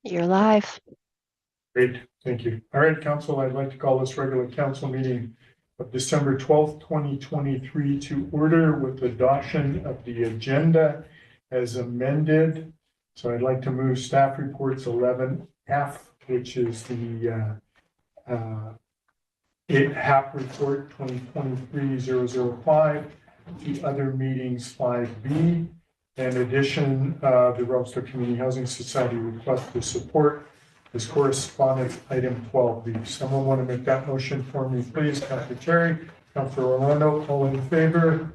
You're live. Great, thank you. All right, council, I'd like to call this regular council meeting of December 12th, 2023 to order with adoption of the agenda as amended. So I'd like to move staff reports 11F, which is the HAP report 2023-005, the other meetings 5B. In addition, the Robusto Community Housing Society request to support this correspondence item 12B. Someone want to make that motion for me, please? Councilor Terry, Councilor Orlando, all in favor?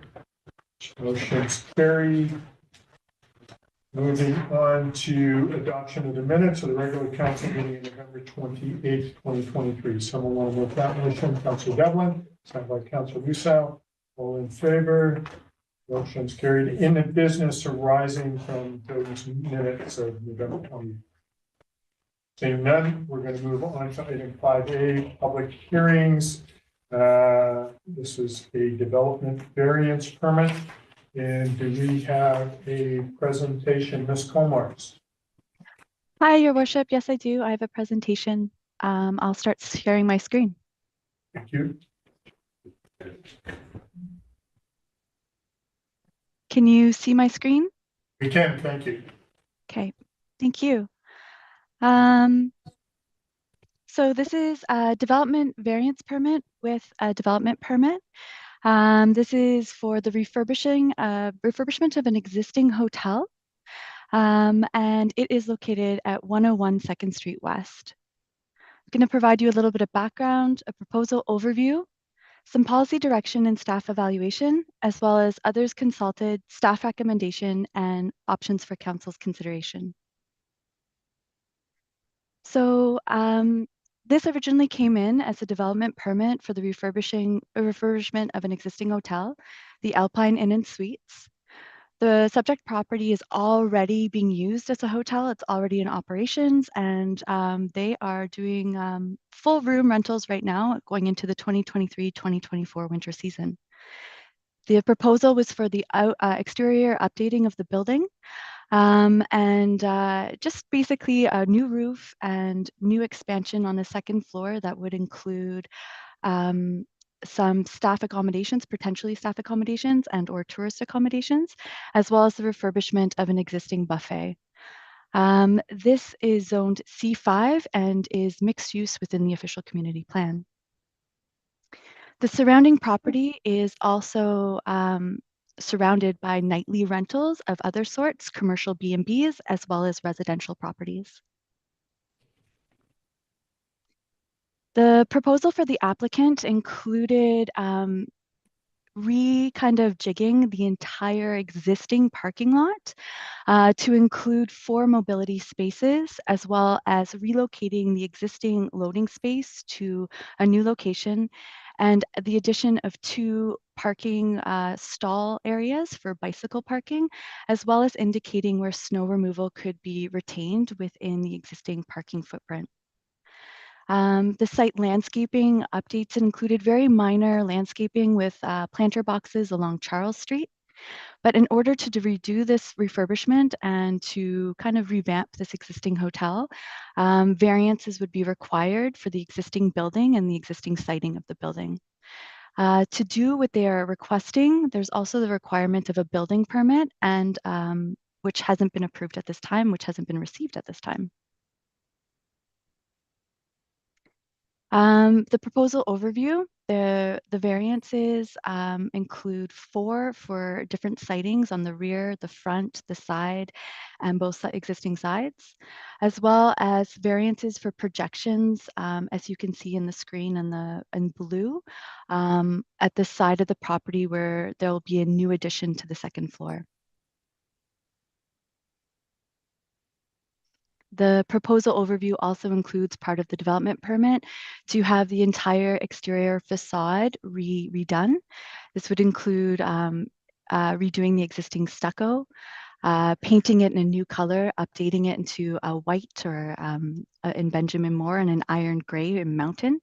Motion's carried. Moving on to adoption of the minutes of the regular council meeting in November 28th, 2023. Someone want to make that motion? Councilor Devlin, second by Councilor Musso. All in favor? Motion's carried. In the business arising from those minutes of November 20th. Seeing none, we're going to move on to item 5A, public hearings. This is a development variance permit. And do we have a presentation, Ms. Colmars? Hi, Your Worship. Yes, I do. I have a presentation. I'll start sharing my screen. Thank you. Can you see my screen? We can, thank you. Okay, thank you. So this is a development variance permit with a development permit. This is for the refurbishment of an existing hotel, and it is located at 101 2nd Street West. I'm going to provide you a little bit of background, a proposal overview, some policy direction and staff evaluation, as well as others consulted, staff recommendation, and options for council's consideration. So this originally came in as a development permit for the refurbishment of an existing hotel, the Alpine Inn and Suites. The subject property is already being used as a hotel. It's already in operations, and they are doing full room rentals right now going into the 2023-2024 winter season. The proposal was for the exterior updating of the building and just basically a new roof and new expansion on the second floor that would include some staff accommodations, potentially staff accommodations and or tourist accommodations, as well as the refurbishment of an existing buffet. This is zoned C5 and is mixed use within the official community plan. The surrounding property is also surrounded by nightly rentals of other sorts, commercial B&Bs, as well as residential properties. The proposal for the applicant included kind of jigging the entire existing parking lot to include 4 mobility spaces, as well as relocating the existing loading space to a new location, and the addition of 2 parking stall areas for bicycle parking, as well as indicating where snow removal could be retained within the existing parking footprint. The site landscaping updates included very minor landscaping with planter boxes along Charles Street. But in order to redo this refurbishment and to kind of revamp this existing hotel, variances would be required for the existing building and the existing siting of the building. To do what they are requesting, there's also the requirement of a building permit, and which hasn't been approved at this time, which hasn't been received at this time. The proposal overview, the variances include 4 for different sightings on the rear, the front, the side, and both existing sides, as well as variances for projections, as you can see in the screen in blue, at the side of the property where there will be a new addition to the second floor. The proposal overview also includes part of the development permit to have the entire exterior facade redone. This would include redoing the existing stucco, painting it in a new color, updating it into a white or in Benjamin Moore and an iron gray in Mountain.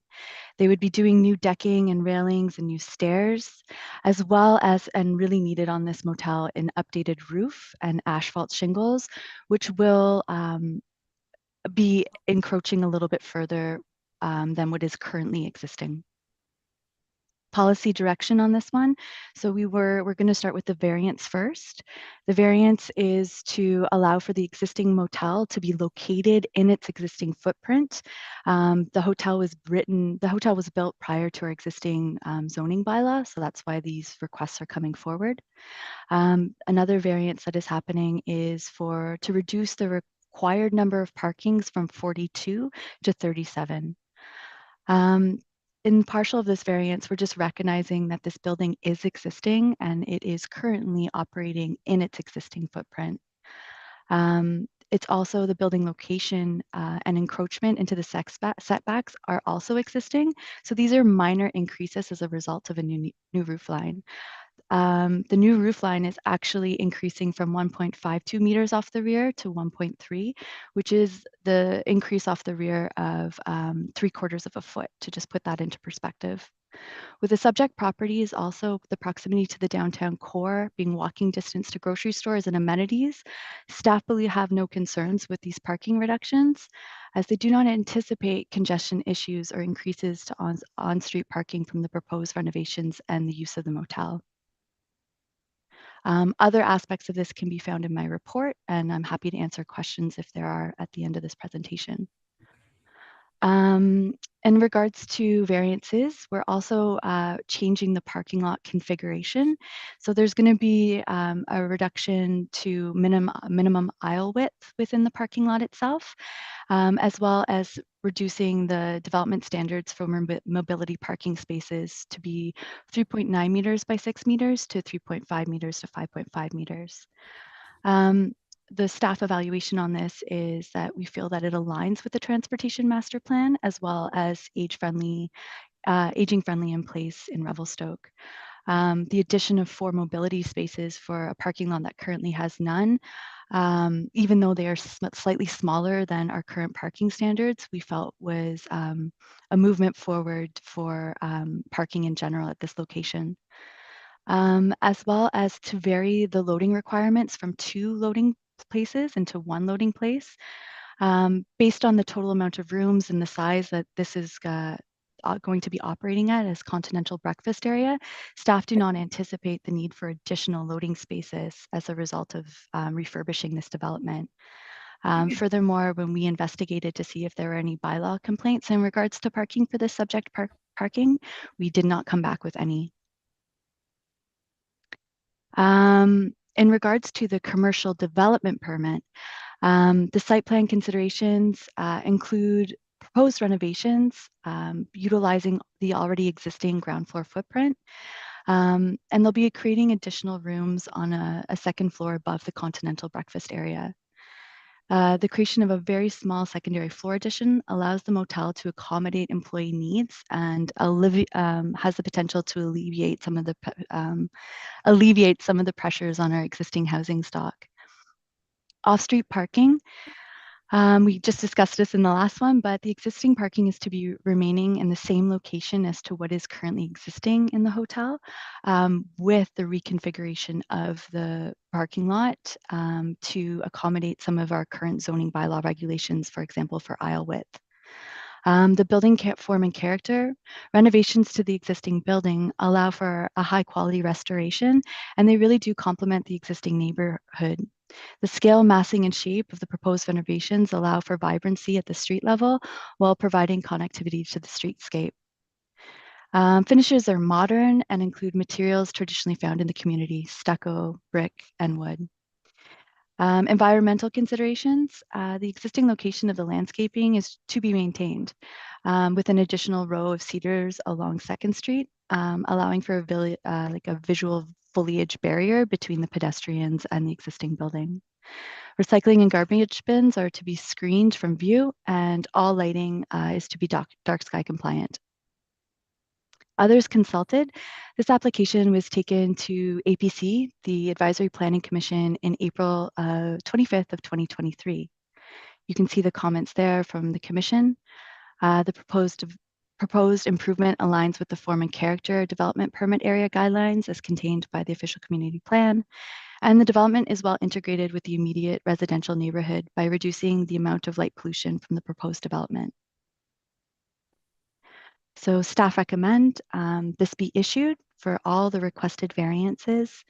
They would be doing new decking and railings and new stairs, as well as, and really needed on this motel, an updated roof and asphalt shingles, which will be encroaching a little bit further than what is currently existing. Policy direction on this one. So we're going to start with the variance first. The variance is to allow for the existing motel to be located in its existing footprint. The hotel was built prior to our existing zoning bylaw, so that's why these requests are coming forward. Another variance that is happening is to reduce the required number of parkings from 42 to 37. In partial of this variance, we're just recognizing that this building is existing and it is currently operating in its existing footprint. It's also the building location and encroachment into the setbacks are also existing. So these are minor increases as a result of a new roof line. The new roof line is actually increasing from 1.52 meters off the rear to 1.3, which is the increase off the rear of 3/4 of a foot, to just put that into perspective. With the subject properties, also the proximity to the downtown core, being walking distance to grocery stores and amenities, staff believe have no concerns with these parking reductions, as they do not anticipate congestion issues or increases to on-street parking from the proposed renovations and the use of the motel. Other aspects of this can be found in my report, and I'm happy to answer questions if there are at the end of this presentation. In regards to variances, we're also changing the parking lot configuration. So there's going to be a reduction to minimum aisle width within the parking lot itself, as well as reducing the development standards for mobility parking spaces to be 3.9 meters by 6 meters to 3.5 meters to 5.5 meters. The staff evaluation on this is that we feel that it aligns with the transportation master plan as well as aging friendly in place in Revelstoke. The addition of 4 mobility spaces for a parking lot that currently has none, even though they are slightly smaller than our current parking standards, we felt was a movement forward for parking in general at this location. As well as to vary the loading requirements from 2 loading places into 1 loading place. Based on the total amount of rooms and the size that this is going to be operating at as continental breakfast area, staff do not anticipate the need for additional loading spaces as a result of refurbishing this development. Furthermore, when we investigated to see if there were any bylaw complaints in regards to parking for this subject parking, we did not come back with any. In regards to the commercial development permit, the site plan considerations include proposed renovations, utilizing the already existing ground floor footprint, and they'll be creating additional rooms on a second floor above the continental breakfast area. The creation of a very small secondary floor addition allows the motel to accommodate employee needs and has the potential to alleviate some of the pressures on our existing housing stock. Off-street parking, we just discussed this in the last one, but the existing parking is to be remaining in the same location as to what is currently existing in the hotel, with the reconfiguration of the parking lot to accommodate some of our current zoning bylaw regulations, for example, for aisle width. The building form and character, renovations to the existing building allow for a high quality restoration, and they really do complement the existing neighborhood. The scale, massing, and shape of the proposed renovations allow for vibrancy at the street level while providing connectivity to the streetscape. Finishes are modern and include materials traditionally found in the community, stucco, brick, and wood. Environmental considerations, the existing location of the landscaping is to be maintained with an additional row of cedars along 2nd Street, allowing for a visual foliage barrier between the pedestrians and the existing building. Recycling and garbage bins are to be screened from view, and all lighting is to be dark sky compliant. Others consulted. This application was taken to APC, the Advisory Planning Commission, in April 25th of 2023. You can see the comments there from the commission. The proposed improvement aligns with the form and character development permit area guidelines as contained by the official community plan. And the development is well integrated with the immediate residential neighborhood by reducing the amount of light pollution from the proposed development. So staff recommend this be issued for all the requested variances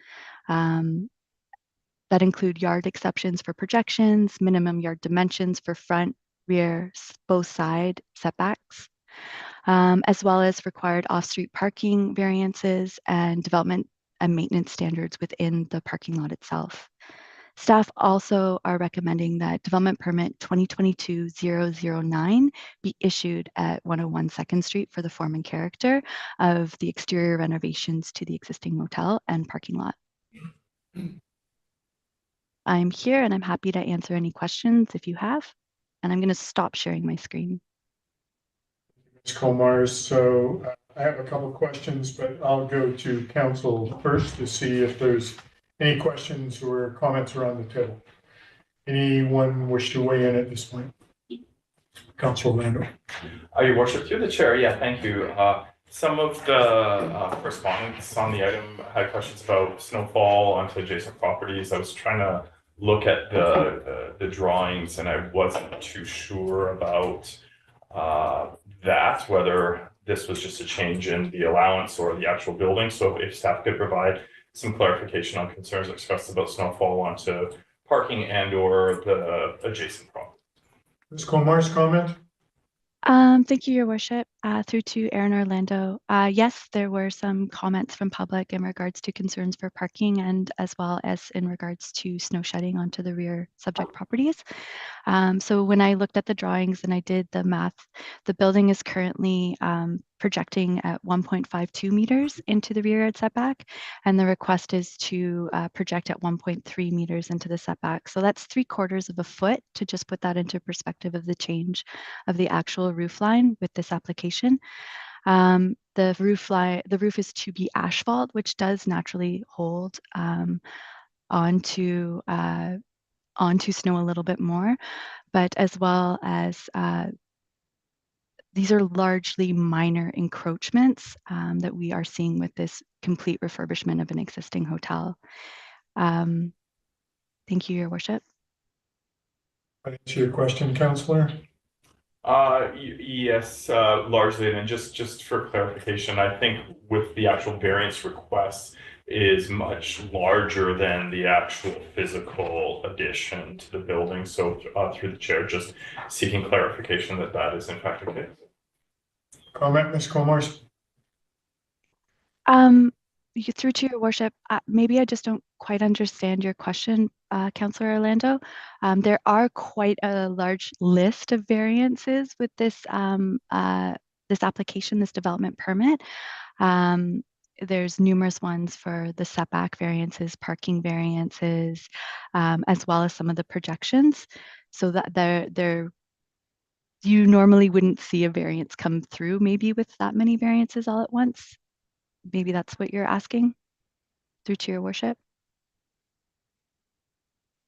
that include yard exceptions for projections, minimum yard dimensions for front, rear, both side setbacks, as well as required off-street parking variances and development and maintenance standards within the parking lot itself. Staff also are recommending that development permit 2022-009 be issued at 101 2nd Street for the form and character of the exterior renovations to the existing motel and parking lot. I'm here and I'm happy to answer any questions if you have. And I'm going to stop sharing my screen. Ms. Colmars, so I have a couple of questions, but I'll go to council first to see if there's any questions or comments around the table. Anyone wish to weigh in at this point? Councilor Lando. Your worship, through the chair, yeah, thank you. Some of the correspondents on the item had questions about snowfall onto adjacent properties. I was trying to look at the drawings and I wasn't too sure about that, whether this was just a change in the allowance or the actual building. So if staff could provide some clarification on concerns expressed about snowfall onto parking and or the adjacent property. Ms. Colmars, comment? Thank you, Your Worship. Through to Aaron Orlando. Yes, there were some comments from public in regards to concerns for parking and as well as in regards to snow shedding onto the rear subject properties. So when I looked at the drawings and I did the math, the building is currently projecting at 1.52 meters into the rear yard setback, and the request is to project at 1.3 meters into the setback. So that's 3/4 of a foot, to just put that into perspective of the change of the actual roof line with this application. The roof is to be asphalt, which does naturally hold onto snow a little bit more, but as well as these are largely minor encroachments that we are seeing with this complete refurbishment of an existing hotel. Thank you, Your Worship. I answer your question, Councillor. Yes, largely. And just for clarification, I think with the actual variance request is much larger than the actual physical addition to the building. So through the chair, just seeking clarification that that is in fact the case. Comment, Ms. Colmars? Through to Your Worship, maybe I just don't quite understand your question, Councillor Orlando. There are quite a large list of variances with this this application, this development permit. There's numerous ones for the setback variances, parking variances, as well as some of the projections. So that you normally wouldn't see a variance come through maybe with that many variances all at once. Maybe that's what you're asking, through to Your Worship.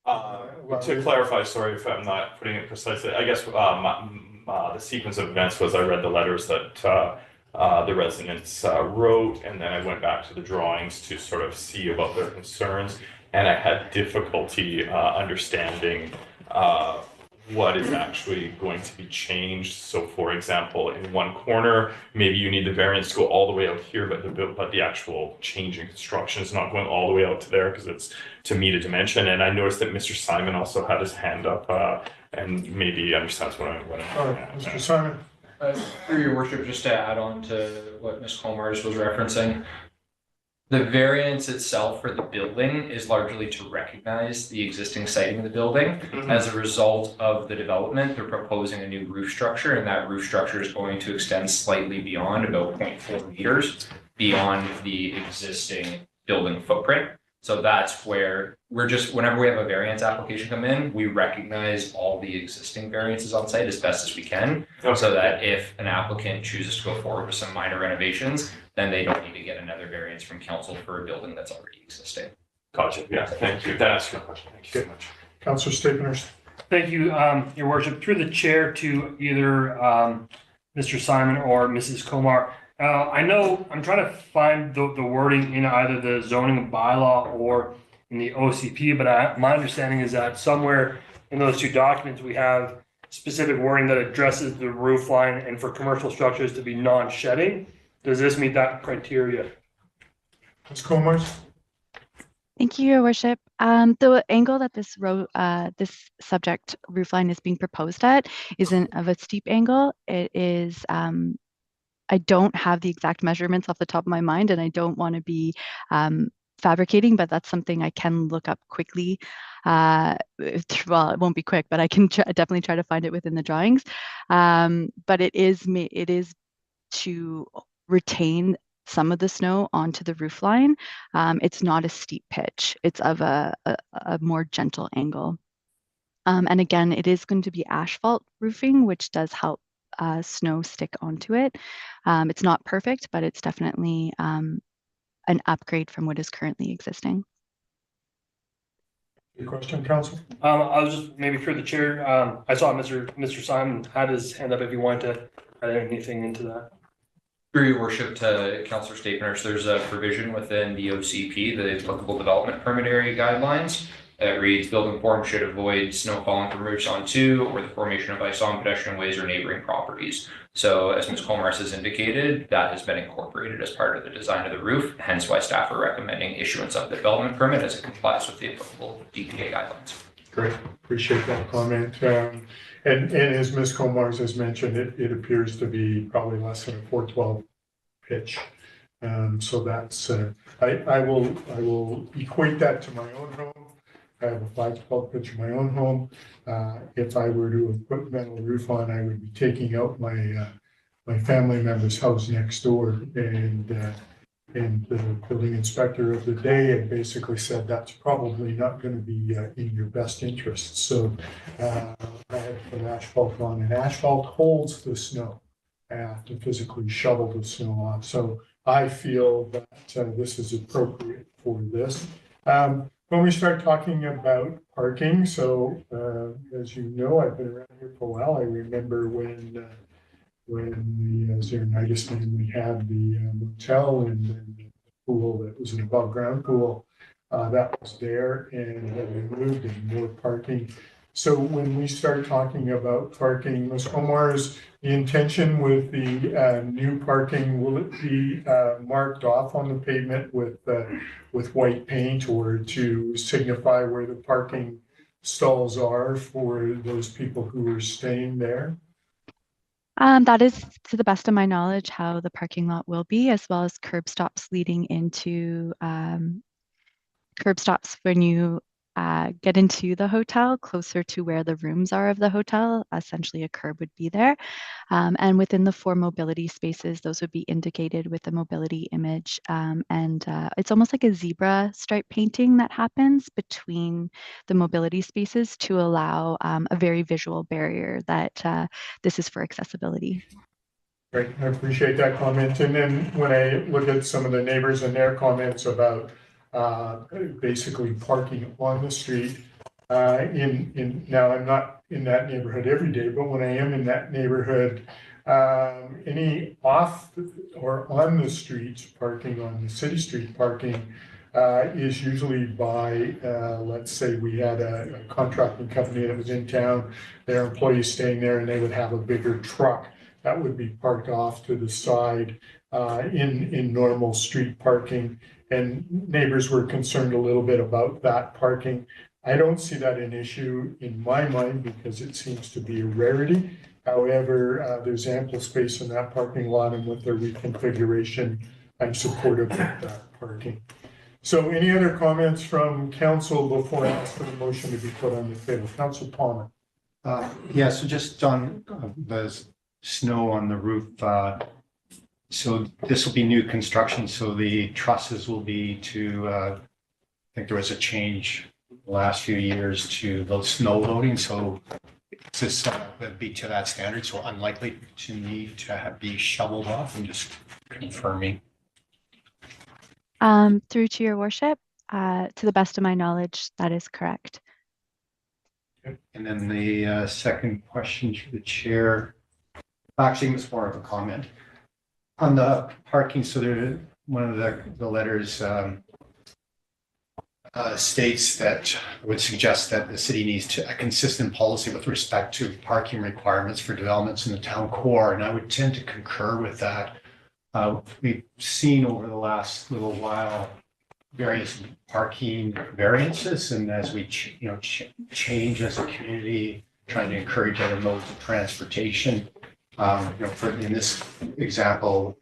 To clarify, sorry if I'm not putting it precisely, I guess the sequence of events was I read the letters that the residents wrote, and then I went back to the drawings to sort of see about their concerns, and I had difficulty understanding what is actually going to be changed. So for example, in one corner, maybe you need the variance to go all the way out here, but the actual change in construction is not going all the way out to there because it's to meet a dimension. And I noticed that Mr. Simon also had his hand up and maybe understands what I'm Mr. Simon. Through Your Worship, just to add on to what Ms. Colmars was referencing, the variance itself for the building is largely to recognize the existing siting of the building. Mm-hmm. As a result of the development, they're proposing a new roof structure, and that roof structure is going to extend slightly beyond, about 0.4 meters beyond the existing building footprint. So that's where whenever we have a variance application come in, we recognize all the existing variances on site as best as we can. Okay. So that if an applicant chooses to go forward with some minor renovations, then they don't need to get another variance from council for a building that's already existing. Gotcha. Yeah, thank you. That answers your question. Thank you so much. Councillor Staples. Thank you, Your Worship. Through the chair to either Mr. Simon or Mrs. Komar. I know I'm trying to find the wording in either the zoning bylaw or in the OCP, but my understanding is that somewhere in those two documents, we have specific wording that addresses the roof line and for commercial structures to be non-shedding. Does this meet that criteria? Ms. Comars? Thank you, Your Worship. The angle that this subject roofline is being proposed at isn't of a steep angle. It is, I don't have the exact measurements off the top of my mind, and I don't want to be fabricating, but that's something I can look up quickly. Well, it won't be quick, but I can definitely try to find it within the drawings. But it is to retain some of the snow onto the roof line. It's not a steep pitch. It's of a more gentle angle. And again, it is going to be asphalt roofing, which does help snow stick onto it. It's not perfect, but it's definitely an upgrade from what is currently existing. Your question, Council? I was just maybe through the chair. I saw Mr. Simon had his hand up if you wanted to add anything into that. Through your worship to Councillor Stapeners, there's a provision within the OCP, the applicable development permit area guidelines, that reads building form should avoid snow falling from roofs onto or the formation of ice on pedestrian ways or neighboring properties. So as Ms. Colmars has indicated, that has been incorporated as part of the design of the roof, hence why staff are recommending issuance of the development permit as it complies with the applicable DPA guidelines. Great, appreciate that comment. And as Ms. Comars has mentioned, it appears to be probably less than a 412 pitch. So that's, I will equate that to my own home. I have a 512 pitch in my own home. If I were to put metal roof on, I would be taking out my family member's house next door, and the building inspector of the day had basically said that's probably not going to be in your best interest. So I had to put asphalt on, and asphalt holds the snow. I have to physically shovel the snow off. So I feel that this is appropriate for this. When we start talking about parking, so as you know, I've been around here for a while. I remember when the Zernitis family had the motel and the pool that was an above ground pool that was there and had been moved and more parking. So when we start talking about parking, Ms. Comar's, the intention with the new parking, will it be marked off on the pavement with white paint, or to signify where the parking stalls are for those people who are staying there? That is, to the best of my knowledge, how the parking lot will be, as well as curb stops leading into curb stops when you get into the hotel, closer to where the rooms are of the hotel. Essentially, a curb would be there. And within the 4 mobility spaces, those would be indicated with the mobility image. And it's almost like a zebra stripe painting that happens between the mobility spaces to allow a very visual barrier that this is for accessibility. Great, I appreciate that comment. And then when I look at some of the neighbors and their comments about basically parking on the street, now I'm not in that neighborhood every day, but when I am in that neighborhood, any off or on the streets parking, on the city street parking, is usually by, let's say we had a contracting company that was in town, their employees staying there, and they would have a bigger truck that would be parked off to the side in normal street parking. And neighbors were concerned a little bit about that parking. I don't see that an issue in my mind because it seems to be a rarity. However, there's ample space in that parking lot, and with their reconfiguration, I'm supportive of that parking. So any other comments from council before I ask for the motion to be put on the table? Council Palmer. Yeah, so just on the snow on the roof, so this will be new construction, so the trusses will be to, I think there was a change the last few years to those snow loading, so this would be to that standard, so unlikely to need to be shoveled off. I'm just confirming. Through to your worship, to the best of my knowledge, that is correct. And then the second question to the chair, actually it's more of a comment. On the parking, so there, one of the letters states that would suggest that the city needs a consistent policy with respect to parking requirements for developments in the town core, and I would tend to concur with that. We've seen over the last little while various parking variances, and as we change as a community, trying to encourage other modes of transportation. In this example,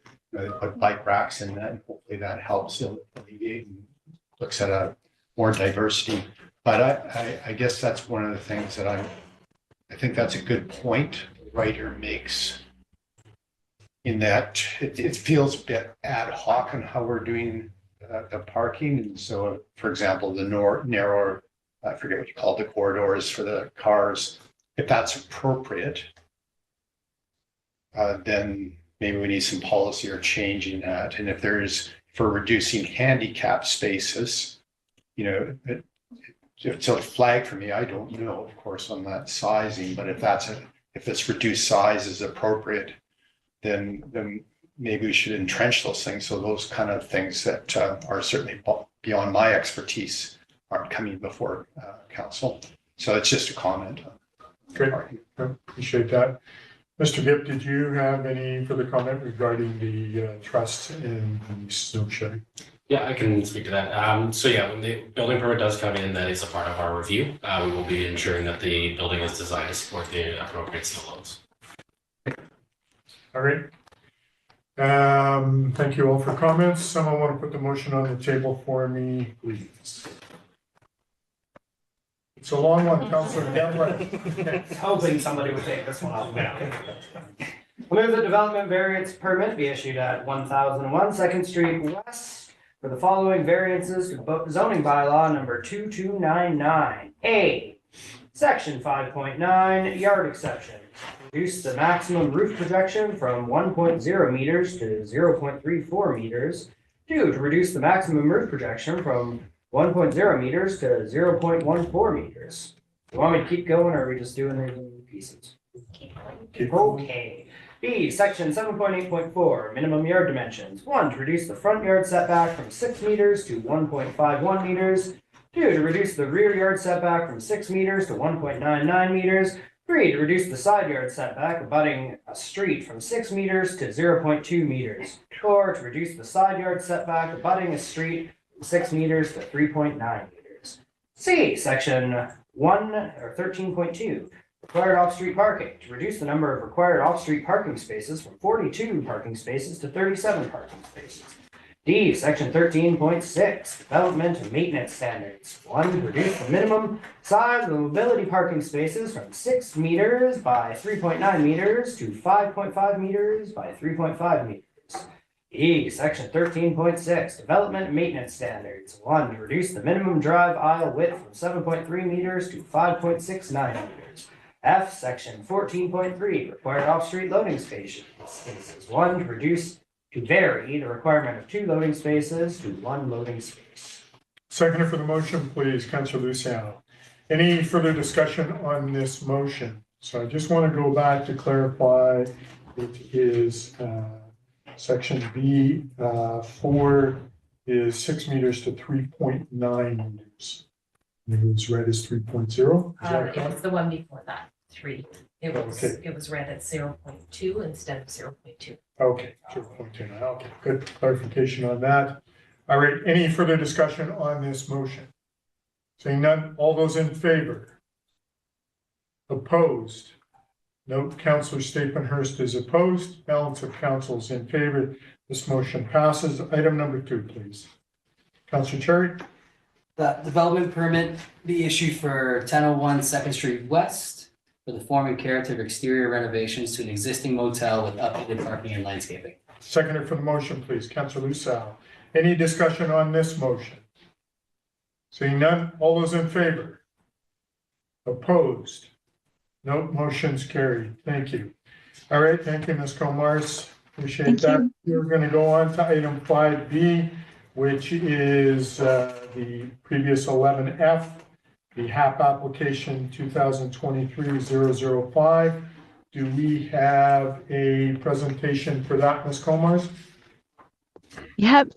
put bike racks in that, and hopefully that helps alleviate and looks at a more diversity. But I guess that's one of the things that I think that's a good point the writer makes, in that it feels a bit ad hoc on how we're doing the parking. And so, for example, the narrower, I forget what you call the corridors for the cars, if that's appropriate, then maybe we need some policy or changing that. And if for reducing handicap spaces, it's a flag for me. I don't know, of course, on that sizing, but if this reduced size is appropriate, then maybe we should entrench those things. So those kind of things that are certainly beyond my expertise aren't coming before council. So it's just a comment. Great, I appreciate that. Mr. Gipp, did you have any further comment regarding the trust in the snow shedding? Yeah, I can speak to that. So yeah, when the building permit does come in, that is a part of our review. We will be ensuring that the building is designed to support the appropriate snow loads. All right. Thank you all for comments. Someone want to put the motion on the table for me, please? It's a long one, Councilor Devlin. Hoping somebody would take this one off. I move the development variance permit be issued at 1001 Second Street West for the following variances to zoning bylaw number 2299. A, section 5.9, yard exception. Reduce the maximum roof projection from 1.0 meters to 0.34 meters. 2, to reduce the maximum roof projection from 1.0 meters to 0.14 meters. You want me to keep going, or are we just doing these in pieces? Keep going. Okay. B, section 7.8.4, minimum yard dimensions. 1, to reduce the front yard setback from 6 meters to 1.51 meters. 2, to reduce the rear yard setback from 6 meters to 1.99 meters. 3, to reduce the side yard setback abutting a street from 6 meters to 0.2 meters. 4, to reduce the side yard setback abutting a street 6 meters to 3.9 meters. C, section 13.2, required off-street parking, to reduce the number of required off-street parking spaces from 42 parking spaces to 37 parking spaces. D, section 13.6, development and maintenance standards. 1, to reduce the minimum size of the mobility parking spaces from 6 meters by 3.9 meters to 5.5 meters by 3.5 meters. E, section 13.6, development and maintenance standards. 1, to reduce the minimum drive aisle width from 7.3 meters to 5.69 meters. F, section 14.3, required off-street loading spaces. 1, to vary the requirement of 2 loading spaces to 1 loading space. Seconder for the motion, please, Councilor Luciano. Any further discussion on this motion? So I just want to go back to clarify. It is section B 4 is 6 meters to 3.9 meters. And it was read as 3.0. Is that It correct? was the one before that, 3. Okay. It was read at 0.2 instead of 0.2. Okay, 0.29. Okay, good clarification on that. All right, any further discussion on this motion? Seeing none, all those in favor? Opposed? Note Councillor Stapenhurst is opposed. Balance of councils in favor. This motion passes. Item number 2, please. Councillor Cherry. The development permit be issued for 1001 Second Street West for the form and character of exterior renovations to an existing motel with updated parking and landscaping. Seconder for the motion, please. Councillor Lucille. Any discussion on this motion? Seeing none, all those in favor? Opposed? No, motion's carried. Thank you. All right, thank you, Ms. Comars. Appreciate Thank that. We're going to go on to item 5B, which is the previous 11F, the HAP application 2023-005. Do we have a presentation for that, Ms. Comars? Yep.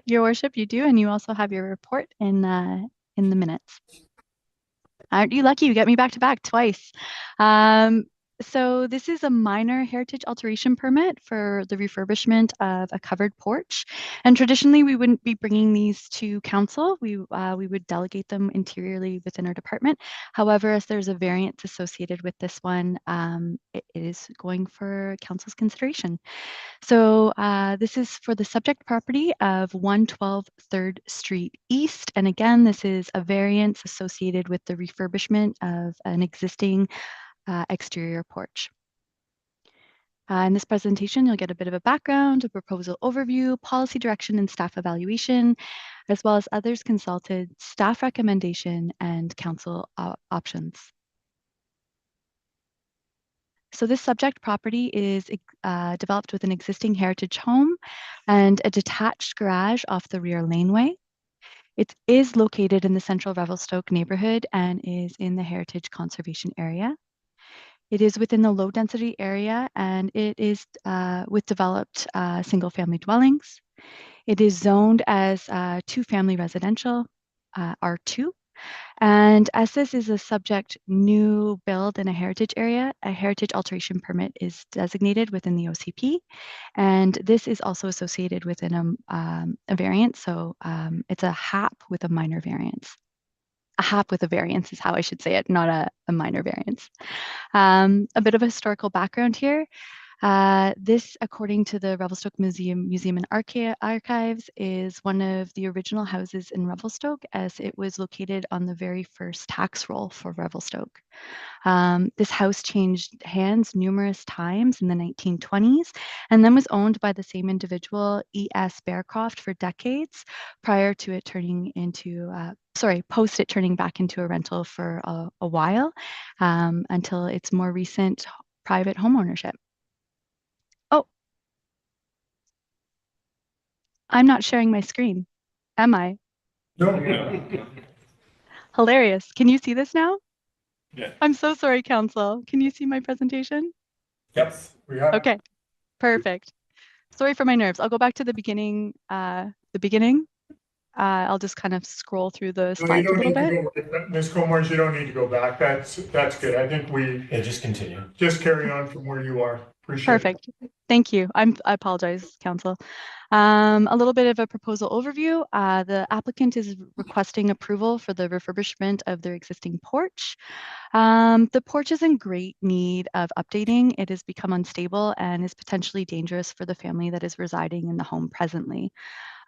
Your worship, you do, and you also have your report in the minutes. Aren't you lucky? You get me back to back twice. So this is a minor heritage alteration permit for the refurbishment of a covered porch. And traditionally, we wouldn't be bringing these to council. We would delegate them interiorly within our department. However, as there's a variance associated with this one, it is going for council's consideration. So this is for the subject property of 112 3rd Street East. And again, this is a variance associated with the refurbishment of an existing exterior porch. In this presentation, you'll get a bit of a background, a proposal overview, policy direction and staff evaluation, as well as others consulted, staff recommendation, and council options. So this subject property is developed with an existing heritage home and a detached garage off the rear laneway. It is located in the central Revelstoke neighborhood and is in the heritage conservation area. It is within the low density area and it is with developed single family dwellings. It is zoned as 2-family residential, R2. And as this is a subject new build in a heritage area, a heritage alteration permit is designated within the OCP. And this is also associated within a variance. So it's a HAP with a minor variance. A HAP with a variance is how I should say it, not a minor variance. A bit of a historical background here. This, according to the Revelstoke Museum and Archives, is one of the original houses in Revelstoke, as it was located on the very first tax roll for Revelstoke. This house changed hands numerous times in the 1920s and then was owned by the same individual, E.S. Bearcroft, for decades prior to it turning into, post it turning back into a rental for a while until its more recent private homeownership. Oh, I'm not sharing my screen, am I? No. Hilarious. Can you see this now? Yeah. I'm so sorry, council. Can you see my presentation? Yep, we have. Okay, perfect. Sorry for my nerves. I'll go back to the beginning. I'll just kind of scroll through the No, you slides a don't little need bit. to go, Ms. Comars, you don't need to go back. That's good. I think we Yeah, just continue. just carry on from where you are. Appreciate it. Perfect. Thank you. I apologize, council. A little bit of a proposal overview. The applicant is requesting approval for the refurbishment of their existing porch. The porch is in great need of updating. It has become unstable and is potentially dangerous for the family that is residing in the home presently.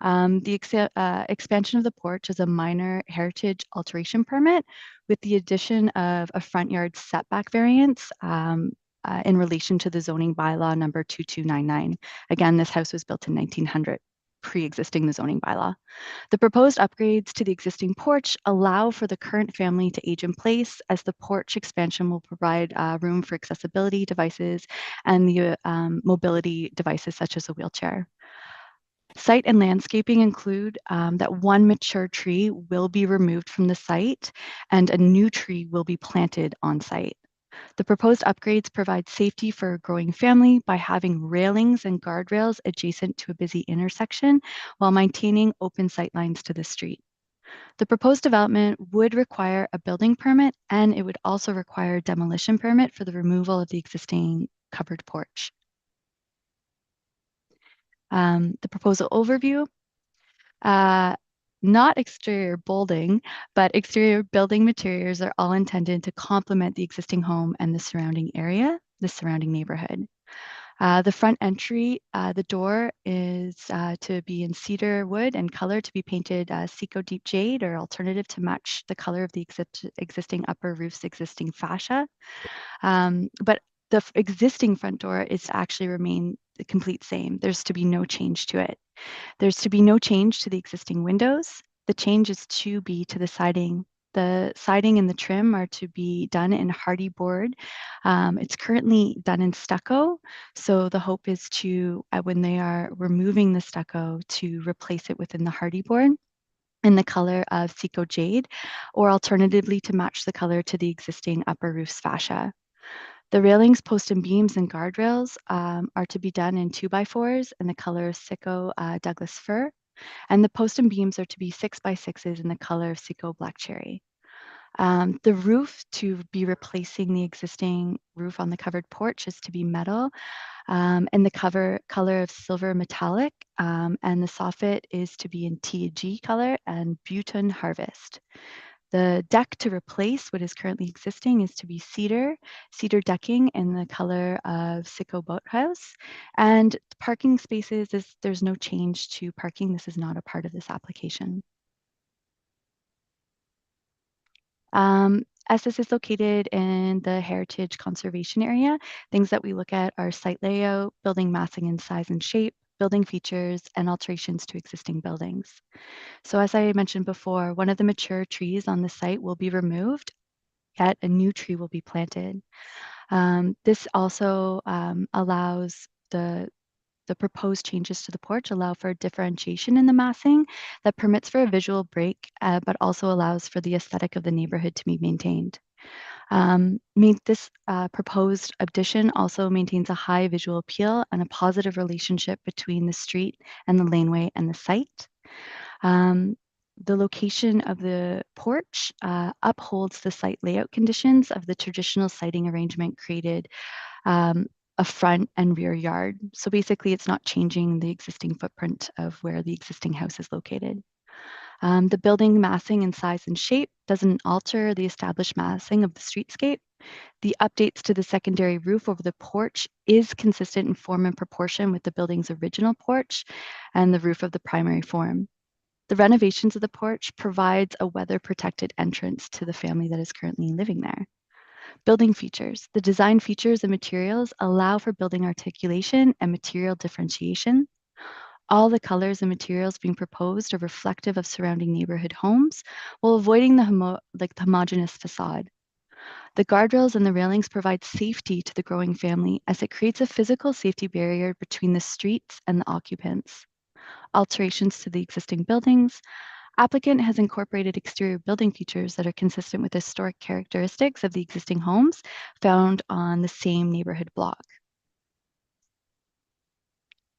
The expansion of the porch is a minor heritage alteration permit with the addition of a front yard setback variance in relation to the zoning bylaw number 2299. Again, this house was built in 1900, pre-existing the zoning bylaw. The proposed upgrades to the existing porch allow for the current family to age in place, as the porch expansion will provide room for accessibility devices and the mobility devices such as a wheelchair. Site and landscaping include that one mature tree will be removed from the site and a new tree will be planted on site. The proposed upgrades provide safety for a growing family by having railings and guardrails adjacent to a busy intersection while maintaining open sight lines to the street. The proposed development would require a building permit, and it would also require a demolition permit for the removal of the existing covered porch. The proposal overview. Not exterior bolding, but exterior building materials are all intended to complement the existing home and the surrounding area, the surrounding neighborhood. The front entry, the door is to be in cedar wood and color to be painted Seco Deep Jade, or alternative to match the color of the existing upper roof's existing fascia. But the existing front door is to actually remain the complete same. There's to be no change to it. There's to be no change to the existing windows. The change is to be to the siding. The siding and the trim are to be done in hardy board. It's currently done in stucco. So the hope is to, when they are removing the stucco, to replace it within the hardy board in the color of Seco Jade, or alternatively to match the color to the existing upper roof's fascia. The railings, post and beams, and guardrails are to be done in 2x4s in the color of Seco Douglas Fir. And the post and beams are to be 6x6s in the color of Seco Black Cherry. The roof to be replacing the existing roof on the covered porch is to be metal, and the color of silver metallic, and the soffit is to be in TG color and Butane Harvest. The deck to replace what is currently existing is to be cedar decking in the color of Seco Boathouse. And parking spaces, there's no change to parking. This is not a part of this application. As this is located in the Heritage Conservation Area, things that we look at are site layout, building massing in size and shape, building features, and alterations to existing buildings. So as I mentioned before, one of the mature trees on the site will be removed, yet a new tree will be planted. This also allows the proposed changes to the porch allow for differentiation in the massing that permits for a visual break, but also allows for the aesthetic of the neighborhood to be maintained. This proposed addition also maintains a high visual appeal and a positive relationship between the street and the laneway and the site. The location of the porch upholds the site layout conditions of the traditional siting arrangement created a front and rear yard. So basically it's not changing the existing footprint of where the existing house is located. The building massing in size and shape doesn't alter the established massing of the streetscape. The updates to the secondary roof over the porch is consistent in form and proportion with the building's original porch and the roof of the primary form. The renovations of the porch provides a weather protected entrance to the family that is currently living there. Building features. The design features and materials allow for building articulation and material differentiation. All the colors and materials being proposed are reflective of surrounding neighborhood homes while avoiding the homogeneous facade. The guardrails and the railings provide safety to the growing family as it creates a physical safety barrier between the streets and the occupants. Alterations to the existing buildings. Applicant has incorporated exterior building features that are consistent with historic characteristics of the existing homes found on the same neighborhood block.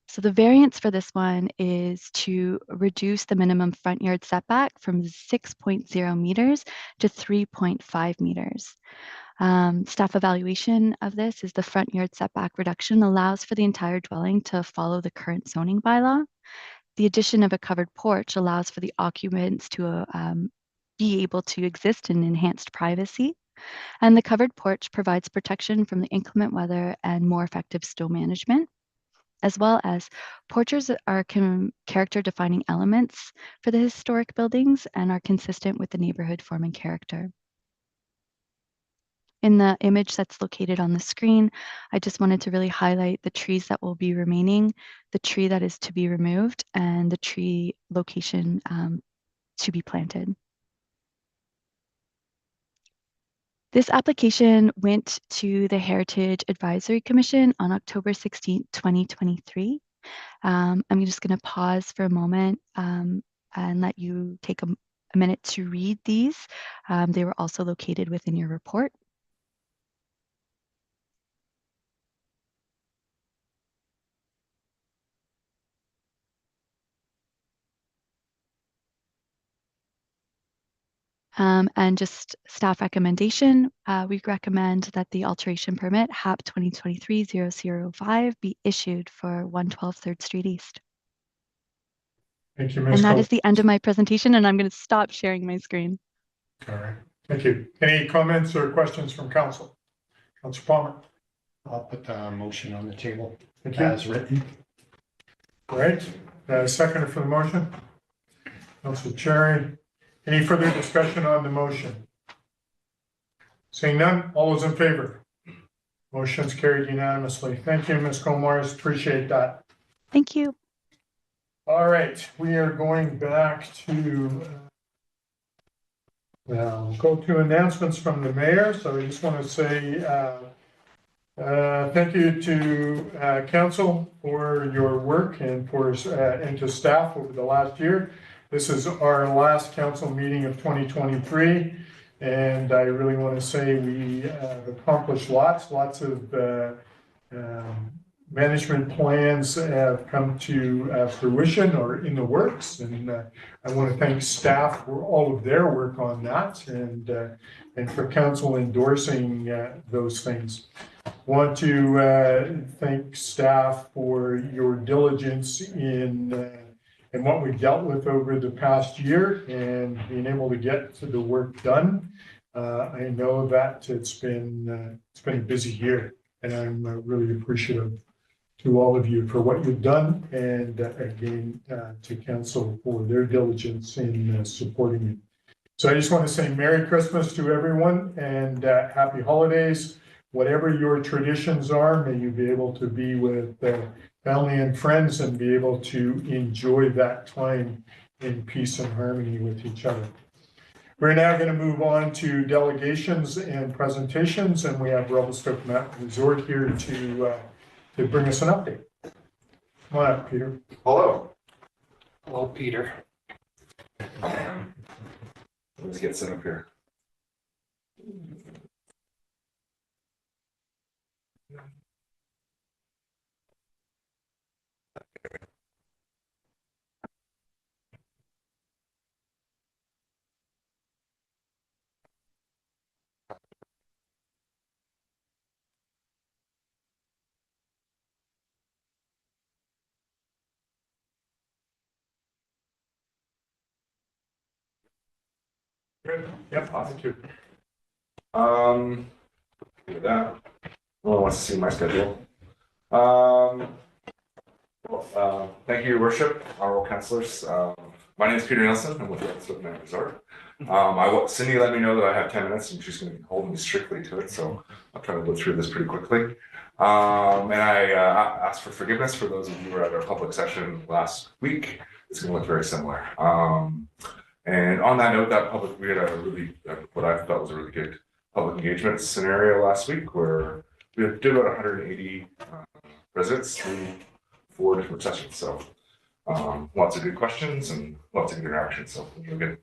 So the variance for this one is to reduce the minimum front yard setback from 6.0 meters to 3.5 meters. Staff evaluation of this is the front yard setback reduction allows for the entire dwelling to follow the current zoning bylaw. The addition of a covered porch allows for the occupants to be able to exist in enhanced privacy. And the covered porch provides protection from the inclement weather and more effective snow management, as well as porches are character defining elements for the historic buildings and are consistent with the neighborhood form and character. In the image that's located on the screen, I just wanted to really highlight the trees that will be remaining, the tree that is to be removed, and the tree location to be planted. This application went to the Heritage Advisory Commission on October 16, 2023. I'm just going to pause for a moment and let you take a minute to read these. They were also located within your report. And just staff recommendation, we recommend that the alteration permit HAP 2023-005 be issued for 112 3rd Street East. Thank you, Ms. And that Cole. is the end of my presentation, and I'm going to stop sharing my screen. All right, thank you. Any comments or questions from council? Councilor Palmer. I'll put the motion on the table Thank you. as written. All right, seconder for the motion. Councilor Cherry. Any further discussion on the motion? Seeing none, all those in favor? Motion's carried unanimously. Thank you, Ms. Comars. Appreciate that. Thank you. All right, we are going back to go to announcements from the mayor. So I just want to say thank you to council for your work and to staff over the last year. This is our last council meeting of 2023, and I really want to say we have accomplished lots of management plans have come to fruition or in the works. And I want to thank staff for all of their work on that and for council endorsing those things. Want to thank staff for your diligence in what we've dealt with over the past year and being able to get the work done. I know that it's been a busy year, and I'm really appreciative to all of you for what you've done, and again to council for their diligence in supporting you. So I just want to say Merry Christmas to everyone and Happy Holidays. Whatever your traditions are, may you be able to be with family and friends and be able to enjoy that time in peace and harmony with each other. We're now going to move on to delegations and presentations, and we have Revelstoke Mountain Resort here to bring us an update. Come on up, Peter. Hello. Hello, Peter. Let's get set up here. Yep. Thank you. With that, no one wants to see my schedule. Thank you, Your Worship, honorable councillors. My name is Peter Nielsen. I'm with the Revelstoke Mountain Resort. Cindy let me know that I have 10 minutes and she's going to be holding me strictly to it, so I'll try to go through this pretty quickly. And I ask for forgiveness for those of you who were at our public session last week. It's going to look very similar. And on that note, we had a really, what I felt was a really good public engagement scenario last week where we did about 180 residents through 4 different sessions. So lots of good questions and lots of good interactions. So really good.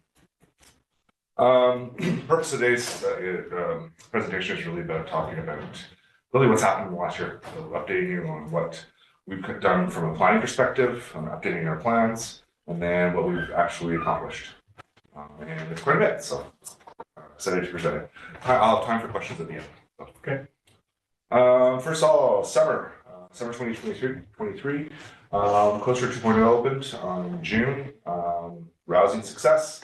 Purpose of today's presentation is really about talking about really what's happened in the last year. So updating you on what we've done from a planning perspective, updating our plans, and then what we've actually accomplished. And it's quite a bit, so excited to present it. I'll have time for questions at the end. So. Okay. First of all, summer 2023, Coaster 2.0 opened in June. Rousing success.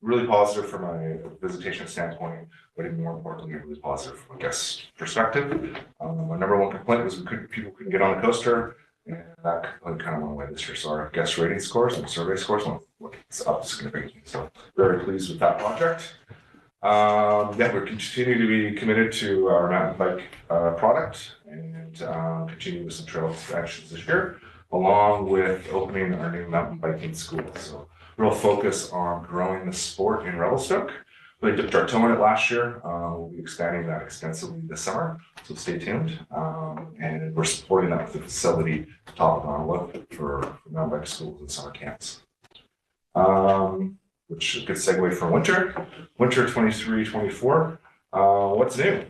Really positive from a visitation standpoint, but even more importantly, really positive from a guest perspective. My number one complaint was people couldn't get on the coaster. And that kind of went away this year. So our guest rating scores and survey scores went up significantly. So very pleased with that project. We're continuing to be committed to our mountain bike product and continue with some trail expansions this year, along with opening our new mountain biking school. So real focus on growing the sport in Revelstoke. We dipped our toe in it last year. We'll be expanding that extensively this summer, so stay tuned. And we're supporting that with the facility top of Ottawa for mountain bike schools and summer camps. Which is a good segue for winter. Winter 23-24. What's new?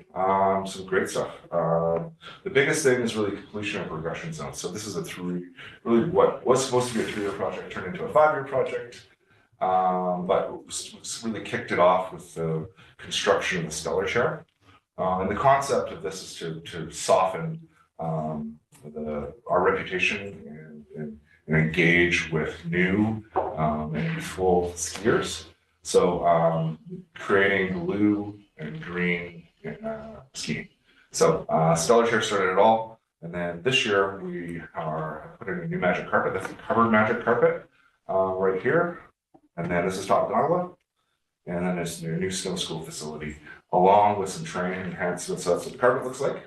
Some great stuff. The biggest thing is really completion of progression zones. So this is what was supposed to be a 3-year project turned into a 5-year project. But really kicked it off with the construction of the Stellar Chair. And the concept of this is to soften our reputation and engage with new and youthful skiers. So creating blue and green skiing. So Stellar Chair started it all. And then this year we are putting a new magic carpet. That's a covered magic carpet right here. And then this is top of Ottawa. And then there's a new snow school facility, along with some training enhancements. So that's what the carpet looks like.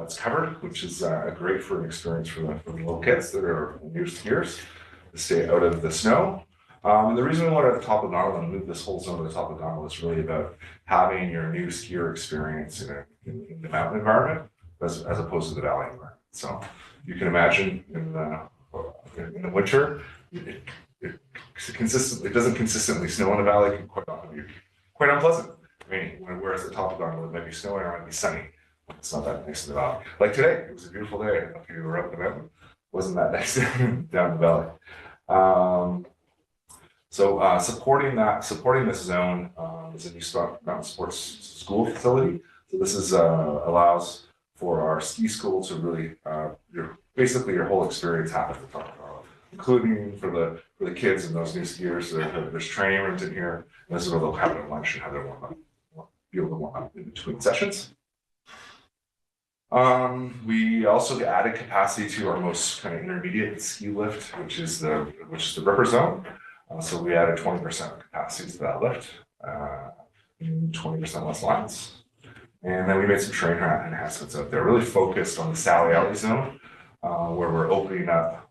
It's covered, which is great for an experience for the little kids that are new skiers to stay out of the snow. And the reason we wanted at the top of Ottawa and move this whole zone to the top of Ottawa is really about having your new skier experience in the mountain environment as opposed to the valley environment. So you can imagine in the winter, it doesn't consistently snow in the valley. It can quite often be quite unpleasant. I mean, whereas at the top of Ottawa, it might be snowing or it might be sunny. It's not that nice in the valley. Like today, it was a beautiful day. If you were up the mountain, wasn't that nice down the valley. So supporting this zone is a new mountain sports school facility. So this is allows for our ski school to really basically your whole experience happens at Top Carl, including for the kids and those new skiers. There's training rooms in here. And this is where they'll have their lunch and have their warm up, be able to warm up in between sessions. We also added capacity to our most kind of intermediate ski lift, which is the Ripper Zone. So we added 20% of capacity to that lift, and 20% less lines. And then we made some train enhancements out there, really focused on the Sally Alley Zone, where we're opening up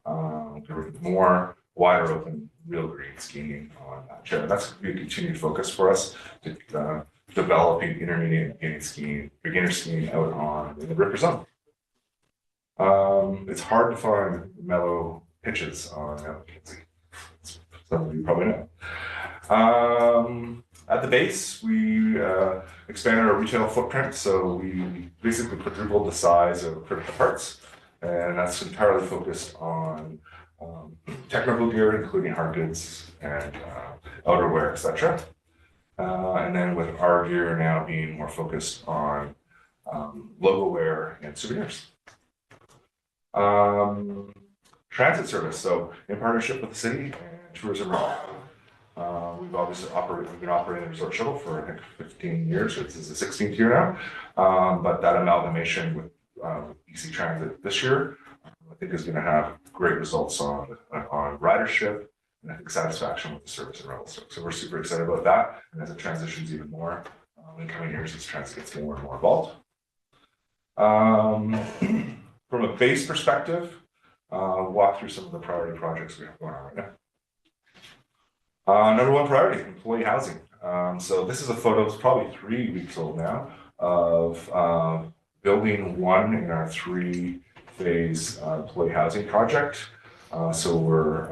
more wider open real green skiing on that chair. That's going to be a continued focus for us to developing intermediate and beginner skiing out on the Ripper Zone. It's hard to find mellow pitches on Mount Mackenzie. Some of you probably know. At the base, we expanded our retail footprint, so we basically quadrupled the size of critical parts, and that's entirely focused on technical gear, including hard goods and outerwear, etc. And then with our gear now being more focused on logo wear and souvenirs. Transit service, so in partnership with the city and Tourism Rail. We've been operating the Resort Shuttle for I think 15 years. This is the 16th year now. But that amalgamation with BC Transit this year, I think is going to have great results on ridership and I think satisfaction with the service and rental. So we're super excited about that. And as it transitions even more in coming years, as transit gets more and more involved. From a base perspective, walk through some of the priority projects we have going on right now. Number one priority, employee housing. So this is a photo, it's probably 3 weeks old now, of building one in our 3-phase employee housing project. So we're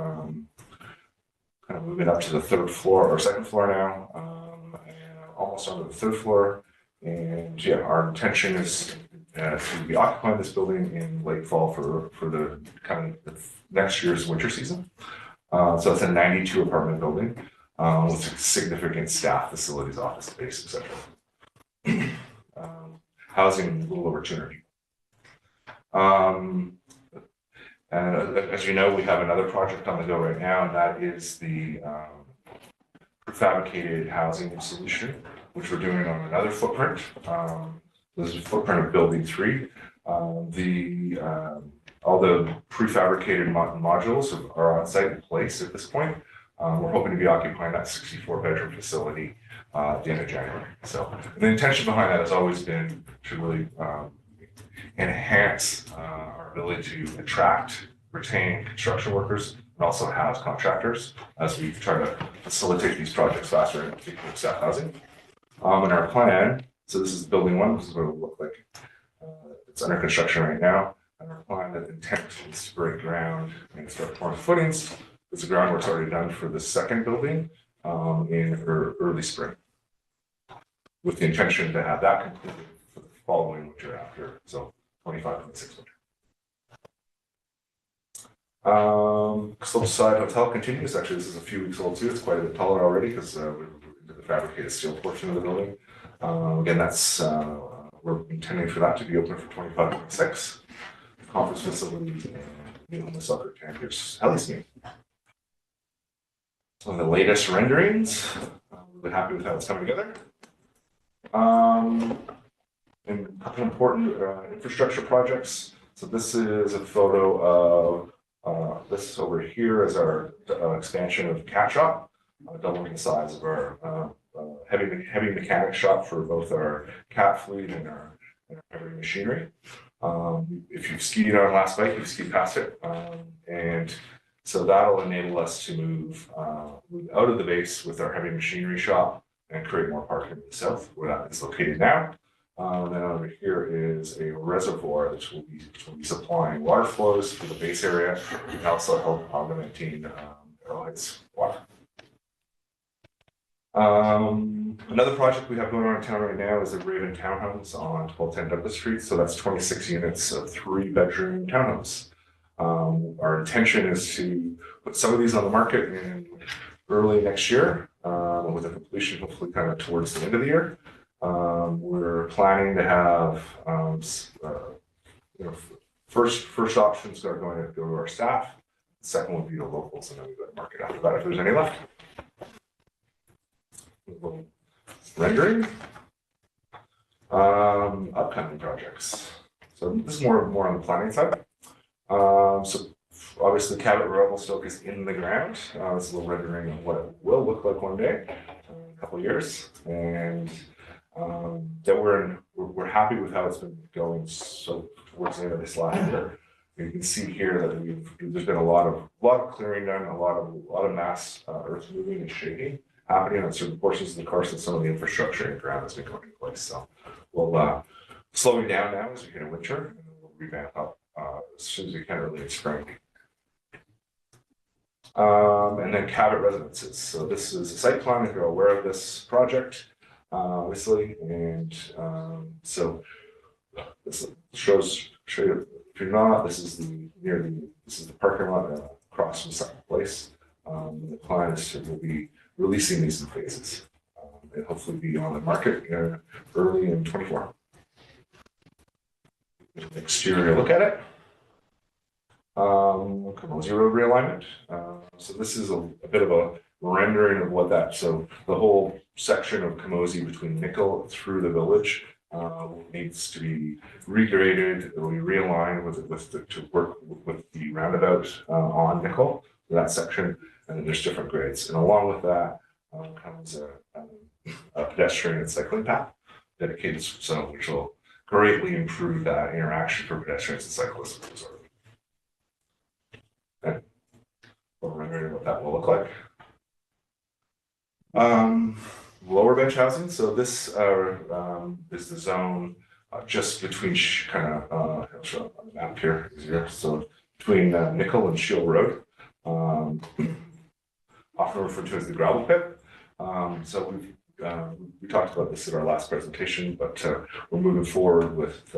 kind of moving up to the 3rd floor or 2nd floor now, and almost onto the 3rd floor. And yeah, our intention is to be occupying this building in late fall for the kind of next year's winter season. So it's a 92 apartment building with significant staff, facilities, office space, etc. Housing a little over 200 people. And as you know, we have another project on the go right now, and that is the prefabricated housing solution, which we're doing on another footprint. This is a footprint of building 3. All the prefabricated modules are on site in place at this point. We're hoping to be occupying that 64-bedroom facility at the end of January. So the intention behind that has always been to really enhance our ability to attract, retain construction workers, and also house contractors as we try to facilitate these projects faster and keep staff housing. And our plan, so this is building 1, this is what it will look like. It's under construction right now. And our plan that intent is to break ground and start pouring footings. There's a groundwork's already done for the 2nd building in early spring, with the intention to have that completed for the following winter after, so 25-26 winter. Slopeside Hotel continues. Actually, this is a few weeks old too. It's quite a bit taller already because we're into the fabricated steel portion of the building. Again, that's we're intending for that to be open for 25-26. Conference facilities and the soccer campus heli-skiing. Some of the latest renderings. I'm really happy with how it's coming together. And a couple important infrastructure projects. So this is a photo of this over here is our expansion of Cat Shop, doubling the size of our heavy mechanic shop for both our cat fleet and our heavy machinery. If you've skied on last bike, you've skied past it. And so that'll enable us to move out of the base with our heavy machinery shop and create more parking in the south where that is located now. And then over here is a reservoir which will be supplying water flows to the base area and also help augmenting Arrowhead's water. Another project we have going on in town right now is the Raven Townhomes on 1210 Douglas Street. So that's 26 units of 3-bedroom townhomes. Our intention is to put some of these on the market in early next year, with a completion hopefully kind of towards the end of the year. We're planning to have, first options are going to go to our staff. The second will be to locals, and then we go to market after that if there's any left. Rendering. Upcoming projects. So this is more on the planning side. So obviously Cabot Revel Stoke is in the ground. It's a little rendering of what it will look like one day, in a couple of years, and that we're happy with how it's been going so towards the end of this last year. You can see here that there's been a lot of clearing done, a lot of mass earth moving and shaking happening on certain portions of the course, and some of the infrastructure and ground has been going in place. So we'll slowing down now as we get a winter, and then we'll revamp up as soon as we can early in spring. And then Cabot Residences. So this is a site plan if you're aware of this project, obviously, and so this show you if you're not. This is the parking lot across from Second Place. The plan is we'll be releasing these in phases and hopefully be on the market early in 24. Exterior look at it. Camosi Road realignment. So this is a bit of a rendering of what that. So the whole section of Camosi between Nickel through the village needs to be regraded. It will be realigned to work with the roundabout on Nickel, that section, and then there's different grades. And along with that comes a pedestrian and cycling path dedicated zone, which will greatly improve that interaction for pedestrians and cyclists. Okay. We're rendering what that will look like. Lower bench housing. So this is the zone just between I'll show on the map here. So between Nickel and Shield Road, often referred to as the gravel pit. So we talked about this in our last presentation, but we're moving forward with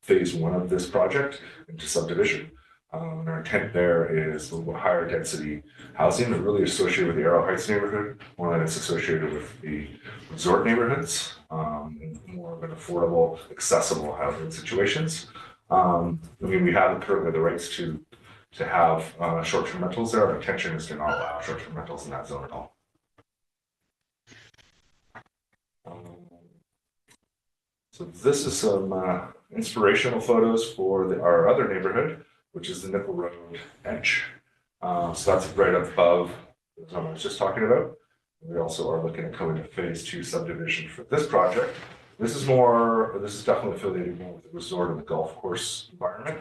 phase 1 of this project into subdivision. And our intent there is a little higher density housing, really associated with the Arrow Heights neighborhood, more than it's associated with the resort neighborhoods, and more of an affordable, accessible housing situations. We have currently the rights to have short-term rentals there. Our intention is to not allow short-term rentals in that zone at all. So this is some inspirational photos for our other neighborhood, which is the Nickel Road edge. So that's right above the zone I was just talking about. We also are looking at going to phase 2 subdivision for this project. This is definitely affiliated more with the resort and the golf course environment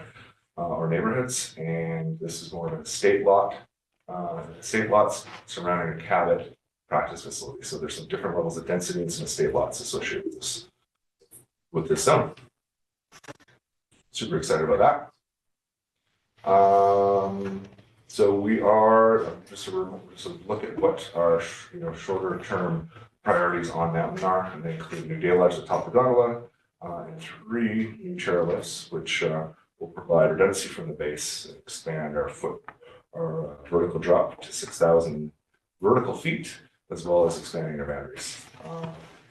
or neighborhoods. And this is more of an estate lot, estate lots surrounding a Cabot practice facility. So there's some different levels of density and some estate lots associated with this zone. Super excited about that. So we are just to look at what our shorter term priorities on Mountain are, and they include new daylights at the top of the gondola and 3 new chairlifts, which will provide redundancy from the base and expand our vertical drop to 6,000 vertical feet, as well as expanding our batteries,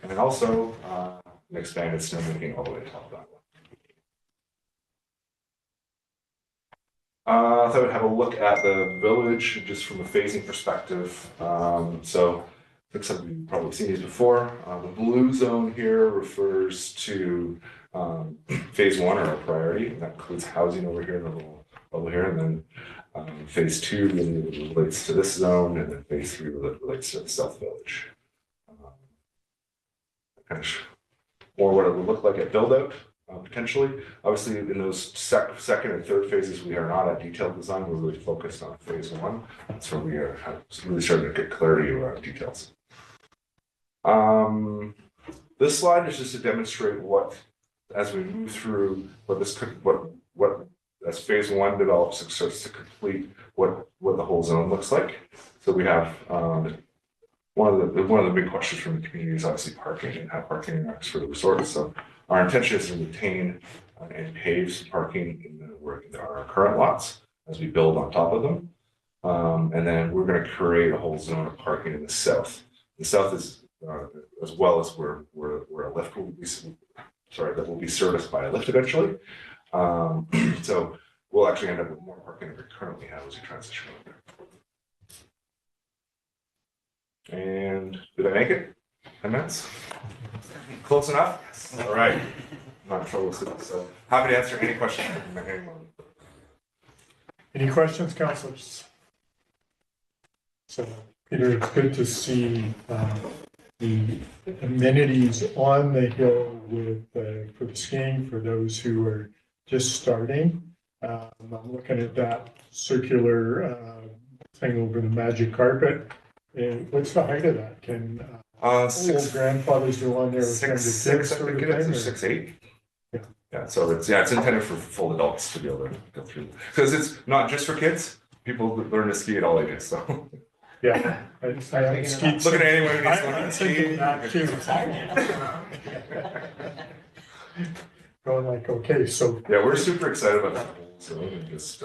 and then also an expanded snowmaking all the way to the top of the gondola. I thought we'd have a look at the village just from a phasing perspective. So looks like we've probably seen these before. The blue zone here refers to phase 1 or a priority. That includes housing over here in the little bubble here, and then phase 2 really relates to this zone, and then phase 3 relates to the South Village. Kind of more what it would look like at build out. Potentially, obviously, in those second and third phases, we are not at detailed design. We're really focused on phase 1. That's where we are really starting to get clarity around details. This slide is just to demonstrate what, as we move through, what as phase 1 develops and starts to complete what the whole zone looks like. So we have one of the big questions from the community is obviously parking and how parking interacts for the resort. So our intention is to retain and pave some parking in our current lots as we build on top of them. And then we're going to create a whole zone of parking in the south. The south is as well as where a lift will be, that will be serviced by a lift eventually. So we'll actually end up with more parking than we currently have as we transition over there. And did I make it? 10 minutes? Close enough? All right. I'm not in trouble with it, so happy to answer any questions from anyone. Any questions, councilors? So, Peter, it's good to see the amenities on the hill with for the skiing for those who are just starting. I'm looking at that circular thing over the magic carpet. And what's the height of that? Can old grandfathers go on there with kind of the kids I sort of think it is, thing, or or- 6'8". Yeah. Yeah, so it's intended for full adults to be able to go through, because it's not just for kids. People learn to ski at all ages, so. Yeah, I haven't skied. Look at anyone who needs to learn I'm to thinking ski. that too. Going like, okay, so Yeah, we're super excited about that whole zone and just,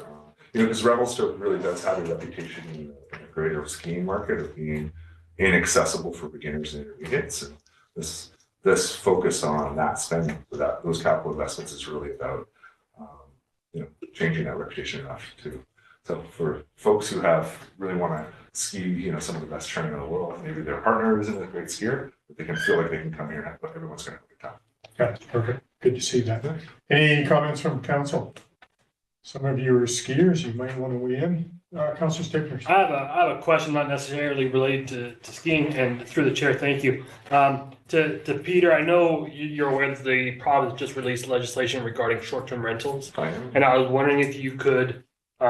because Revelstoke really does have a reputation in the greater skiing market of being inaccessible for beginners and intermediates. And this focus on that spending for those capital investments is really about, changing that reputation enough to. So for folks who really want to ski, some of the best training in the world, maybe their partner isn't a great skier, but they can feel like they can come here and everyone's going to have a good time. that's perfect. Good to see that. Any comments from council? Some of you are skiers, you might want to weigh in. Councilor Stickler. I have a question not necessarily related to skiing, and through the chair, thank you. To Peter, I know you're aware that the province just released legislation regarding short-term rentals. And I was wondering if you could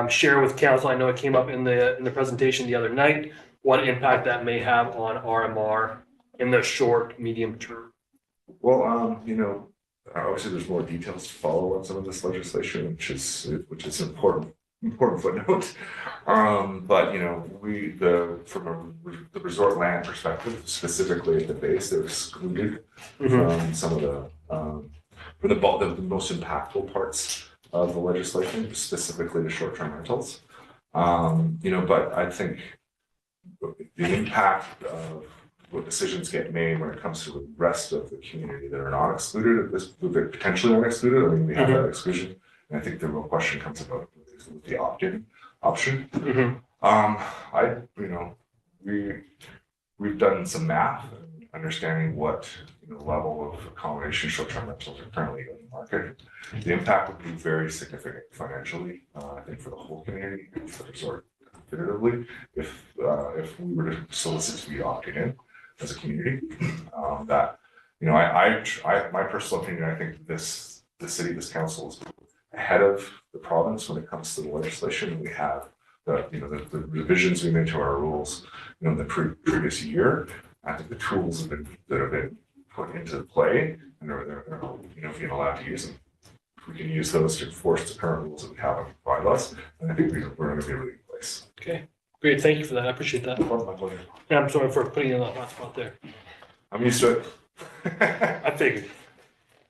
share with council, I know it came up in the presentation the other night, what impact that may have on RMR in the short, medium term. Well, obviously there's more details to follow on some of this legislation, which is an important footnote. But from the resort land perspective, specifically at the base, they're excluded from some of the most impactful parts of the legislation, specifically the short-term rentals. But I think the impact of what decisions get made when it comes to the rest of the community that are not excluded, potentially not excluded. I mean, we have that exclusion, and I think the real question comes about the opt-in option. We've done some math, and understanding what level of accommodation short-term rentals are currently in the market. The impact would be very significant financially, I think, for the whole community and for the resort definitively, if we were to solicit to be opted in as a community. My personal opinion, I think the city, this council is ahead of the province when it comes to the legislation. We have the revisions we made to our rules in the previous year. I think the tools that have been put into play, and they're being allowed to use them. If we can use those to enforce the current rules that we have in bylaws, and I think we're going to be in a really good place. Okay, great. Thank you for that. I appreciate that. My pleasure. And I'm sorry for putting you in that hot spot there. I'm used to it. I figured.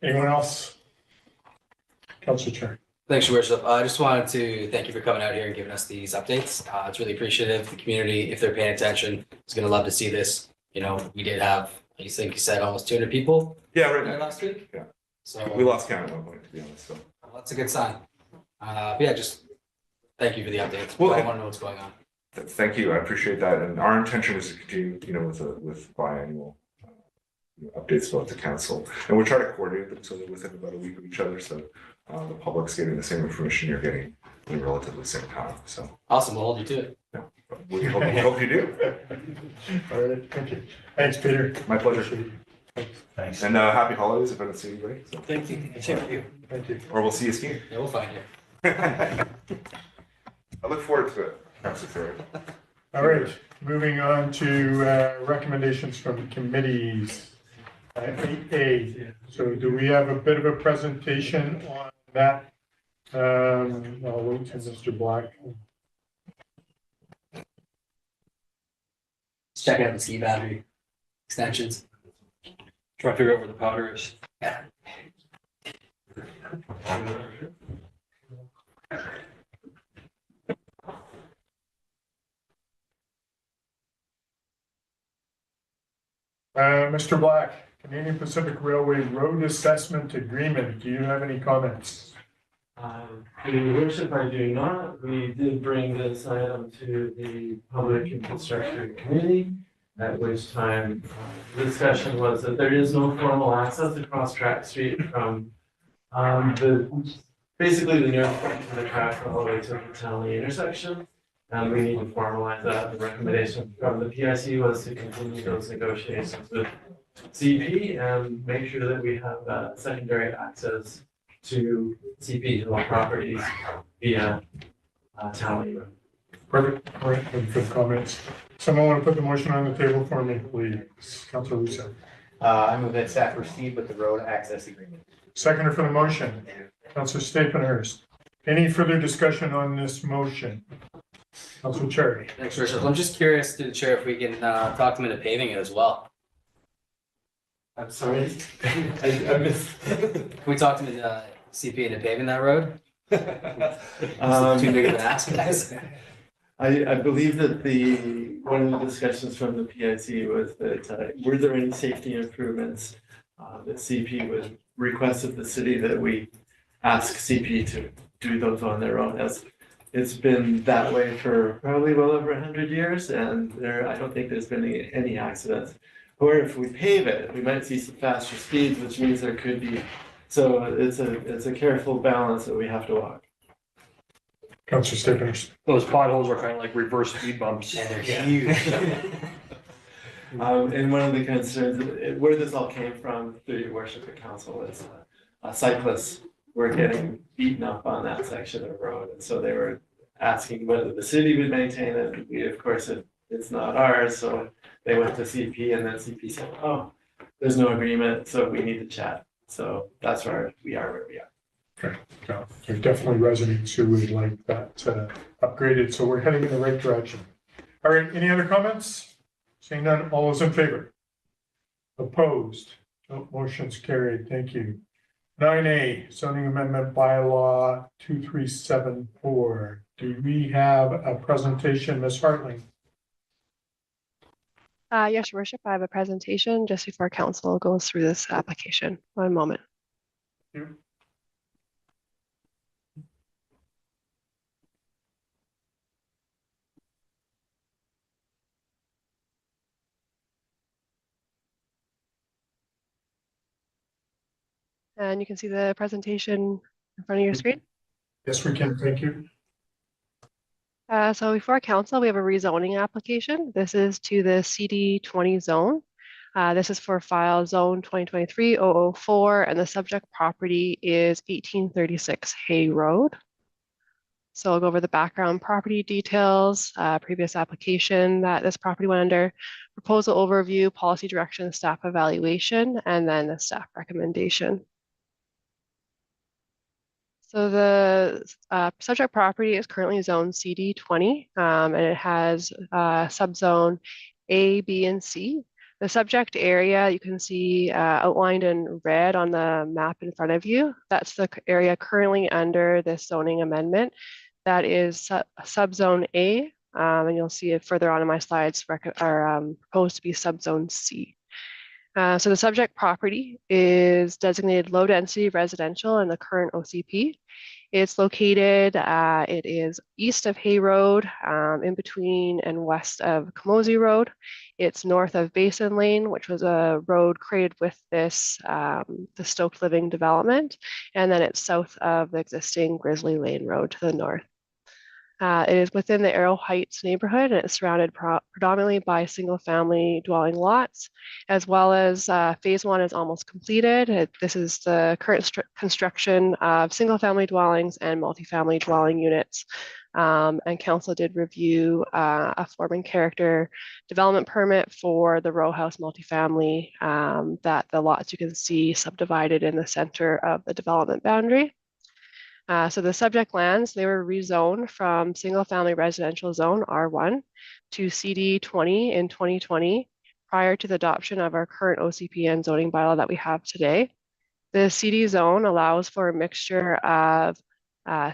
Anyone else? Councilor Chair. Thanks, Your Worship. I just wanted to thank you for coming out here and giving us these updates. It's really appreciative. The community, if they're paying attention, is going to love to see this. We did have, I think you said, almost 200 people Yeah, right. there last week. Yeah. So We lost count at one point, to be honest. So. well, that's a good sign. Just thank you for the updates. Well, I want to know what's going on. Thank you. I appreciate that. And our intention is to continue, with biannual updates about the council, and we'll try to coordinate them so they're within about a week of each other. So the public's getting the same information you're getting in relatively the same time. So Awesome. We'll hold you to it. yeah, we hope you do. All right, thank you. Thanks, Peter. My pleasure. Thanks. And happy holidays if I don't see you, right? So. Thank you. Same for you. Thank you. Or we'll see you skiing. Yeah, we'll find you. I look forward to it. Councilor Ferry. All right, moving on to recommendations from committees. 8A. So do we have a bit of a presentation on that? I'll wait till Mr. Black. Just checking out the ski boundary extensions. Trying to figure out where the powder is. Yeah. Mr. Black, Canadian Pacific Railway Road Assessment Agreement, do you have any comments? Your worship, I do not. We did bring this item to the Public Infrastructure Committee, at which time the discussion was that there is no formal access across Track Street from basically the north portion of the track all the way to the Townley intersection. And we need to formalize that. The recommendation from the PIC was to continue those negotiations with CP and make sure that we have secondary access to CP Hill properties via Townley Road. Perfect. All right, any good comments? Someone want to put the motion on the table for me, please? Councilor Lucero. I move that staff proceed with the road access agreement. Seconder for the motion, Councilor Staphenhurst. Any further discussion on this motion? Councilor Cherry. Thanks, Worship. I'm just curious to the chair if we can talk them into paving it as well. I'm sorry, I missed. Can we talk them into CP into paving that road? Too big of an ask, guys. I believe that one of the discussions from the PIC was that were there any safety improvements that CP would request of the city that we ask CP to do those on their own, as it's been that way for probably well over 100 years, and I don't think there's been any accidents. Or if we pave it, we might see some faster speeds, which means there could be. So it's a careful balance that we have to walk. Councilor Staphenhurst. Those potholes are kind of like reverse speed bumps. And they're huge. And one of the concerns, where this all came from through your worship at council, is cyclists were getting beaten up on that section of road. And so they were asking whether the city would maintain it. We, of course, it's not ours. So they went to CP, and then CP said, oh, there's no agreement, so we need to chat. So that's where we are. Okay, so there's definitely residents who would like that upgraded, so we're heading in the right direction. All right, any other comments? Seeing none, all those in favor? Opposed? No, motion's carried, thank you. 9A, zoning amendment bylaw 2374. Do we have a presentation, Ms. Hartling? Yes, Your Worship, I have a presentation just before council goes through this application. One moment. Thank you. And you can see the presentation in front of your screen. Yes, we can, thank you. So before council, we have a rezoning application. This is to the CD20 zone. This is for file zone 2023-004, and the subject property is 1836 Hay Road. So I'll go over the background property details, previous application that this property went under, proposal overview, policy direction, staff evaluation, and then the staff recommendation. So the subject property is currently zone CD20, and it has subzone A, B, and C. The subject area you can see outlined in red on the map in front of you. That's the area currently under this zoning amendment. That is subzone A, and you'll see it further on in my slides are proposed to be subzone C. So the subject property is designated low density residential in the current OCP. It's located, it is east of Hay Road, in between and west of Camosi Road. It's north of Basin Lane, which was a road created with this, the Stoke Living development. And then it's south of the existing Grizzly Lane Road to the north. It is within the Arrow Heights neighborhood, and it's surrounded predominantly by single-family dwelling lots, as well as phase one is almost completed. This is the current construction of single-family dwellings and multifamily dwelling units. And council did review a form and character development permit for the row house multifamily that the lots you can see subdivided in the center of the development boundary. So the subject lands, they were rezoned from single family residential zone R1 to CD 20 in 2020 prior to the adoption of our current OCP and zoning bylaw that we have today. The CD zone allows for a mixture of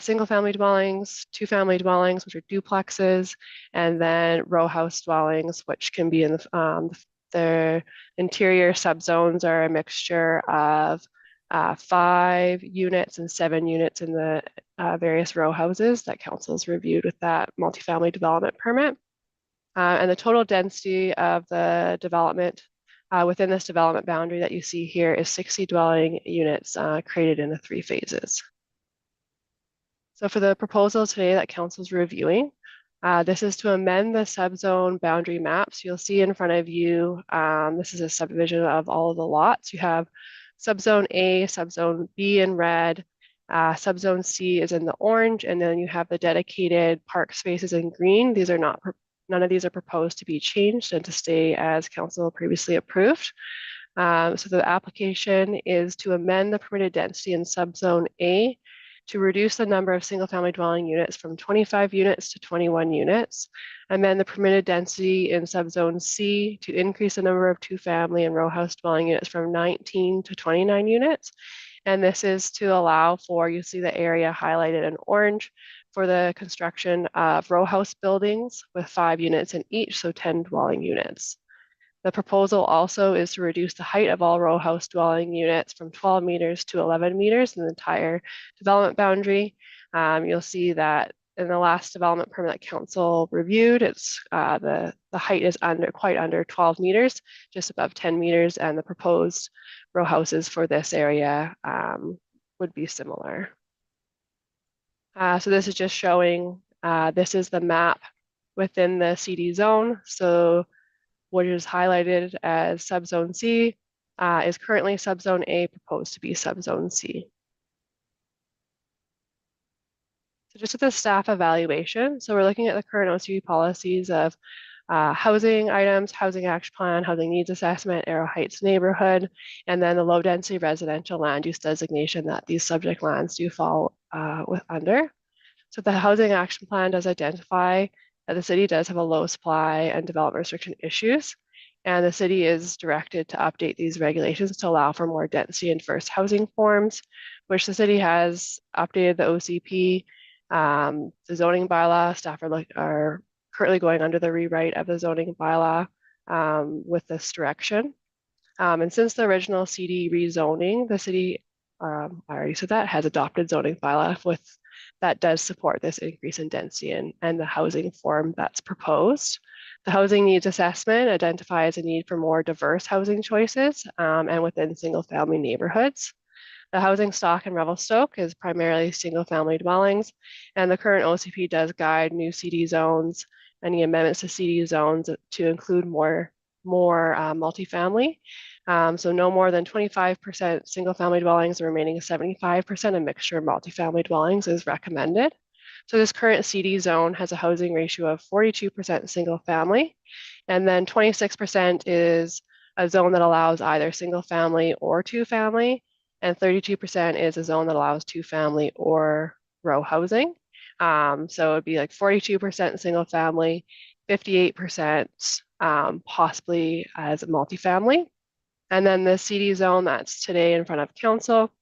single family dwellings, 2-family dwellings, which are duplexes, and then row house dwellings, which can be in the interior subzones are a mixture of 5 units and 7 units in the various row houses that council's reviewed with that multifamily development permit. And the total density of the development within this development boundary that you see here is 60 dwelling units created in the 3 phases. So for the proposal today that council's reviewing, this is to amend the subzone boundary maps. You'll see in front of you, this is a subdivision of all of the lots. You have subzone A, subzone B in red, subzone C is in the orange, and then you have the dedicated park spaces in green. These are not, none of these are proposed to be changed and to stay as council previously approved. So the amendment is to amend the permitted density in subzone A to reduce the number of single-family dwelling units from 25 units to 21 units, and then the permitted density in subzone C to increase the number of 2-family and row house dwelling units from 19 to 29 units. And this is to allow for, you see the area highlighted in orange, for the construction of row house buildings with 5 units in each, so 10 dwelling units. The proposal also is to reduce the height of all row house dwelling units from 12 meters to 11 meters in the entire development boundary. You'll see that in the last development permit that council reviewed, it's the height is quite under 12 meters, just above 10 meters, and the proposed row houses for this area would be similar. So this is just showing, this is the map within the CD zone. So what is highlighted as subzone C is currently subzone A, proposed to be subzone C. So just at the staff evaluation, so we're looking at the current OCP policies of housing items, housing action plan, housing needs assessment, Arrow Heights neighborhood, and then the low density residential land use designation that these subject lands do fall under. So the housing action plan does identify that the city does have a low supply and development restriction issues, and the city is directed to update these regulations to allow for more density in first housing forms, which the city has updated the OCP, the zoning bylaw. Staff are currently going under the rewrite of the zoning bylaw with this direction. And since the original CD rezoning, the city, I already said that, has adopted zoning bylaw with that does support this increase in density and the housing form that's proposed. The housing needs assessment identifies a need for more diverse housing choices and within single family neighborhoods. The housing stock in Revelstoke is primarily single family dwellings, and the current OCP does guide new CD zones, any amendments to CD zones to include more multifamily. So no more than 25% single family dwellings, the remaining 75% a mixture of multifamily dwellings is recommended. So this current CD zone has a housing ratio of 42% single family, and then 26% is a zone that allows either single family or 2-family, and 32% is a zone that allows 2-family or row housing. So it'd be like 42% single family, 58% possibly as a multifamily. And then the CD zone that's today in front of council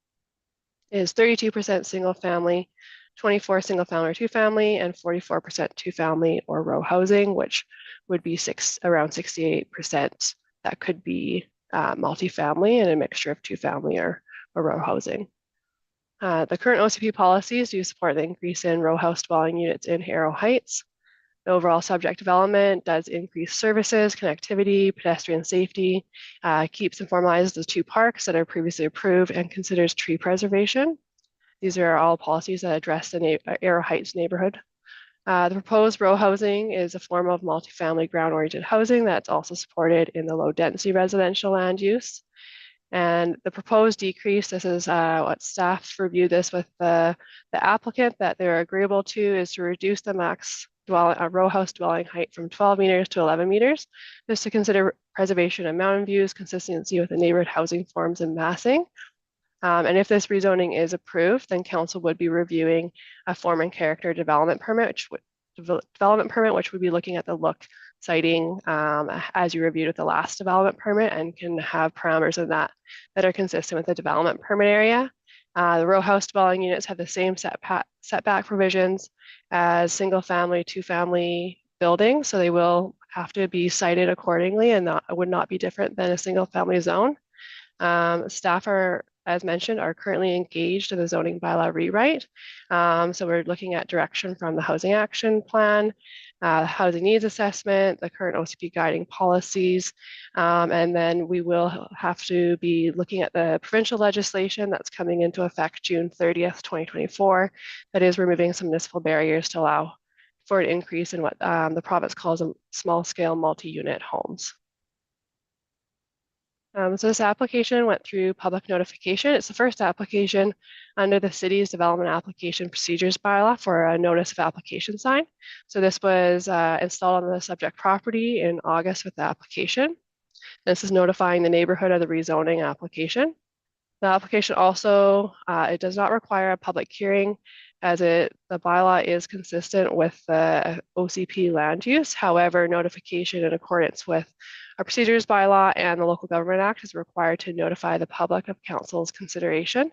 is 32% single family, 24 single family or 2-family, and 44% 2-family or row housing, which would be around 68% that could be multifamily and a mixture of 2-family or row housing. The current OCP policies do support the increase in row house dwelling units in Arrow Heights. The overall subject development does increase services, connectivity, pedestrian safety, keeps and formalizes the 2 parks that are previously approved, and considers tree preservation. These are all policies that address the Arrow Heights neighborhood. The proposed row housing is a form of multifamily ground-oriented housing that's also supported in the low-density residential land use. And the proposed decrease, this is what staff reviewed this with the applicant, that they're agreeable to, is to reduce the max row house dwelling height from 12 meters to 11 meters, just to consider preservation of mountain views, consistency with the neighborhood housing forms and massing. And if this rezoning is approved, then council would be reviewing a form and character development permit, which would be looking at the look, citing as you reviewed with the last development permit, and can have parameters of that are consistent with the development permit area. The row house dwelling units have the same setback provisions as single family, 2-family buildings, so they will have to be cited accordingly and would not be different than a single family zone. Staff are, as mentioned, are currently engaged in the zoning bylaw rewrite. So we're looking at direction from the housing action plan, housing needs assessment, the current OCP guiding policies, and then we will have to be looking at the provincial legislation that's coming into effect June 30th, 2024, that is removing some municipal barriers to allow for an increase in what the province calls small-scale multi-unit homes. So this application went through public notification. It's the first application under the city's development application procedures bylaw for a notice of application sign. So this was installed on the subject property in August with the application. This is notifying the neighborhood of the rezoning application. The application also, it does not require a public hearing, as the bylaw is consistent with the OCP land use. However, notification in accordance with our procedures bylaw and the Local Government Act is required to notify the public of council's consideration.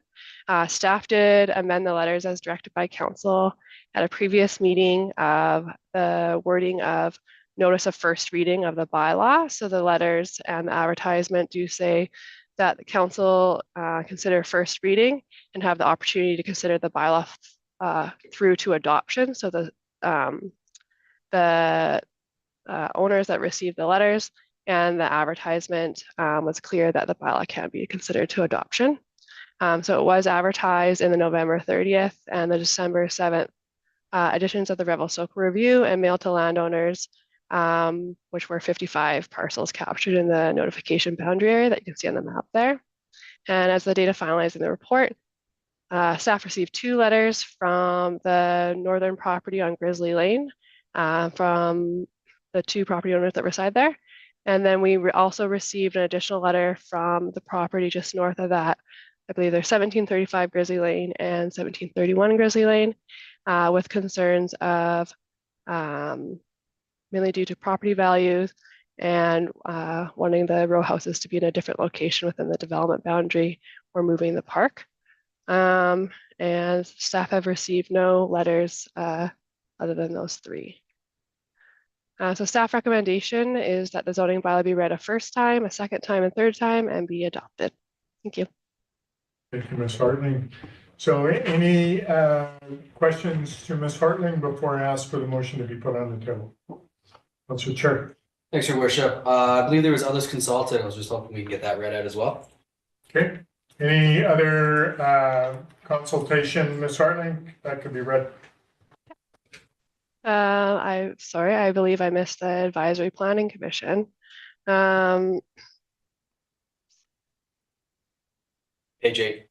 Staff did amend the letters as directed by council at a previous meeting of the wording of notice of first reading of the bylaw. So the letters and the advertisement do say that the council consider first reading and have the opportunity to consider the bylaw through to adoption. So the owners that received the letters and the advertisement was clear that the bylaw can be considered to adoption. So it was advertised in the November 30th and the December 7th editions of the Revelstoke Review and mailed to landowners, which were 55 parcels captured in the notification boundary area that you can see on the map there. And as the data finalized in the report, staff received 2 letters from the northern property on Grizzly Lane from the 2 property owners that reside there. And then we also received an additional letter from the property just north of that. I believe there's 1735 Grizzly Lane and 1731 Grizzly Lane with concerns of mainly due to property values and wanting the row houses to be in a different location within the development boundary or moving the park. And staff have received no letters other than those 3. So staff recommendation is that the zoning bylaw be read a first time, a second time, and third time, and be adopted. Thank you. Thank you, Ms. Hartling. So any questions to Ms. Hartling before I ask for the motion to be put on the table? Councilor Chair. Thanks, Your Worship. I believe there was others consulted. I was just hoping we can get that read out as well. Okay. Any other consultation, Ms. Hartling, that could be read? I'm sorry, I believe I missed the Advisory Planning Commission. Page 8.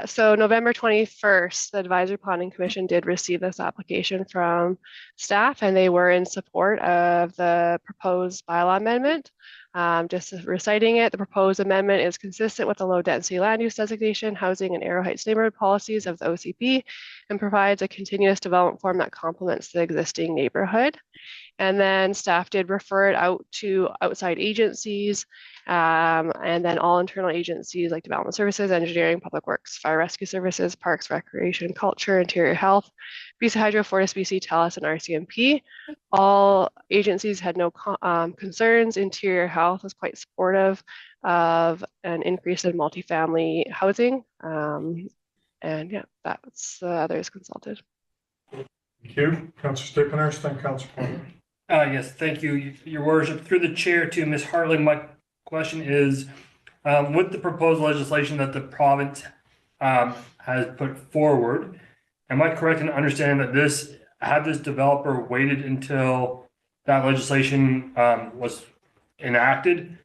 So November 21st, the Advisory Planning Commission did receive this application from staff, and they were in support of the proposed bylaw amendment. Just reciting it, the proposed amendment is consistent with the low density land use designation, housing and Arrow Heights neighborhood policies of the OCP, and provides a continuous development form that complements the existing neighborhood. And then staff did refer it out to outside agencies, and then all internal agencies like Development Services, Engineering, Public Works, Fire Rescue Services, Parks, Recreation, Culture, Interior Health, BC Hydro, FortisBC, TELUS, and RCMP. All agencies had no concerns. Interior Health was quite supportive of an increase in multifamily housing. And yeah, that's the others consulted. Thank you. Councilor Stipenhurst, then Councilor Palmer. Yes, thank you, Your Worship. Through the chair to Ms. Hartling, my question is, with the proposed legislation that the province has put forward, am I correct in understanding that this developer waited until that legislation was enacted?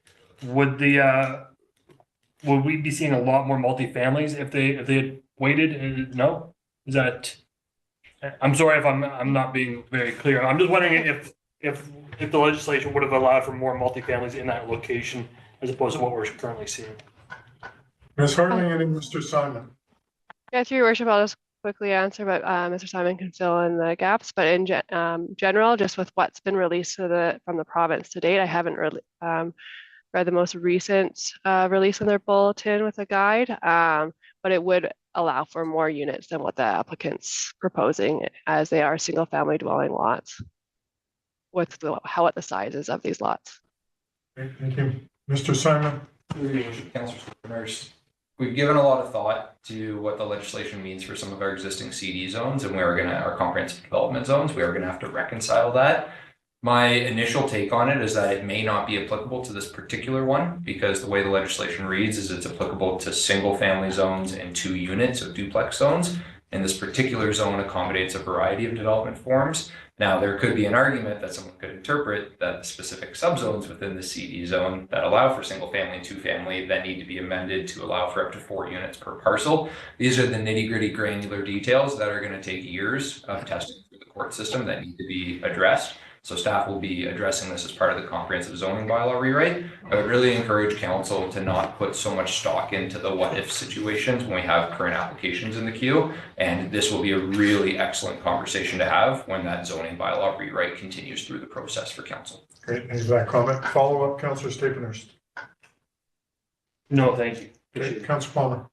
Would we be seeing a lot more multifamilies if they had waited? No, is that? I'm sorry if I'm not being very clear. I'm just wondering if the legislation would have allowed for more multifamilies in that location as opposed to what we're currently seeing. Ms. Hartling and then Mr. Simon. Yeah, through your worship, I'll just quickly answer, but Mr. Simon can fill in the gaps. But in general, just with what's been released from the province to date, I haven't really read the most recent release in their bulletin with a guide, but it would allow for more units than what the applicant's proposing, as they are single-family dwelling lots with what the sizes of these lots. Okay, thank you. Mr. Simon. Councilors, we've given a lot of thought to what the legislation means for some of our existing CD zones, and our comprehensive development zones. We are gonna have to reconcile that. My initial take on it is that it may not be applicable to this particular one, because the way the legislation reads is it's applicable to single family zones and 2 units of duplex zones. And this particular zone accommodates a variety of development forms. Now, there could be an argument that someone could interpret that the specific subzones within the CD zone that allow for single family and 2 family then need to be amended to allow for up to 4 units per parcel. These are the nitty-gritty granular details that are going to take years of testing through the court system that need to be addressed. So staff will be addressing this as part of the comprehensive zoning bylaw rewrite. I would really encourage council to not put so much stock into the what if situations when we have current applications in the queue. And this will be a really excellent conversation to have when that zoning bylaw rewrite continues through the process for council. Great, thanks for that comment. Follow up, Councillor Stapehurst. No, thank you. Okay, Councillor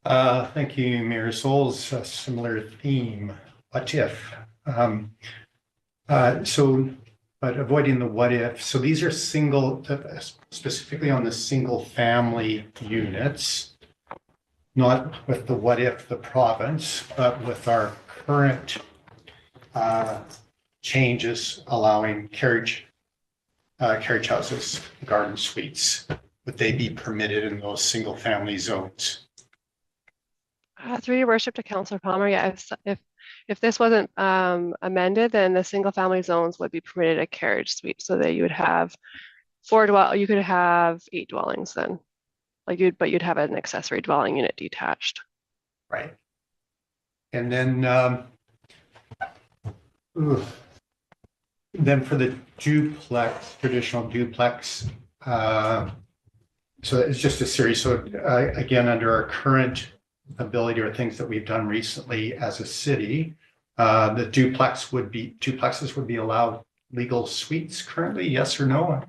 Palmer. Thank you, Mayor Souls. A similar theme. What if? But avoiding the what if. So these are specifically on the single family units, not with the what if the province, but with our current changes allowing carriage houses, garden suites. Would they be permitted in those single family zones? Through your worship to Councillor Palmer, yeah, if this wasn't amended, then the single family zones would be permitted a carriage suite, so that you would have you could have 8 dwellings then, but you'd have an accessory dwelling unit detached. Right. And then for the duplex, traditional duplex, so it's just a series. So again, under our current ability or things that we've done recently as a city, the duplexes would be allowed legal suites currently, yes or no?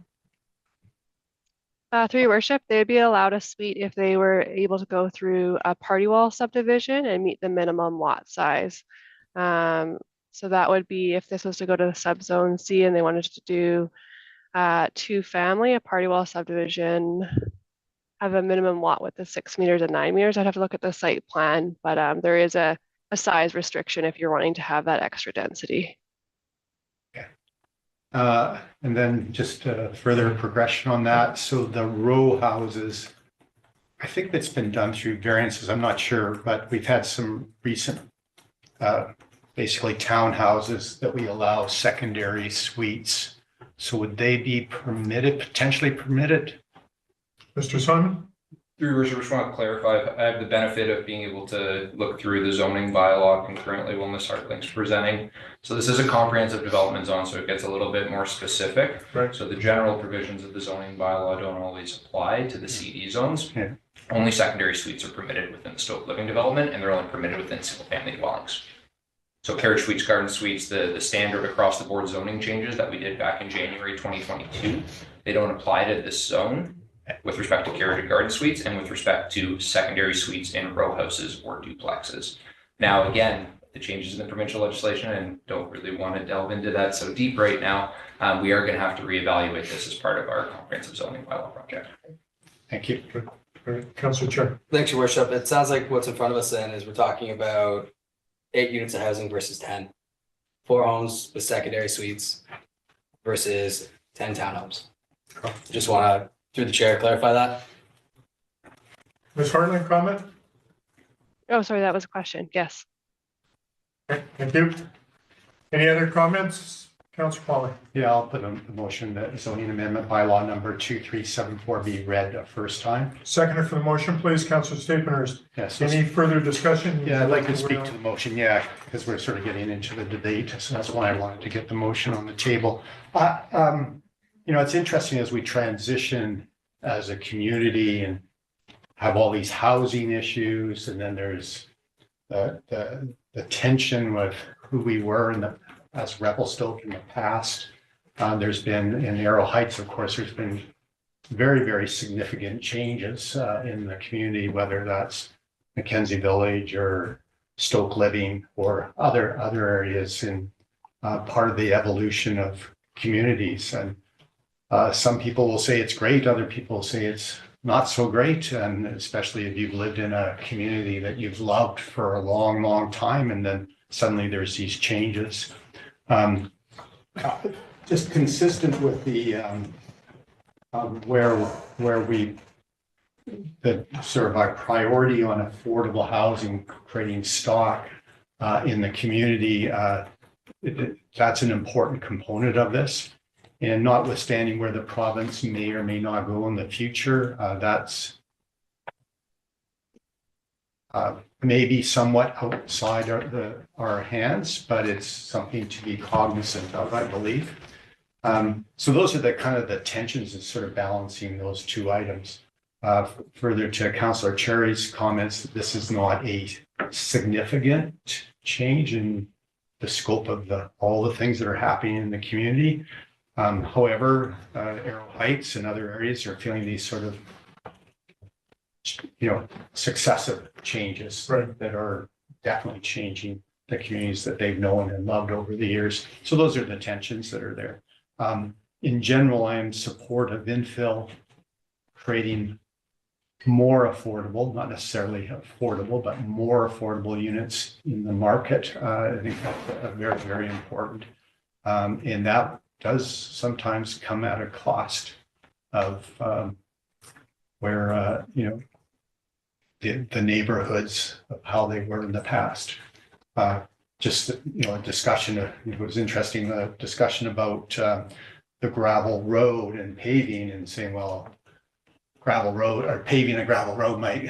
Through your worship, they'd be allowed a suite if they were able to go through a party wall subdivision and meet the minimum lot size. So that would be if this was to go to the subzone C and they wanted to do 2 family, a party wall subdivision, have a minimum lot width of 6 meters and 9 meters. I'd have to look at the site plan, but there is a size restriction if you're wanting to have that extra density. Okay. And then just further progression on that. So the row houses, I think that's been done through variances. I'm not sure, but we've had some recent, basically townhouses that we allow secondary suites. So would they be permitted, potentially permitted? Mr. Simon? Through your worship, I just want to clarify, I have the benefit of being able to look through the zoning bylaw concurrently while Ms. Hartling's presenting. So this is a comprehensive development zone, so it gets a little bit more specific. Right. So the general provisions of the zoning bylaw don't always apply to the CD zones. Yeah. Only secondary suites are permitted within the Stoke Living development, and they're only permitted within single family dwellings. So carriage suites, garden suites, the standard across the board zoning changes that we did back in January 2022, they don't apply to this zone with respect to carriage and garden suites and with respect to secondary suites in row houses or duplexes. Now, again, the changes in the provincial legislation, and don't really want to delve into that so deep right now, we are going to have to reevaluate this as part of our comprehensive zoning bylaw project. Thank you. All right, Councillor Chair. Thanks, Your Worship. It sounds like what's in front of us then is we're talking about 8 units of housing versus 10. 4 homes with secondary suites versus 10 townhomes. Just want to, through the chair, clarify that. Ms. Hartling, comment? Oh, sorry, that was a question. Yes. Okay, thank you. Any other comments? Councillor Palmer. Yeah, I'll put a motion that zoning amendment bylaw number 2374 be read a first time. Seconder for the motion, please, Councillor Stapehurst. Yes. Any further discussion? Yeah, I'd like to speak to the motion, yeah, because we're sort of getting into the debate, so that's why I wanted to get the motion on the table. You know, it's interesting as we transition as a community and have all these housing issues, and then there's the tension with who we were as Revelstoke in the past. There's been, in Arrow Heights, of course, there's been very, very significant changes in the community, whether that's Mackenzie Village or Stoke Living or other areas in part of the evolution of communities. And some people will say it's great, other people say it's not so great, and especially if you've lived in a community that you've loved for a long, long time, and then suddenly there's these changes. Just consistent with the where we the sort of our priority on affordable housing, creating stock in the community. That's an important component of this. And notwithstanding where the province may or may not go in the future, that's maybe somewhat outside our hands, but it's something to be cognizant of, I believe. So those are the kind of the tensions and sort of balancing those two items. Further to Councillor Cherry's comments, this is not a significant change in the scope of all the things that are happening in the community. However, Arrow Heights and other areas are feeling these sort of, successive changes that are definitely changing the communities that they've known and loved over the years. So those are the tensions that are there. In general, I am supportive of infill, creating more affordable, not necessarily affordable, but more affordable units in the market. I think that's very, very important. And that does sometimes come at a cost of where, the neighborhoods of how they were in the past. Just, a discussion, it was interesting, the discussion about the gravel road and paving and saying, well, gravel road or paving a gravel road might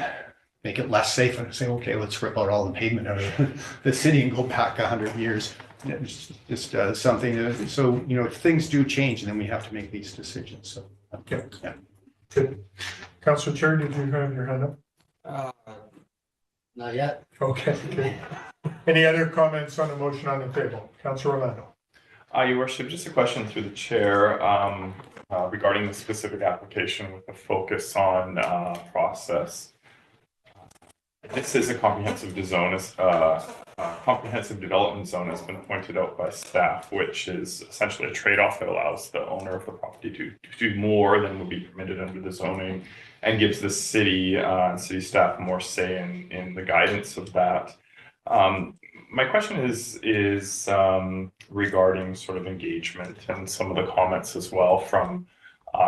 make it less safe, and say, okay, let's rip out all the pavement out of the city and go back 100 years. It's just something, so, things do change, and then we have to make these decisions. So, yeah. Good. Councillor Cherry, did you have your hand up? Not yet. Okay, good. Any other comments on the motion on the table? Councillor Orlando. Your worship, just a question through the chair regarding the specific application with a focus on process. This is a comprehensive comprehensive development zone has been pointed out by staff, which is essentially a trade-off that allows the owner of the property to do more than would be permitted under the zoning, and gives the city and city staff more say in the guidance of that. My question is regarding sort of engagement and some of the comments as well from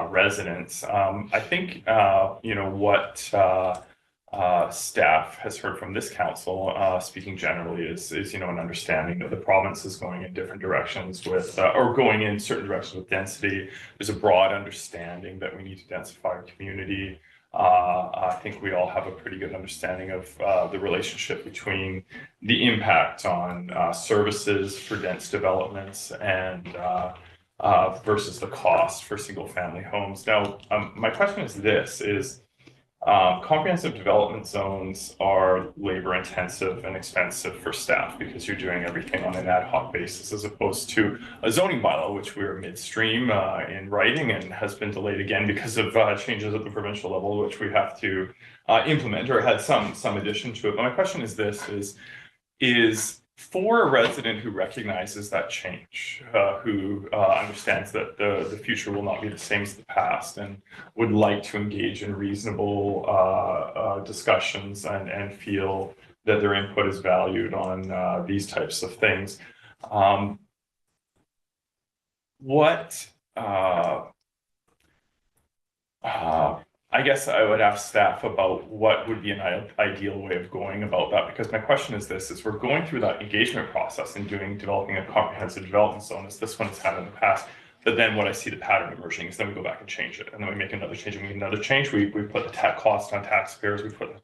residents. I think what staff has heard from this council, speaking generally, is an understanding that the province is going in different directions with, or going in certain directions with density. There's a broad understanding that we need to densify our community. I think we all have a pretty good understanding of the relationship between the impact on services for dense developments and versus the cost for single family homes. Now, my question is this, comprehensive development zones are labor intensive and expensive for staff because you're doing everything on an ad hoc basis, as opposed to a zoning bylaw, which we're midstream in writing and has been delayed again because of changes at the provincial level, which we have to implement or had some addition to it. But my question is this, is for a resident who recognizes that change, who understands that the future will not be the same as the past and would like to engage in reasonable discussions and feel that their input is valued on these types of things, I guess I would ask staff about what would be an ideal way of going about that, because my question is this, we're going through that engagement process and developing a comprehensive development zone as this one has had in the past, but then what I see the pattern emerging is then we go back and change it, and then we make another change, and we make another change, we put the cost on taxpayers, we put the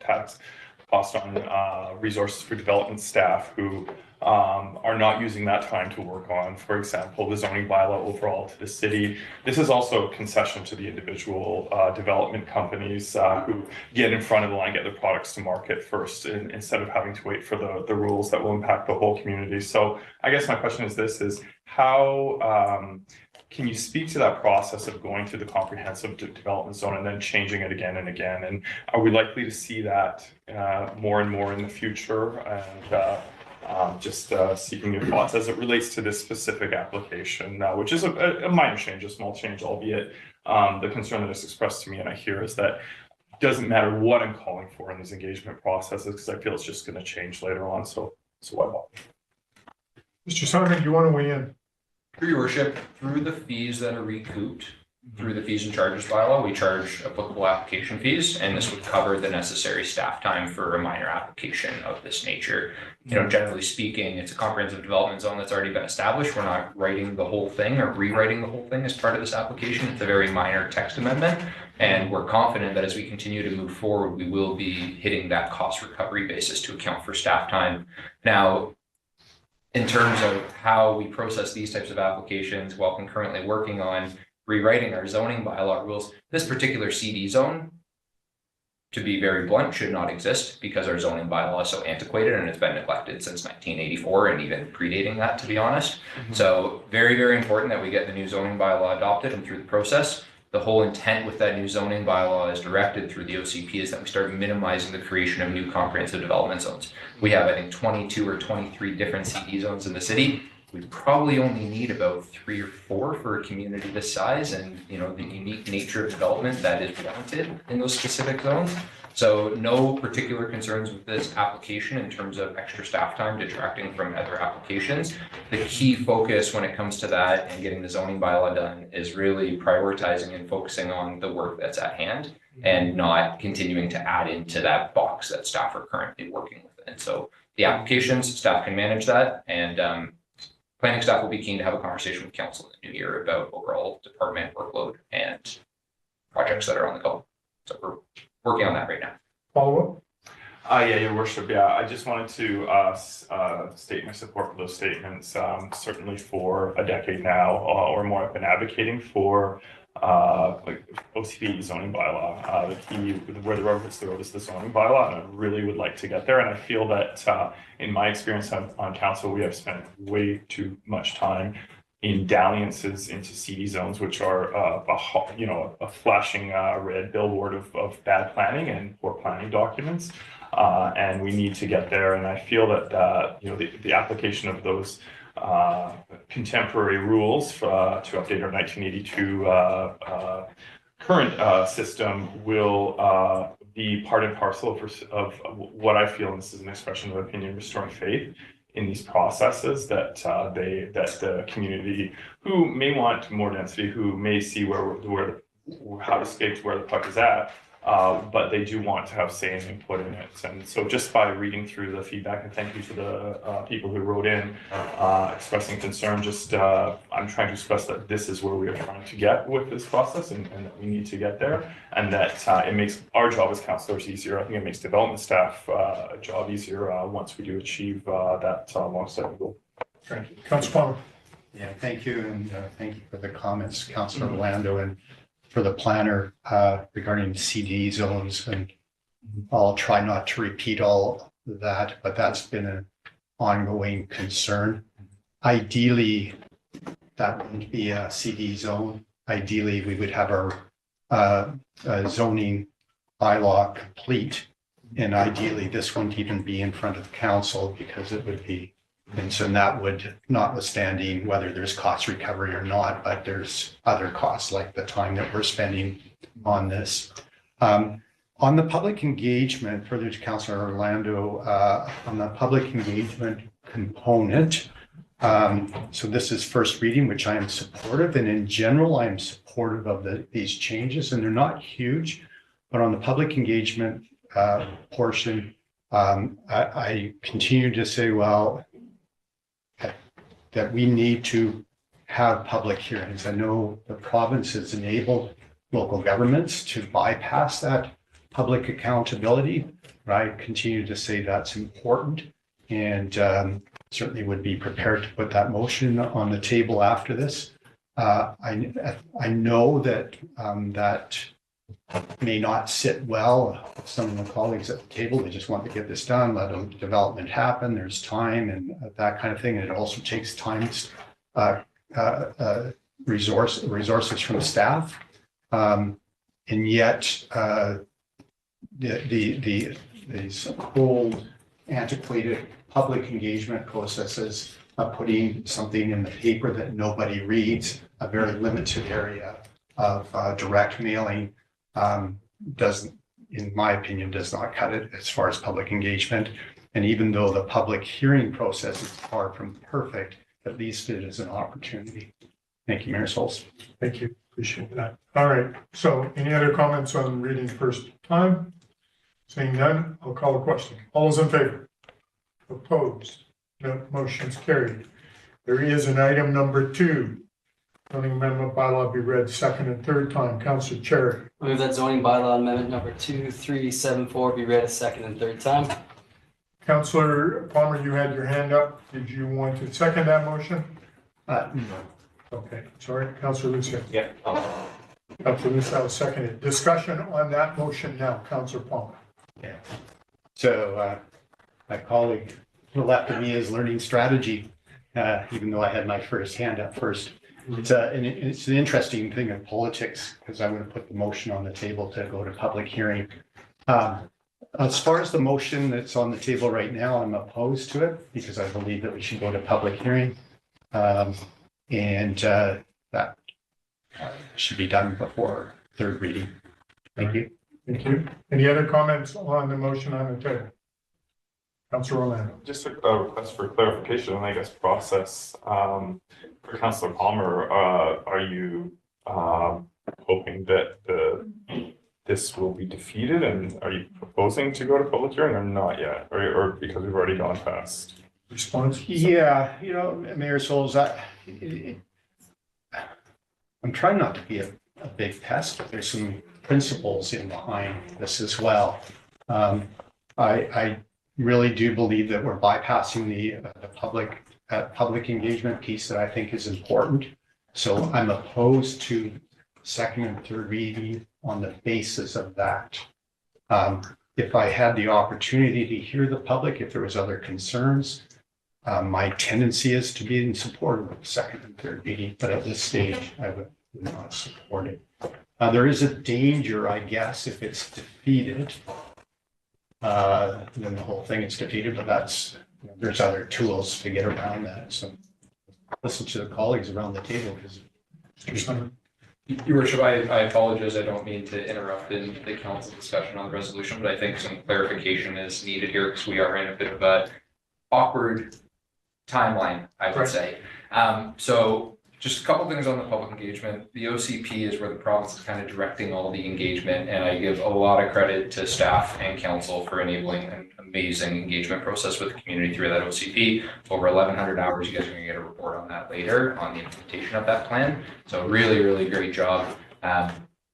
cost on resources for development staff who are not using that time to work on, for example, the zoning bylaw overall to the city. This is also a concession to the individual development companies who get in front of the line, get their products to market first, instead of having to wait for the rules that will impact the whole community. So I guess my question is this, is how can you speak to that process of going through the comprehensive development zone and then changing it again and again? And are we likely to see that more and more in the future? And just seeking your thoughts as it relates to this specific application, which is a minor change, a small change, albeit the concern that is expressed to me and I hear is that it doesn't matter what I'm calling for in these engagement processes because I feel it's just going to change later on. So why bother? Mr. Simon, do you want to weigh in? Through your worship, through the fees that are recouped, through the fees and charges bylaw, we charge applicable application fees, and this would cover the necessary staff time for a minor application of this nature. You know, generally speaking, it's a comprehensive development zone that's already been established. We're not writing the whole thing or rewriting the whole thing as part of this application. It's a very minor text amendment, and we're confident that as we continue to move forward, we will be hitting that cost recovery basis to account for staff time. Now, in terms of how we process these types of applications while concurrently working on rewriting our zoning bylaw rules, this particular CD zone, to be very blunt, should not exist because our zoning bylaw is so antiquated and it's been neglected since 1984 and even predating that, to be honest. So very, very important that we get the new zoning bylaw adopted and through the process. The whole intent with that new zoning bylaw is directed through the OCP is that we start minimizing the creation of new comprehensive development zones. We have, I think, 22 or 23 different CD zones in the city. We probably only need about 3 or 4 for a community this size, and you know the unique nature of development that is warranted in those specific zones. So no particular concerns with this application in terms of extra staff time detracting from other applications. The key focus when it comes to that and getting the zoning bylaw done is really prioritizing and focusing on the work that's at hand and not continuing to add into that box that staff are currently working with. And so the applications, staff can manage that, and planning staff will be keen to have a conversation with council in the new year about overall department workload and projects that are on the go. So we're working on that right now. Follow up? Yeah, Your Worship. Yeah, I just wanted to state my support for those statements. Certainly for a decade now or more, I've been advocating for like OCP zoning bylaw. The key, where the rubber hits the road, is the zoning bylaw, and I really would like to get there. And I feel that in my experience on council, we have spent way too much time in dalliances into CD zones, which are a flashing red billboard of bad planning and poor planning documents. And we need to get there. And I feel that the application of those contemporary rules to update our 1982 current system will be part and parcel of what I feel, and this is an expression of opinion, restoring faith in these processes, that the community who may want more density, who may see how to skate to where the puck is at, but they do want to have say and input in it. And so just by reading through the feedback, and thank you to the people who wrote in expressing concern, I'm trying to express that this is where we are trying to get with this process, and that we need to get there, and that it makes our job as councillors easier. I think it makes development staff a job easier once we do achieve that long-standing goal. Thank you. Councillor Palmer. Yeah, thank you, and thank you for the comments, Councillor Orlando, and for the planner regarding CD zones. And I'll try not to repeat all that, but that's been an ongoing concern. Ideally, that wouldn't be a CD zone. Ideally, we would have our zoning bylaw complete. And ideally, this wouldn't even be in front of council because it would be, and so that would, notwithstanding whether there's cost recovery or not, but there's other costs like the time that we're spending on this. On the public engagement, further to Councillor Orlando, on the public engagement component, so this is first reading, which I am supportive, and in general, I am supportive of these changes, and they're not huge, but on the public engagement portion, I continue to say, well, that we need to have public hearings. I know the province has enabled local governments to bypass that public accountability. I continue to say that's important, and certainly would be prepared to put that motion on the table after this. I know that that may not sit well with some of the colleagues at the table. They just want to get this done, let the development happen. There's time and that kind of thing. And it also takes time, resources from staff. And yet these old antiquated public engagement processes of putting something in the paper that nobody reads, a very limited area of direct mailing, doesn't, in my opinion, does not cut it as far as public engagement. And even though the public hearing process is far from perfect, at least it is an opportunity. Thank you, Mayor Scholes. Thank you. Appreciate that. All right. So any other comments on reading first time? Seeing none, I'll call a question. All those in favor? Opposed? No, motion's carried. There is an item number 2. Zoning amendment bylaw be read second and third time. Councillor Cherry. Move that zoning bylaw amendment number 2374 be read a second and third time. Councillor Palmer, you had your hand up. Did you want to second that motion? No. Okay, sorry. Councillor Lucia. Yeah. Councillor Lucia will second it. Discussion on that motion now. Councillor Palmer. Yeah. So my colleague to the left of me is learning strategy, even though I had my first hand up first. It's an interesting thing in politics because I would have put the motion on the table to go to public hearing. As far as the motion that's on the table right now, I'm opposed to it because I believe that we should go to public hearing. And that should be done before third reading. Thank you. Thank you. Any other comments on the motion on the table? Councillor Orlando. Just a request for clarification on, I guess, process. For Councillor Palmer, are you hoping that this will be defeated, and are you proposing to go to public hearing or not yet, or because we've already gone past? Response? Yeah, you know, Mayor Scholes, I'm trying not to be a big pest, but there's some principles in behind this as well. I really do believe that we're bypassing the public engagement piece that I think is important. So I'm opposed to second and third reading on the basis of that. If I had the opportunity to hear the public, if there was other concerns, my tendency is to be in support of the second and third reading, but at this stage, I would not support it. There is a danger, I guess, if it's defeated, then the whole thing is defeated, but that's, there's other tools to get around that. So listen to the colleagues around the table because Your Worship, I apologize. I don't mean to interrupt in the council discussion on the resolution, but I think some clarification is needed here because we are in a bit of a awkward timeline, I would say. So just a couple things on the public engagement. The OCP is where the province is kind of directing all the engagement, and I give a lot of credit to staff and council for enabling an amazing engagement process with the community through that OCP. Over 1,100 hours. You guys are going to get a report on that later on the implementation of that plan. So really, really great job.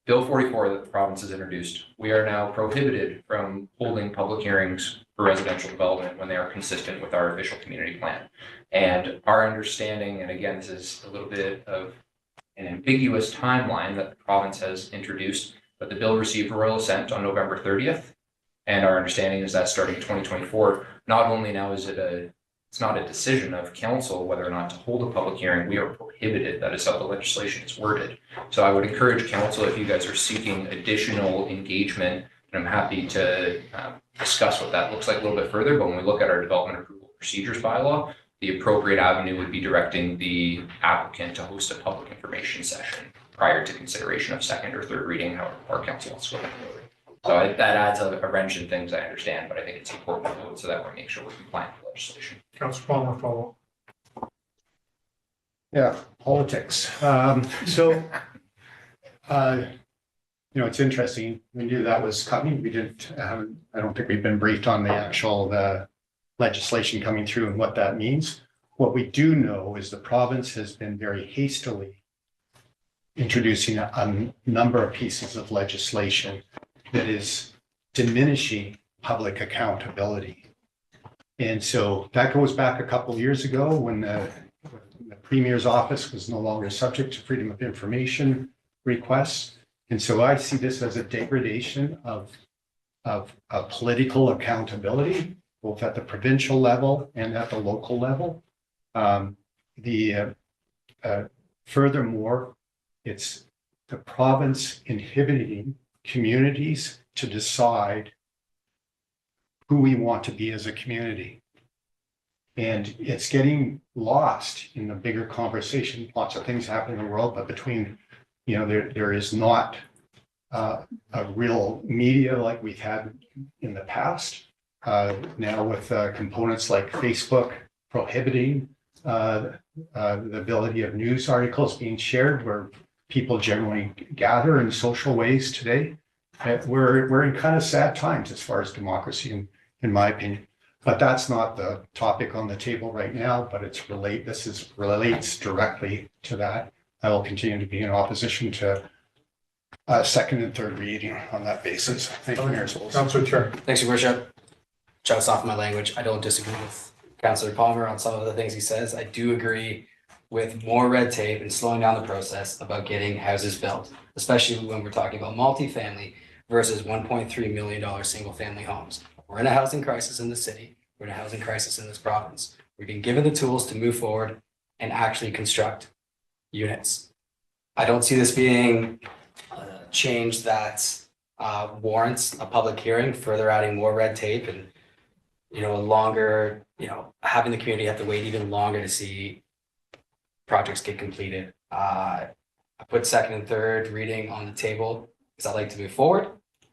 Bill 44 that the province has introduced, we are now prohibited from holding public hearings for residential development when they are consistent with our official community plan. And our understanding, and again, this is a little bit of an ambiguous timeline that the province has introduced, but the bill received royal assent on November 30th. And our understanding is that starting in 2024, not only now is it's not a decision of council whether or not to hold a public hearing, we are prohibited. That is how the legislation is worded. So I would encourage council, if you guys are seeking additional engagement, and I'm happy to discuss what that looks like a little bit further, but when we look at our development approval procedures bylaw, the appropriate avenue would be directing the applicant to host a public information session prior to consideration of second or third reading, however our council wants to go forward. So that adds a wrench in things, I understand, but I think it's important to note so that we make sure we're compliant with legislation. Councillor Palmer, follow. Yeah, politics. It's interesting. We knew that was coming. We didn't, I don't think we've been briefed on the actual legislation coming through and what that means. What we do know is the province has been very hastily introducing a number of pieces of legislation that is diminishing public accountability. And so that goes back a couple of years ago when the Premier's office was no longer subject to freedom of information requests. And so I see this as a degradation of political accountability, both at the provincial level and at the local level. Furthermore, it's the province inhibiting communities to decide who we want to be as a community. And it's getting lost in the bigger conversation. Lots of things happen in the world, but between, there is not a real media like we've had in the past. Now with components like Facebook prohibiting the ability of news articles being shared where people generally gather in social ways today. We're in kind of sad times as far as democracy, in my opinion. But that's not the topic on the table right now, but relates directly to that. I will continue to be in opposition to second and third reading on that basis. Thank you, Mayor Scholes. Councillor Chair. Thanks, Your Worship. Just off my language, I don't disagree with Councillor Palmer on some of the things he says. I do agree with more red tape and slowing down the process about getting houses built, especially when we're talking about multifamily versus $1.3 million single family homes. We're in a housing crisis in the city. We're in a housing crisis in this province. We've been given the tools to move forward and actually construct units. I don't see this being a change that warrants a public hearing, further adding more red tape and, having the community have to wait even longer to see projects get completed. I put second and third reading on the table because I like to move forward.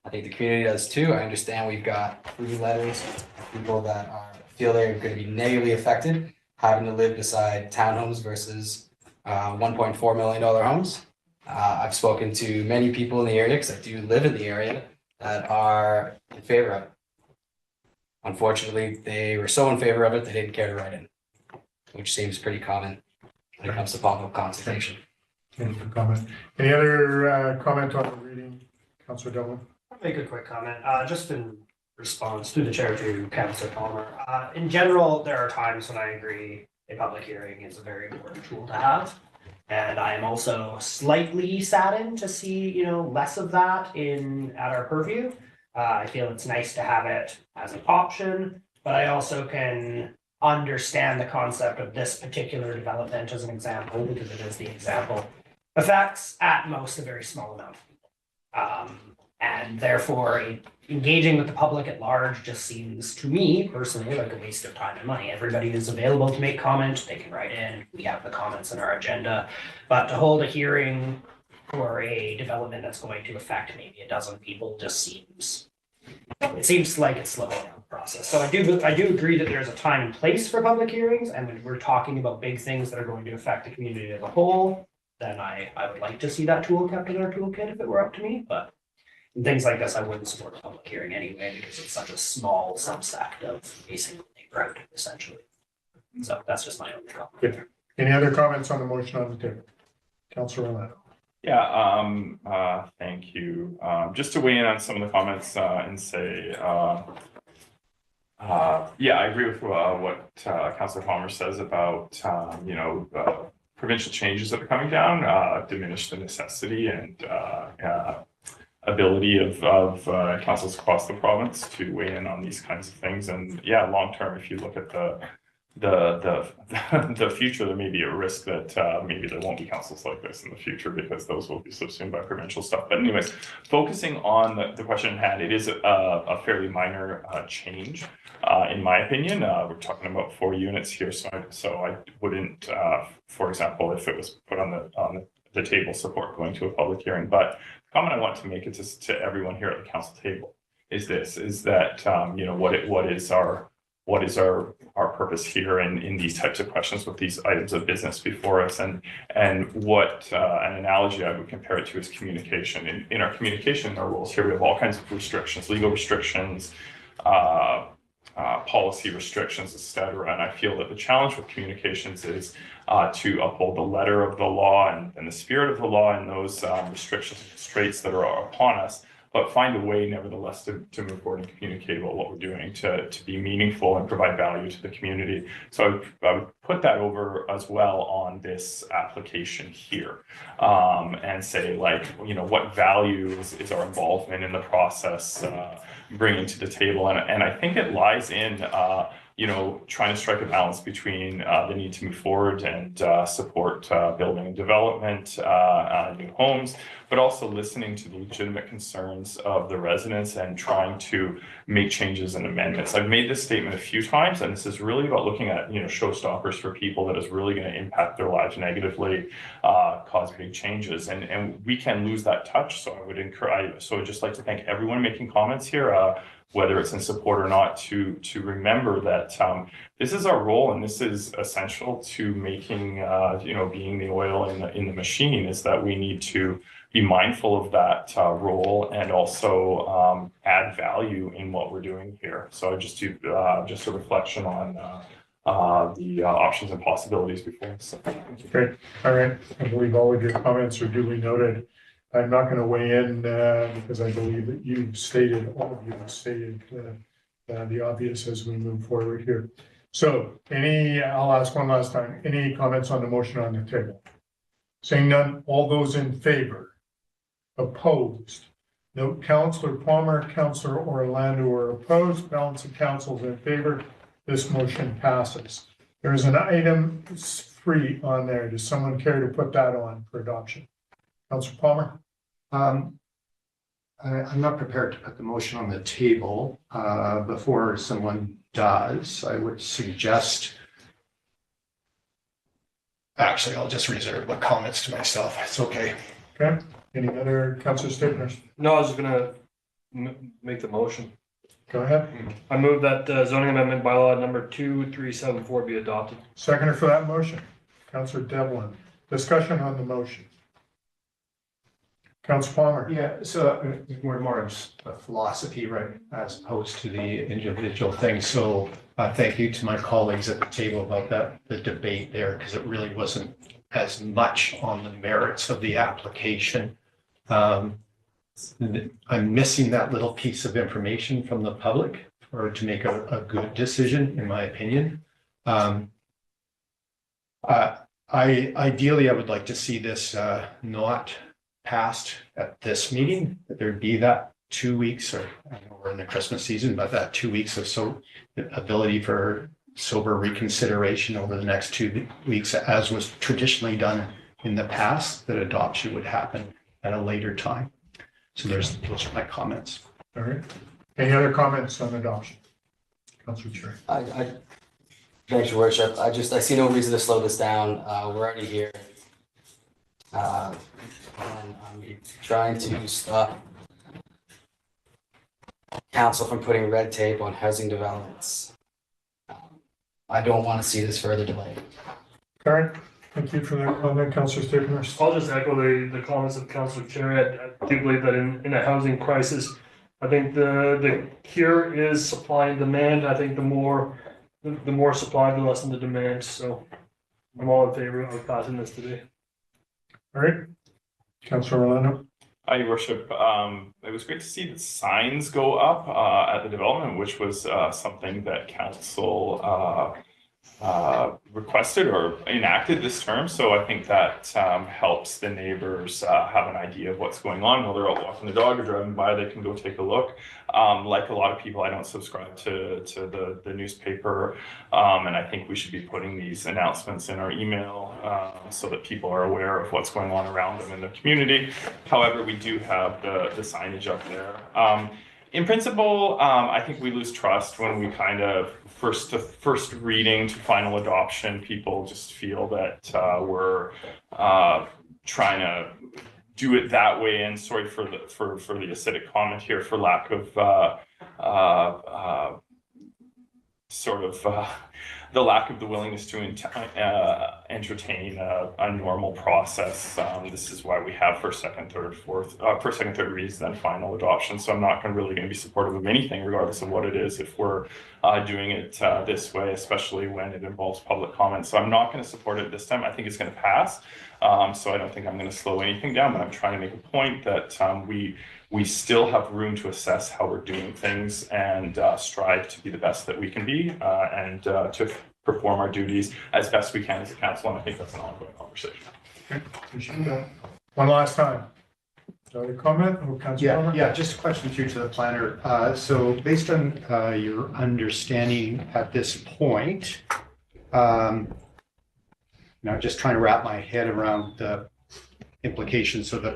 I think the community does too. I understand we've got 3 letters of people that feel they're going to be negatively affected having to live beside townhomes versus $1.4 million homes. I've spoken to many people in the area because I do live in the area that are in favor of it. Unfortunately, they were so in favor of it, they didn't care to write in, which seems pretty common when it comes to public consultation. Any comment? Any other comment on the reading, Councillor Dublin? I'll make a quick comment. Just in response through the chair to Councillor Palmer. In general, there are times when I agree a public hearing is a very important tool to have. And I am also slightly saddened to see, less of that at our purview. I feel it's nice to have it as an option, but I also can understand the concept of this particular development as an example, because it is the example, affects at most a very small amount of people. And therefore, engaging with the public at large just seems to me personally like a waste of time and money. Everybody is available to make comment, they can write in, we have the comments in our agenda, but to hold a hearing for a development that's going to affect maybe a dozen people just seems like it's slowing down the process. So I do agree that there's a time and place for public hearings, and when we're talking about big things that are going to affect the community as a whole, then I would like to see that tool kept in our toolkit if it were up to me, but in things like this, I wouldn't support a public hearing anyway, because it's such a small subsect of a single neighborhood, essentially. So that's just my only comment. Yeah. Any other comments on the motion on the table? Councillor Orlando. Yeah, thank you. Just to weigh in on some of the comments and say, I agree with what Councillor Palmer says about, provincial changes that are coming down, diminish the necessity and ability of councils across the province to weigh in on these kinds of things. And long term, if you look at the future, there may be a risk that maybe there won't be councils like this in the future because those will be subsumed by provincial stuff. But anyways, focusing on the question at hand, it is a fairly minor change, in my opinion. We're talking about 4 units here, so I wouldn't, for example, if it was put on the table, support going to a public hearing. But the comment I want to make is to everyone here at the council table is that what is our purpose here in these types of questions with these items of business before us, and what an analogy I would compare it to is communication. In our communication, in our rules here, we have all kinds of restrictions, legal restrictions, policy restrictions, etc. And I feel that the challenge with communications is to uphold the letter of the law and the spirit of the law and those restrictions and constraints that are upon us, but find a way nevertheless to move forward and communicate about what we're doing to be meaningful and provide value to the community. So I would put that over as well on this application here, and say, like, you know, what value is our involvement in the process bringing to the table, and I think it lies in you know, trying to strike a balance between the need to move forward and support building and development, new homes, but also listening to the legitimate concerns of the residents and trying to make changes and amendments. I've made this statement a few times, and this is really about looking at, you know, showstoppers for people that is really going to impact their lives negatively, cause big changes, and we can lose that touch. So I would encourage, so I'd just like to thank everyone making comments here, whether it's in support or not, to remember that this is our role, and this is essential to making, you know, being the oil in the machine, is that we need to be mindful of that role and also add value in what we're doing here. So I just do just a reflection on the options and possibilities before us. Great. All right. I believe all of your comments are duly noted. I'm not going to weigh in because I believe that you've stated, all of you have stated the obvious as we move forward here. So I'll ask one last time, any comments on the motion on the table? Saying none, all those in favor? Opposed? Note Councillor Palmer, Councillor Orlando are opposed, balance of councils in favor. This motion passes. There is an item 3 on there. Does someone care to put that on for adoption? Councillor Palmer? I'm not prepared to put the motion on the table before someone does. I would suggest, actually, I'll just reserve the comments to myself. It's okay. Okay. Any other councillor statements? No, I was just gonna make the motion. Go ahead. I move that zoning amendment bylaw number 2374 be adopted. Seconder for that motion, Councillor Devlin. Discussion on the motion. Councillor Palmer. Yeah, so we're more of a philosophy, right, as opposed to the individual thing. So thank you to my colleagues at the table about the debate there, because it really wasn't as much on the merits of the application. I'm missing that little piece of information from the public for to make a good decision, in my opinion. Ideally, I would like to see this not passed at this meeting, that there'd be that 2 weeks, or I know we're in the Christmas season, but that 2 weeks of ability for sober reconsideration over the next 2 weeks, as was traditionally done in the past, that adoption would happen at a later time. So those are my comments. All right. Any other comments on adoption? Councillor Cherry. Thanks, Your Worship. I see no reason to slow this down. We're already here. And I'm trying to stop council from putting red tape on housing developments. I don't want to see this further delayed. All right. Thank you for that comment, Councillor Stickners. I'll just echo the comments of Councillor Cherry. I do believe that in a housing crisis, I think the cure is supply and demand. I think the more supply, the less than the demand. So I'm all in favor of passing this today. All right. Councillor Orlando. Hi, Your Worship. It was great to see the signs go up at the development, which was something that council requested or enacted this term. So I think that helps the neighbors have an idea of what's going on while they're out walking the dog or driving by. They can go take a look. Like a lot of people, I don't subscribe to the newspaper, and I think we should be putting these announcements in our email so that people are aware of what's going on around them in the community. However, we do have the signage up there. In principle, I think we lose trust when we kind of first reading to final adoption, people just feel that we're trying to do it that way. And sorry for the acidic comment here, for lack of the lack of the willingness to entertain a normal process. This is why we have first, second, third reads, then final adoption. So I'm not really going to be supportive of anything, regardless of what it is, if we're doing it this way, especially when it involves public comment. So I'm not going to support it this time. I think it's going to pass. So I don't think I'm going to slow anything down, but I'm trying to make a point that we still have room to assess how we're doing things and strive to be the best that we can be and to perform our duties as best we can as a council. And I think that's an ongoing conversation. Okay, appreciate that. One last time. Another comment? Yeah, just a question through to the planner. So based on your understanding at this point, now just trying to wrap my head around the implications of the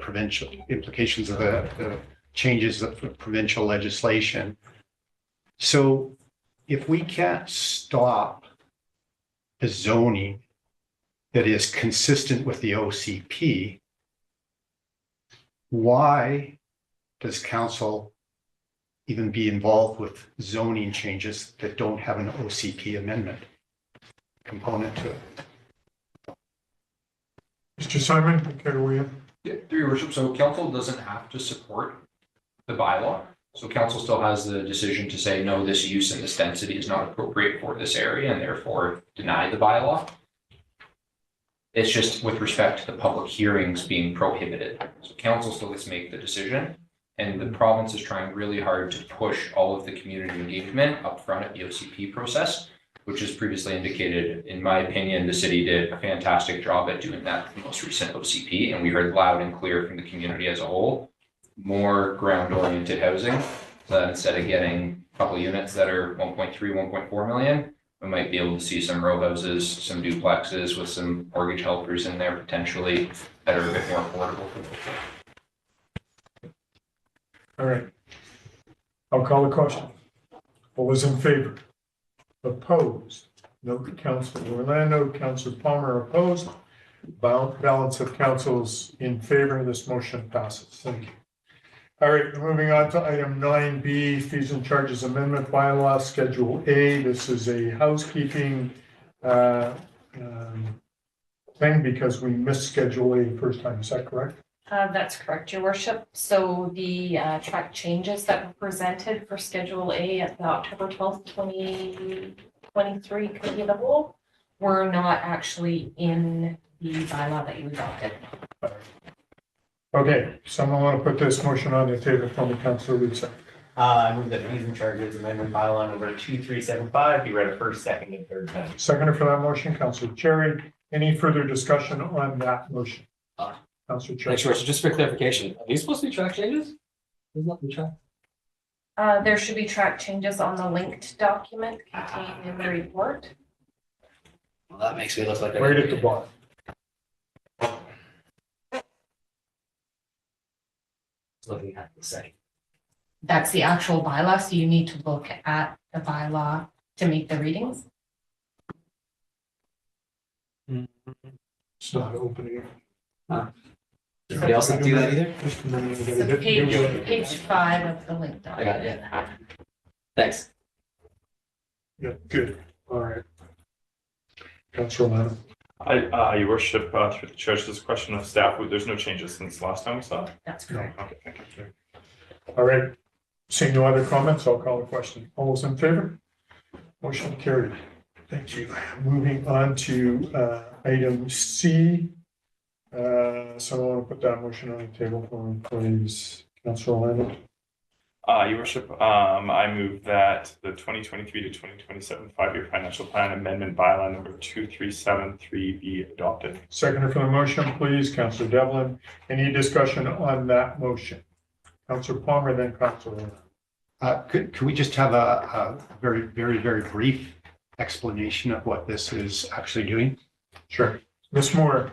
changes of provincial legislation. So if we can't stop the zoning that is consistent with the OCP, why does council even be involved with zoning changes that don't have an OCP amendment component to it? Mr. Simon, care to weigh in? Yeah, through your worship, so council doesn't have to support the bylaw. So council still has the decision to say, no, this use and this density is not appropriate for this area and therefore deny the bylaw. It's just with respect to the public hearings being prohibited. So council still gets to make the decision. And the province is trying really hard to push all of the community engagement up front at the OCP process, which is previously indicated. In my opinion, the city did a fantastic job at doing that with the most recent OCP, and we heard loud and clear from the community as a whole, more ground-oriented housing. So that instead of getting a couple of units that are 1.3, 1.4 million, we might be able to see some row houses, some duplexes with some mortgage helpers in there potentially that are a bit more affordable. All right. I'll call the question. All those in favor? Opposed? Note Councilor Orlando, Councilor Palmer opposed. Balance of councils in favor. This motion passes. Thank you. All right, moving on to item 9B, fees and charges amendment bylaw, Schedule A. This is a housekeeping thing because we missed Schedule A first time. Is that correct? That's correct, Your Worship. So the track changes that were presented for Schedule A at the October 12th, 2023 Committee of the Whole were not actually in the bylaw that you adopted. Okay, someone want to put this motion on the table for me, Councilor Lutz? I move that fees and charges amendment bylaw number 2375 be read a first, second, and third time. Seconder for that motion, Councilor Cherry. Any further discussion on that motion? Councilor Cherry. Thanks, George. Just for clarification, are these supposed to be track changes? There's nothing track. There should be track changes on the linked document contained in the report. Well, that makes me look like Right at the bottom. Looking at the site. That's the actual bylaw, so you need to look at the bylaw to make the readings. It's not opening. Anybody else not do that either? So page 5 of the link I got document. it. Thanks. Yeah, good. All right. Councilor Lana. Your worship, through the chair, this question of staff, there's no changes since last time we saw it? That's correct. Okay, thank you. All right. Seeing no other comments, I'll call the question. All those in favor? Motion carried. Thank you. Moving on to item C. Someone want to put that motion on the table for me, please? Councilor Orlando. Your worship, I move that the 2023 to 2027 5-year financial plan amendment bylaw number 2373 be adopted. Seconder for the motion, please. Councilor Devlin. Any discussion on that motion? Councilor Palmer, then Councilor Orlando. Could we just have a very, very, very brief explanation of what this is actually doing? Sure. Ms. Moore.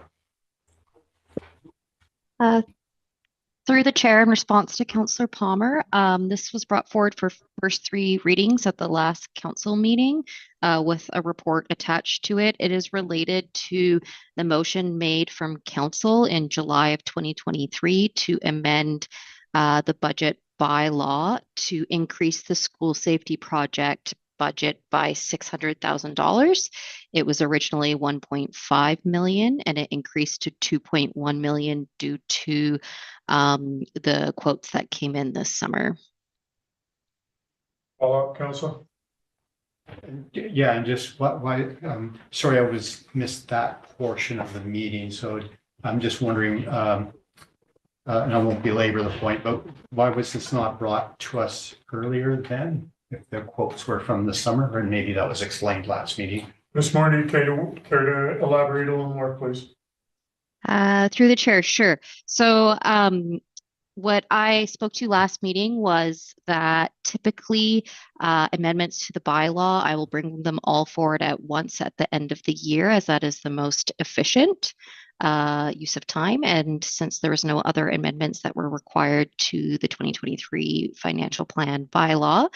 Through the chair, in response to Councillor Palmer, this was brought forward for first 3 readings at the last council meeting with a report attached to it. It is related to the motion made from council in July of 2023 to amend the budget bylaw to increase the school safety project budget by $600,000. It was originally 1.5 million and it increased to 2.1 million due to the quotes that came in this summer. Follow up, Councilor. Yeah, and just why, sorry, I missed that portion of the meeting. So I'm just wondering, and I won't belabor the point, but why was this not brought to us earlier then? If the quotes were from the summer, or maybe that was explained last meeting. Ms. Moore, do you care to elaborate a little more, please? Through the chair, sure. So what I spoke to last meeting was that typically amendments to the bylaw, I will bring them all forward at once at the end of the year, as that is the most efficient use of time. And since there was no other amendments that were required to the 2023 financial plan bylaw,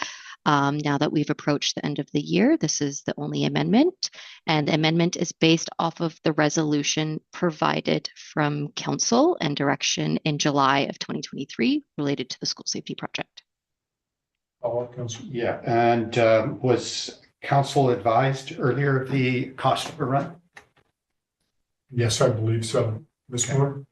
now that we've approached the end of the year, this is the only amendment. And the amendment is based off of the resolution provided from council and direction in July of 2023 related to the school safety project. Yeah, and was council advised earlier of the cost overrun? Yes, I believe so. Ms. Moore?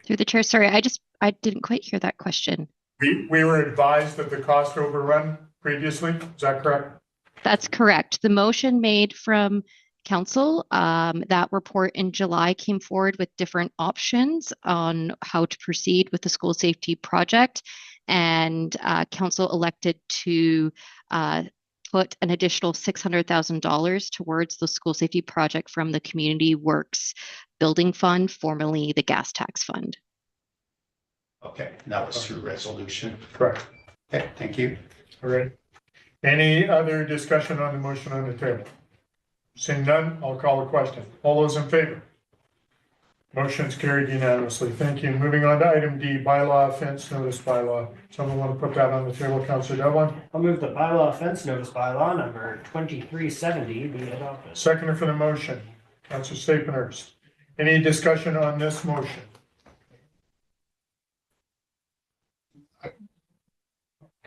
Through the chair, sorry, I didn't quite hear that question. We were advised of the cost overrun previously, is that correct? That's correct. The motion made from council, that report in July came forward with different options on how to proceed with the school safety project. And council elected to put an additional $600,000 towards the school safety project from the Community Works Building Fund, formerly the Gas Tax Fund. Okay, that was through resolution. Correct. Okay, thank you. All right. Any other discussion on the motion on the table? Seeing none, I'll call a question. All those in favor? Motion's carried unanimously. Thank you. Moving on to item D, bylaw offense notice bylaw. Someone want to put that on the table, Councillor Devlin? I'll move the bylaw offense notice bylaw number 2370 be adopted. Seconder for the motion, Councillor Staples. Any discussion on this motion?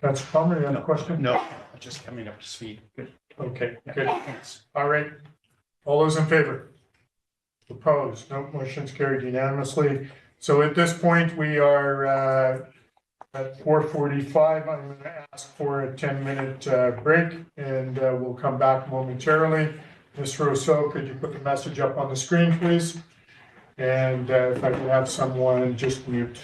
Councillor Palmer, you have a question? No, just coming up to speed. Good. Okay, good. All right. All those in favor? Opposed? No, motion's carried unanimously. So at this point, we are at 4:45. I'm going to ask for a 10-minute break, and we'll come back momentarily. Ms. Rousseau, could you put the message up on the screen, please? And if I could have someone just mute.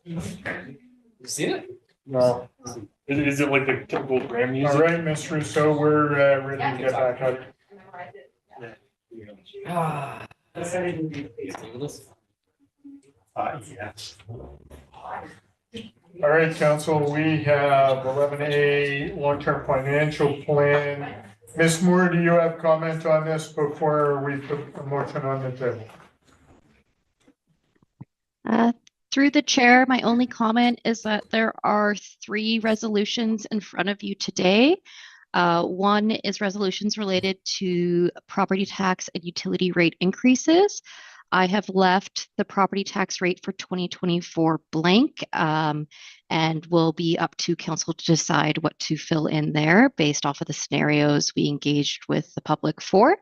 You seen it? No. Is it like the typical Graham music? All right, Ms. Russo, we're ready to get back at it. Ah. Yes. All right, council, we have 11A, long-term financial plan. Ms. Moore, do you have comment on this before we put a motion on the table? Through the chair, my only comment is that there are 3 resolutions in front of you today. One is resolutions related to property tax and utility rate increases. I have left the property tax rate for 2024 blank, and will be up to council to decide what to fill in there based off of the scenarios we engaged with the public for.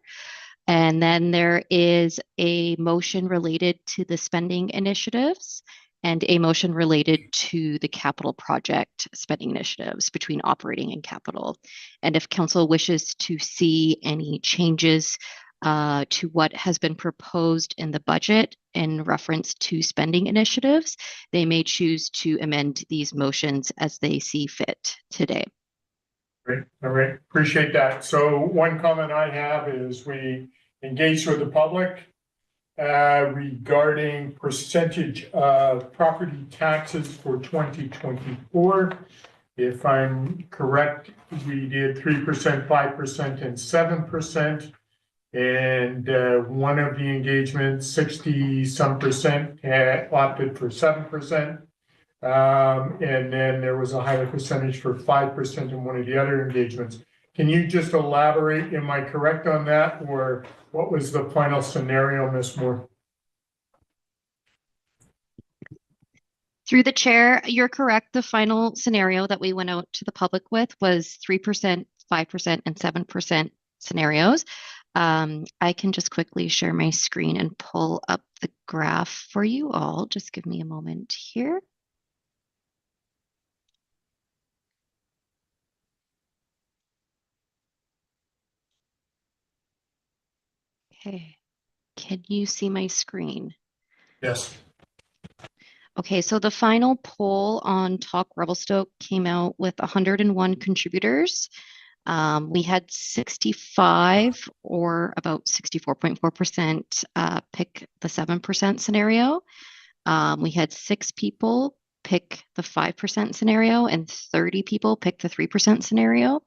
And then there is a motion related to the spending initiatives and a motion related to the capital project spending initiatives between operating and capital. And if council wishes to see any changes to what has been proposed in the budget in reference to spending initiatives, they may choose to amend these motions as they see fit today. Great, all right, appreciate that. So one comment I have is we engaged with the public regarding percentage of property taxes for 2024. If I'm correct, we did 3%, 5%, and 7%. And one of the engagements, 60-some% opted for 7%. And then there was a higher percentage for 5% in one of the other engagements. Can you just elaborate? Am I correct on that? Or what was the final scenario, Ms. Moore? Through the chair, you're correct. The final scenario that we went out to the public with was 3%, 5%, and 7% scenarios. I can just quickly share my screen and pull up the graph for you all. Just give me a moment here. Okay, can you see my screen? Yes. Okay, so the final poll on Talk Revelstoke came out with 101 contributors. We had 65 or about 64.4% pick the 7% scenario. We had 6 people pick the 5% scenario and 30 people pick the 3% scenario.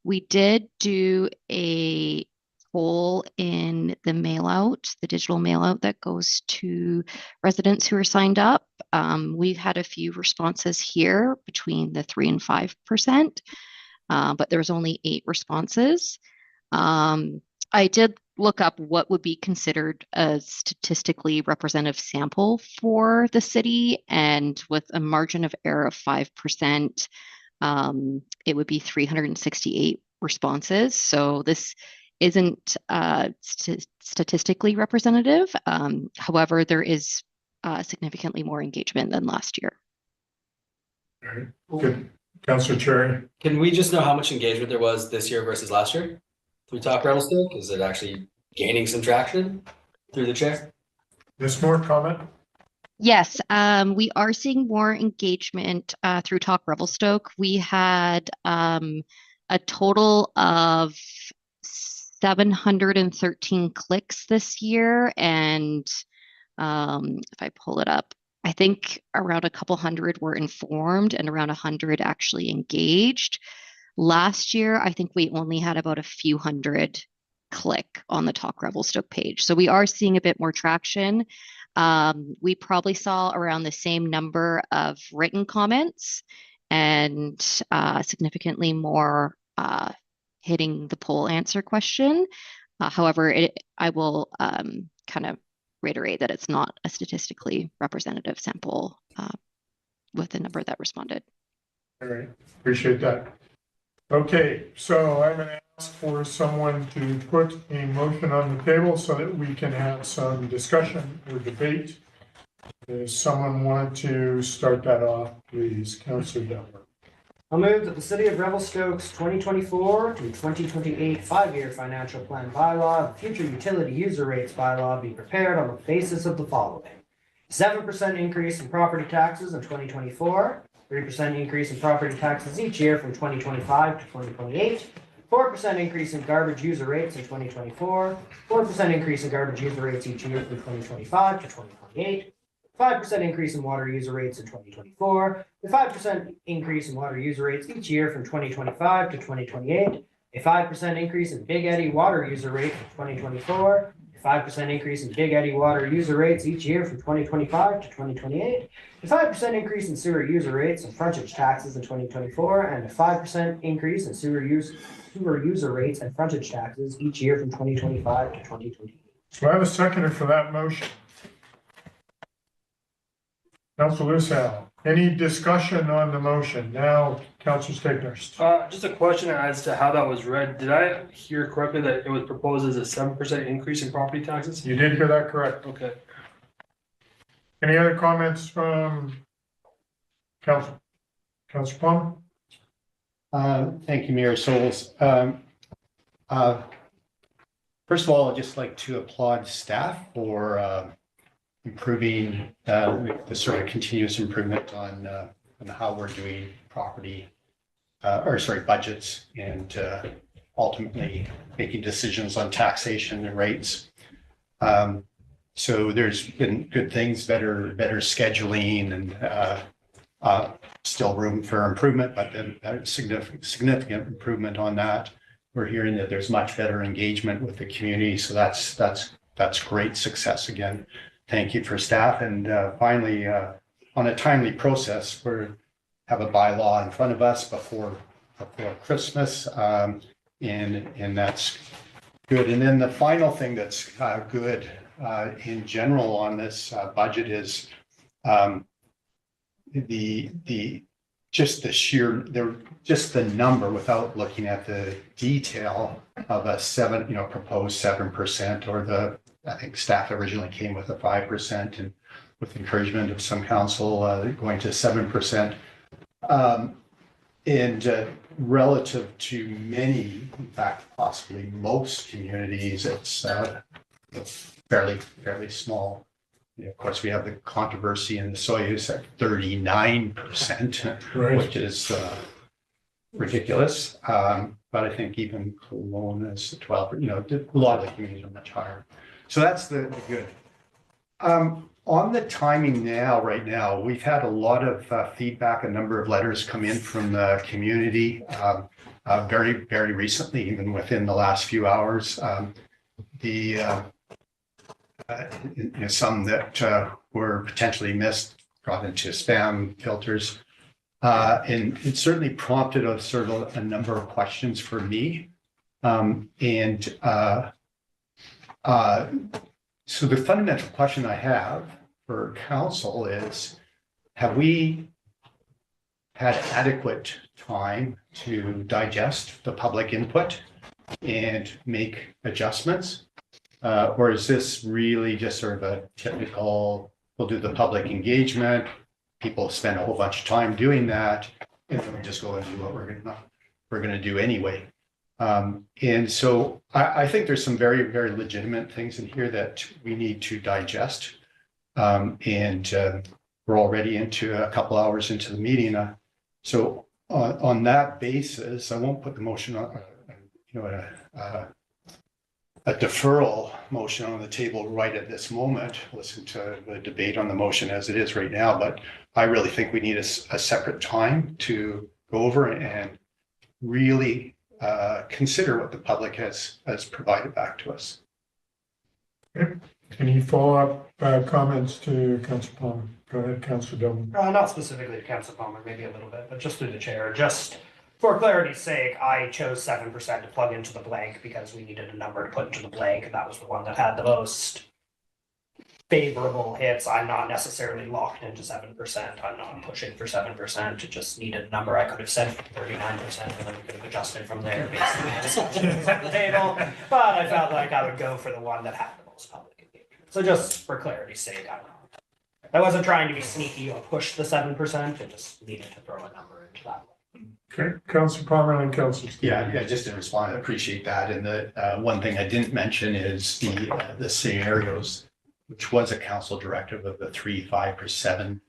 We did do a poll in the mail out, the digital mail out that goes to residents who are signed up. We've had a few responses here between the 3 and 5%. But there was only 8 responses. I did look up what would be considered a statistically representative sample for the city, and with a margin of error of 5%, it would be 368 responses. So this isn't statistically representative. However, there is significantly more engagement than last year. All right, good. Councilor Cherry. Can we just know how much engagement there was this year versus last year? Through Talk Revelstoke? Is it actually gaining some traction through the chair? Ms. Moore, comment? Yes, we are seeing more engagement through Talk Revelstoke. We had a total of 713 clicks this year, and if I pull it up, I think around a couple hundred were informed and around 100 actually engaged. Last year, I think we only had about a few hundred click on the Talk Revelstoke page. So we are seeing a bit more traction. We probably saw around the same number of written comments and significantly more hitting the poll answer question. However, I will kind of reiterate that it's not a statistically representative sample with the number that responded. All right, appreciate that. Okay, so I'm going to ask for someone to put a motion on the table so that we can have some discussion or debate. Does someone want to start that off, please? Councilor Delmer. I'll move that the City of Revelstoke's 2024 to 2028 5-year financial plan bylaw and future utility user rates bylaw be prepared on the basis of the following. 7% increase in property taxes in 2024, 3% increase in property taxes each year from 2025 to 2028, 4% increase in garbage user rates in 2024, 4% increase in garbage user rates each year from 2025 to 2028, 5% increase in water user rates in 2024, a 5% increase in water user rates each year from 2025 to 2028, a 5% increase in Big Eddy water user rate from 2024, a 5% increase in Big Eddy water user rates each year from 2025 to 2028, a 5% increase in sewer user rates and frontage taxes in 2024, and a 5% increase in sewer user rates and frontage taxes each year from 2025 to 2028. So I have a seconder for that motion. Councilor Lucille, any discussion on the motion? Now, Councilor Stegner. Just a question as to how that was read. Did I hear correctly that it was proposed as a 7% increase in property taxes? You did hear that correct. Okay. Any other comments from Council? Councilor Plum? Thank you, Mayor Souls. First of all, I'd just like to applaud staff for improving the sort of continuous improvement on how we're doing budgets and ultimately making decisions on taxation and rates. So there's been good things, better scheduling and still room for improvement, but then significant improvement on that. We're hearing that there's much better engagement with the community. So that's great success again. Thank you for staff. And finally, on a timely process, we have a bylaw in front of us before Christmas, and that's good. And then the final thing that's good in general on this budget is just the number without looking at the detail of a proposed 7%, or I think staff originally came with a 5%, and with encouragement of some council going to 7%. And relative to many, in fact, possibly most communities, it's fairly small. Of course, we have the controversy in the Soyuz at 39%, Right. which is ridiculous. But I think even Kelowna is 12%. A lot of the communities are much higher. So that's the good. On the timing right now, we've had a lot of feedback, a number of letters come in from the community very, very recently, even within the last few hours. Some that were potentially missed, got into spam filters. And it certainly prompted a number of questions for me. So the fundamental question I have for council is, have we had adequate time to digest the public input and make adjustments? Or is this really just sort of a typical, we'll do the public engagement, people spend a whole bunch of time doing that, and then we just go and do what we're going to do anyway? And so I think there's some very, very legitimate things in here that we need to digest. And we're already into a couple hours into the meeting. So on that basis, I won't put the motion on, a deferral motion on the table right at this moment. Listen to the debate on the motion as it is right now, but I really think we need a separate time to go over and really consider what the public has provided back to us. Okay. Any follow-up comments to Councilor Palmer? Go ahead, Councilor Dublin. Not specifically to Councilor Palmer, maybe a little bit, but just through the chair. Just for clarity's sake, I chose 7% to plug into the blank because we needed a number to put into the blank, and that was the one that had the most favorable hits. I'm not necessarily locked into 7%. I'm not pushing for 7%. It just needed a number. I could have said 39%, and then we could have adjusted from there based on the discussions at the table. But I felt like I would go for the one that had the most public engagement. So just for clarity's sake, I wasn't trying to be sneaky or push the 7%. I just needed to throw a number into that one. Okay, Councilor Palmer and Councilor. Yeah, just to respond, I appreciate that. And the one thing I didn't mention is the scenarios which was a council directive of the 3, 5, or 7,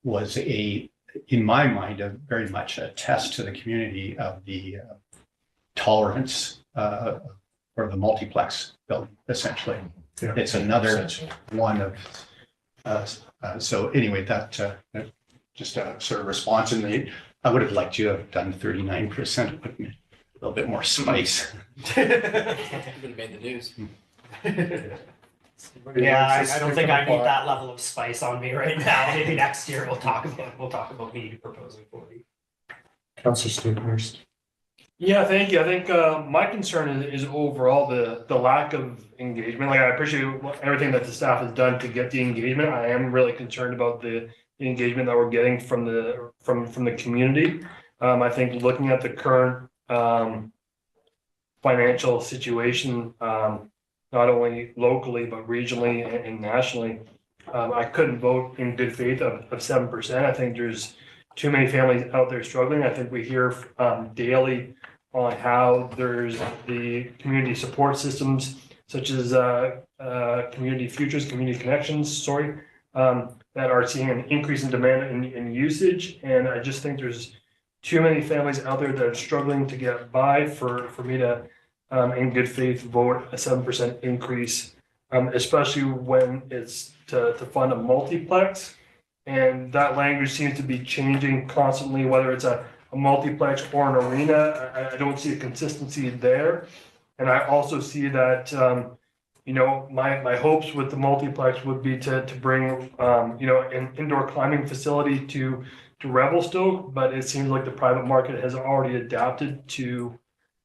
was in my mind, very much a test to the community of the tolerance for the multiplex building, essentially. Yeah. It's another one of, so anyway, that just a sort of response. And I would have liked you to have done 39%, but a little bit more spice. Would have made the news. Yeah, I don't think I need that level of spice on me right now. Maybe next year we'll talk about me proposing 40. Councillor Stephenhurst. Yeah, thank you. I think my concern is overall the lack of engagement. Like I appreciate everything that the staff has done to get the engagement. I am really concerned about the engagement that we're getting from the community. I think looking at the current financial situation, not only locally but regionally and nationally, I couldn't vote in good faith of 7%. I think there's too many families out there struggling. I think we hear daily on how there's the community support systems such as Community Futures, Community Connections, that are seeing an increase in demand in usage. And I just think there's too many families out there that are struggling to get by for me to, in good faith, vote a 7% increase, especially when it's to fund a multiplex. And that language seems to be changing constantly, whether it's a multiplex or an arena. I don't see a consistency there. And I also see that, my hopes with the multiplex would be to bring, an indoor climbing facility to Revelstoke, but it seems like the private market has already adapted to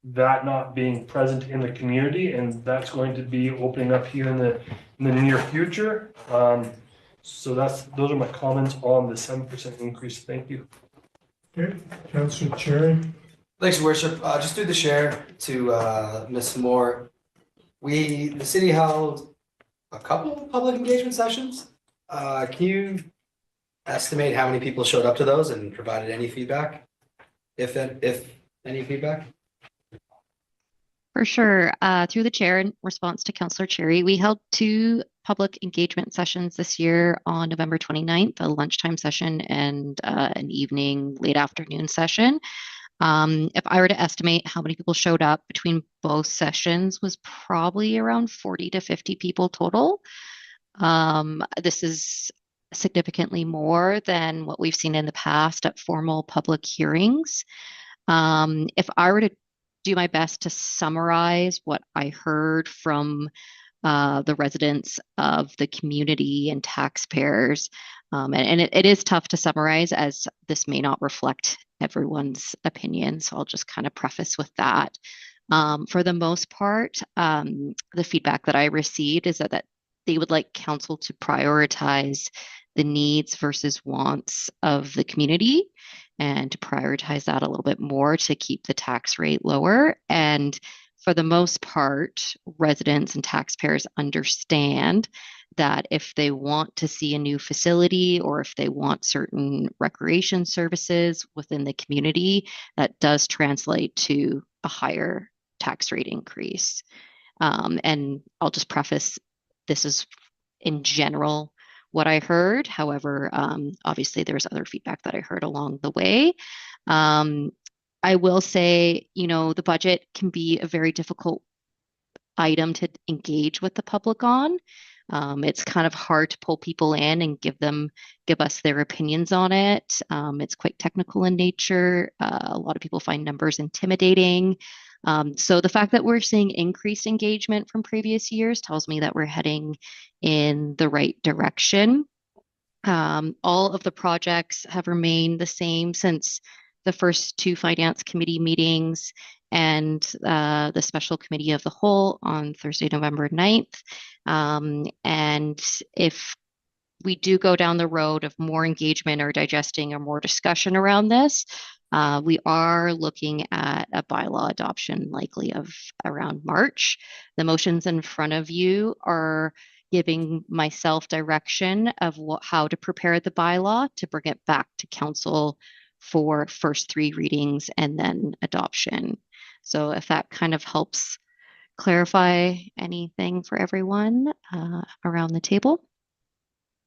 that not being present in the community, and that's going to be opening up here in the near future. So those are my comments on the 7% increase. Thank you. Okay, Councillor Cherry. Thanks, Your Worship. Just through the share to Ms. Moore. The city held a couple of public engagement sessions. Can you estimate how many people showed up to those and provided any feedback? If any feedback? For sure. Through the chair, in response to Councillor Cherry, we held 2 public engagement sessions this year on November 29th, a lunchtime session and an evening late afternoon session. If I were to estimate how many people showed up between both sessions, was probably around 40 to 50 people total. This is significantly more than what we've seen in the past at formal public hearings. If I were to do my best to summarize what I heard from the residents of the community and taxpayers, and it is tough to summarize as this may not reflect everyone's opinion, so I'll just kind of preface with that. For the most part, the feedback that I received is that they would like council to prioritize the needs versus wants of the community and to prioritize that a little bit more to keep the tax rate lower. And for the most part, residents and taxpayers understand that if they want to see a new facility or if they want certain recreation services within the community, that does translate to a higher tax rate increase. And I'll just preface, this is in general what I heard. However, obviously there's other feedback that I heard along the way. I will say, the budget can be a very difficult item to engage with the public on. It's kind of hard to pull people in and give us their opinions on it. It's quite technical in nature. A lot of people find numbers intimidating. So the fact that we're seeing increased engagement from previous years tells me that we're heading in the right direction. All of the projects have remained the same since the first 2 finance committee meetings and the special committee of the whole on Thursday, November 9th. And if we do go down the road of more engagement or digesting or more discussion around this, we are looking at a bylaw adoption likely of around March. The motions in front of you are giving myself direction of how to prepare the bylaw to bring it back to council for first 3 readings and then adoption. So if that kind of helps clarify anything for everyone around the table.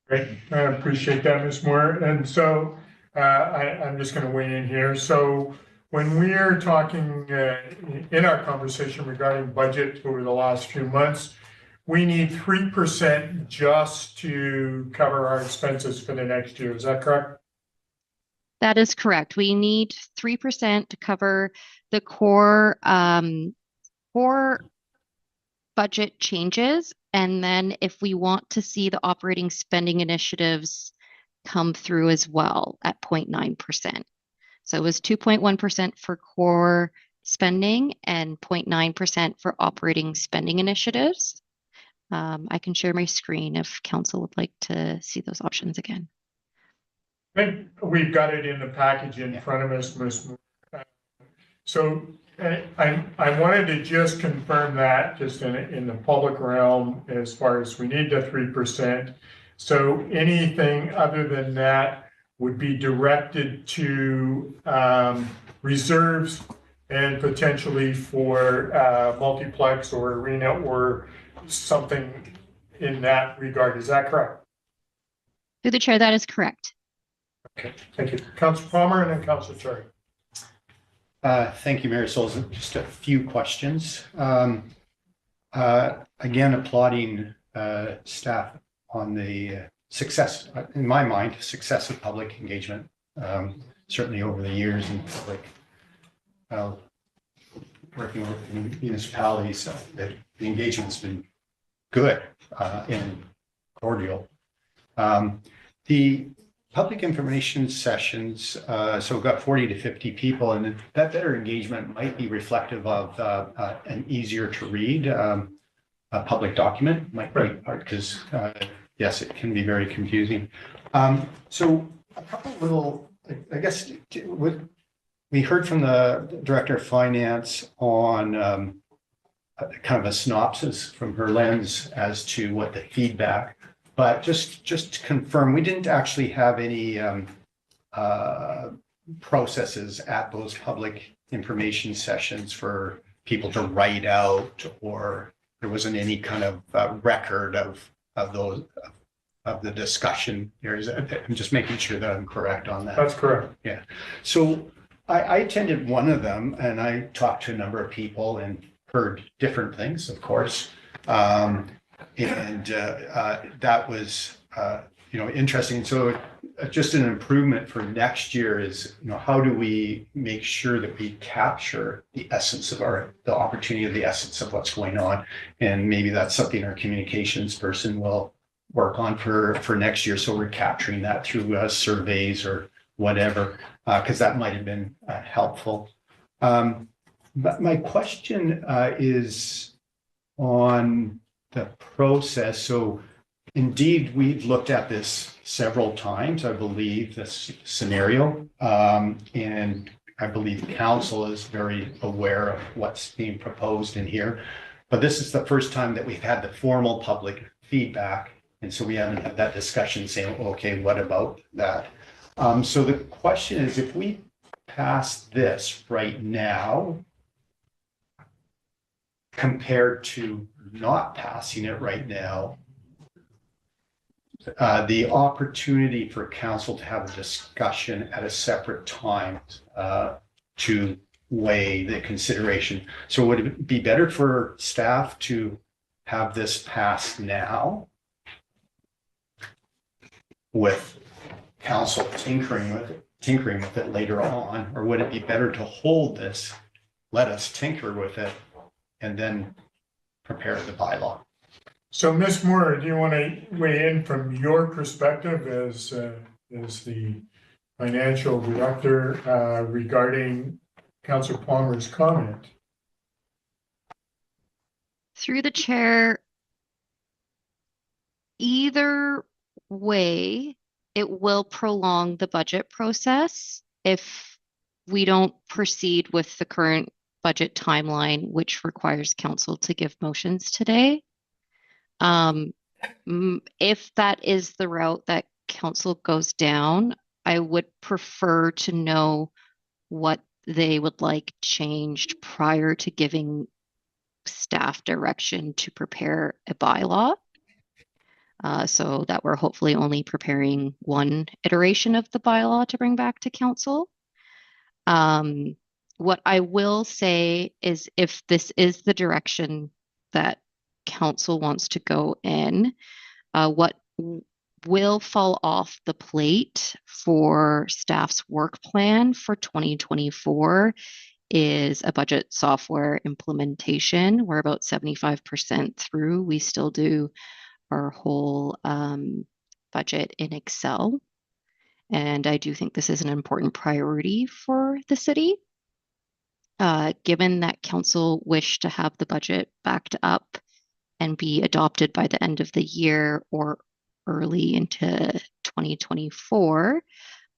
Great, I appreciate that, Ms. Moore. And so I'm just going to weigh in here. So when we are talking in our conversation regarding budget over the last few months, we need 3% just to cover our expenses for the next year. Is that correct? That is correct. We need 3% to cover the core budget changes. And then if we want to see the operating spending initiatives come through as well at 0.9%. So it was 2.1% for core spending and 0.9% for operating spending initiatives. I can share my screen if council would like to see those options again. I think we've got it in the package in front of us, Ms. Moore. So I wanted to just confirm that just in the public realm as far as we need the 3%. So anything other than that would be directed to reserves and potentially for multiplex or arena or something in that regard. Is that correct? Through the chair, that is correct. Okay, thank you. Councilor Palmer and then Councilor Cherry. Thank you, Mayor Souls. Just a few questions. Again, applauding staff on the success, in my mind, success of public engagement, certainly over the years in public working with municipalities. The engagement's been good and cordial. The public information sessions, so we've got 40 to 50 people, and that better engagement might be reflective of an easier to read a public document, might be part, because yes, it can be very confusing. So a couple little, I guess, we heard from the Director of Finance on kind of a synopsis from her lens as to what the feedback. But just to confirm, we didn't actually have any processes at those public information sessions for people to write out, or there wasn't any kind of record of the discussion areas. I'm just making sure that I'm correct on that. That's correct. Yeah. So I attended one of them, and I talked to a number of people and heard different things, of course. And that was, interesting. So just an improvement for next year is, how do we make sure that we capture the essence of the opportunity of the essence of what's going on? And maybe that's something our communications person will work on for next year. So we're capturing that through surveys or whatever, because that might have been helpful. But my question is on the process. So indeed, we've looked at this several times, I believe, this scenario. And I believe council is very aware of what's being proposed in here. But this is the first time that we've had the formal public feedback. And so we haven't had that discussion saying, okay, what about that? So the question is, if we pass this right now, compared to not passing it right now, the opportunity for council to have a discussion at a separate time to weigh the consideration. So would it be better for staff to have this passed now with council tinkering with it later on, or would it be better to hold this, let us tinker with it, and then prepare the bylaw? So, Ms. Moore, do you want to weigh in from your perspective as the financial director regarding Councilor Palmer's comment? Through the chair, either way, it will prolong the budget process if we don't proceed with the current budget timeline, which requires council to give motions today. If that is the route that council goes down, I would prefer to know what they would like changed prior to giving staff direction to prepare a bylaw. So that we're hopefully only preparing one iteration of the bylaw to bring back to council. What I will say is if this is the direction that council wants to go in, what will fall off the plate for staff's work plan for 2024 is a budget software implementation. We're about 75% through. We still do our whole budget in Excel. And I do think this is an important priority for the city. Given that council wish to have the budget backed up and be adopted by the end of the year or early into 2024,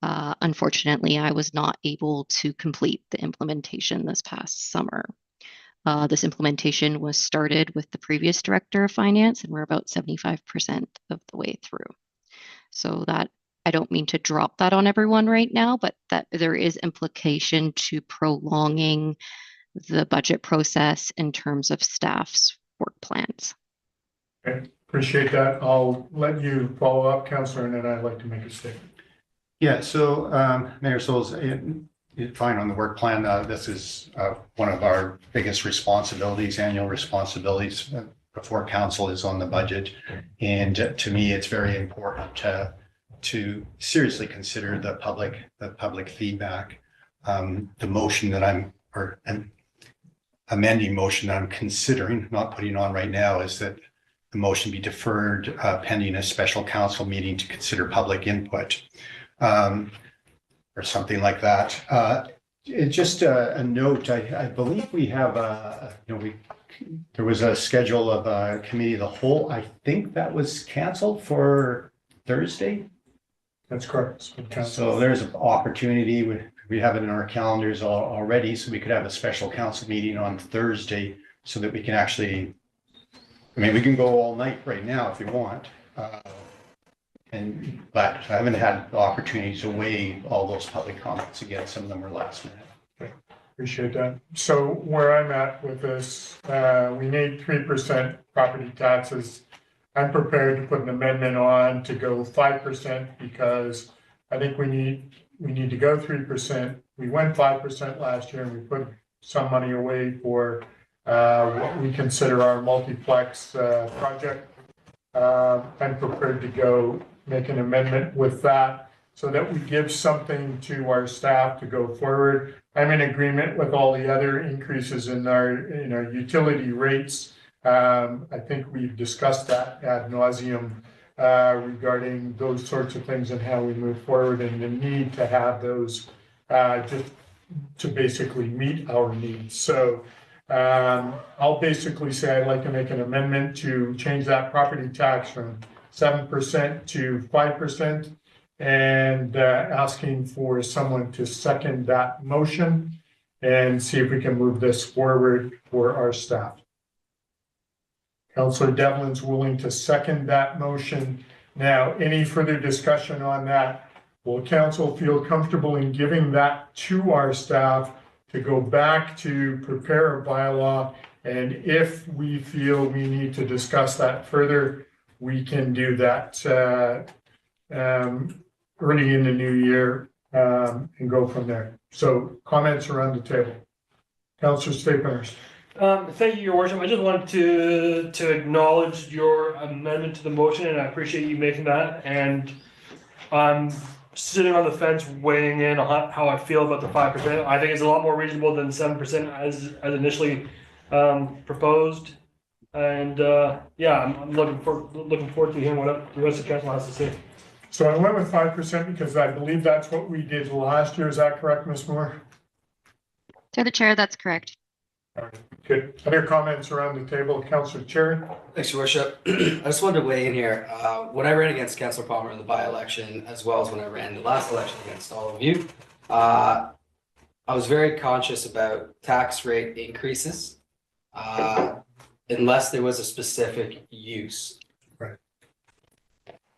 unfortunately, I was not able to complete the implementation this past summer. This implementation was started with the previous director of finance, and we're about 75% of the way through. So that I don't mean to drop that on everyone right now, but that there is implication to prolonging the budget process in terms of staff's work plans. Okay, appreciate that. I'll let you follow up, Councillor, and then I'd like to make a statement. Yeah, so Mayor Souls, fine on the work plan. This is one of our biggest responsibilities, annual responsibilities before council is on the budget. And to me, it's very important to seriously consider the public feedback. The motion that an amending motion that I'm considering, not putting on right now, is that the motion be deferred pending a special council meeting to consider public input. Or something like that. Just a note, I believe we have there was a schedule of a committee of the whole. I think that was canceled for Thursday. That's correct. So there's an opportunity. We have it in our calendars already, so we could have a special council meeting on Thursday so that we can actually, I mean, we can go all night right now if you want. But I haven't had the opportunity to weigh all those public comments again. Some of them were last minute. Okay. Appreciate that. So where I'm at with this, we need 3% property taxes. I'm prepared to put an amendment on to go 5% because I think we need to go 3%. We went 5% last year and we put some money away for what we consider our multiplex project. I'm prepared to go make an amendment with that so that we give something to our staff to go forward. I'm in agreement with all the other increases in our utility rates. I think we've discussed that ad nauseum regarding those sorts of things and how we move forward and the need to have those just to basically meet our needs. So I'll basically say I'd like to make an amendment to change that property tax from 7% to 5% and asking for someone to second that motion and see if we can move this forward for our staff. Councillor Devlin's willing to second that motion. Now, any further discussion on that? Will council feel comfortable in giving that to our staff to go back to prepare a bylaw? And if we feel we need to discuss that further, we can do that early in the new year and go from there. So comments around the table. Councillor Staples. Thank you, Your Worship. I just wanted to acknowledge your amendment to the motion, and I appreciate you making that. And I'm sitting on the fence, weighing in on how I feel about the 5%. I think it's a lot more reasonable than 7% as initially proposed. And yeah, I'm looking forward to hearing what the rest of the council has to say. So I went with 5% because I believe that's what we did last year. Is that correct, Ms. Moore? To the chair, that's correct. All right, good. Other comments around the table? Councillor Cherry. Thanks, Your Worship. I just wanted to weigh in here. When I ran against Councillor Palmer in the by-election, as well as when I ran the last election against all of you, I was very conscious about tax rate increases unless there was a specific use. Right.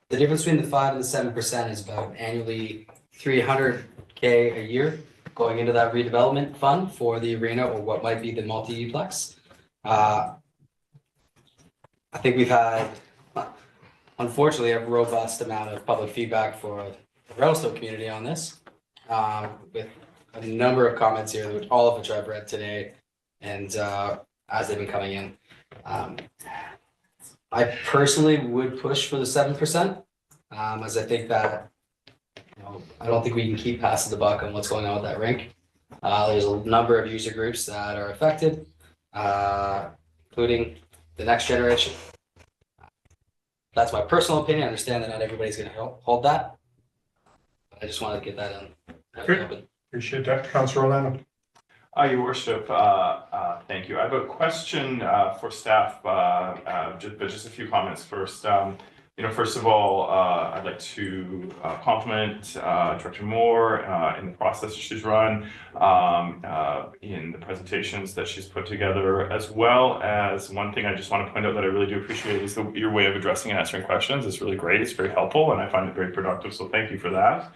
The difference between the 5 and the 7% is about annually $300K a year going into that redevelopment fund for the arena or what might be the multiplex. I think we've had, unfortunately, a robust amount of public feedback for the Revelstoke community on this, with a number of comments here, which all of which I've read today, and as they've been coming in. I personally would push for the 7%, as I think that, I don't think we can keep passing the buck on what's going on with that rink. There's a number of user groups that are affected, including the next generation. That's my personal opinion. I understand that not everybody's going to hold that. I just wanted to get that in. Good. Appreciate that. Councillor Orlando. Your worship, thank you. I have a question for staff, but just a few comments first. First of all, I'd like to compliment Director Moore in the process she's run, in the presentations that she's put together, as well as one thing I just want to point out that I really do appreciate is your way of addressing and answering questions. It's really great. It's very helpful, and I find it very productive. So thank you for that.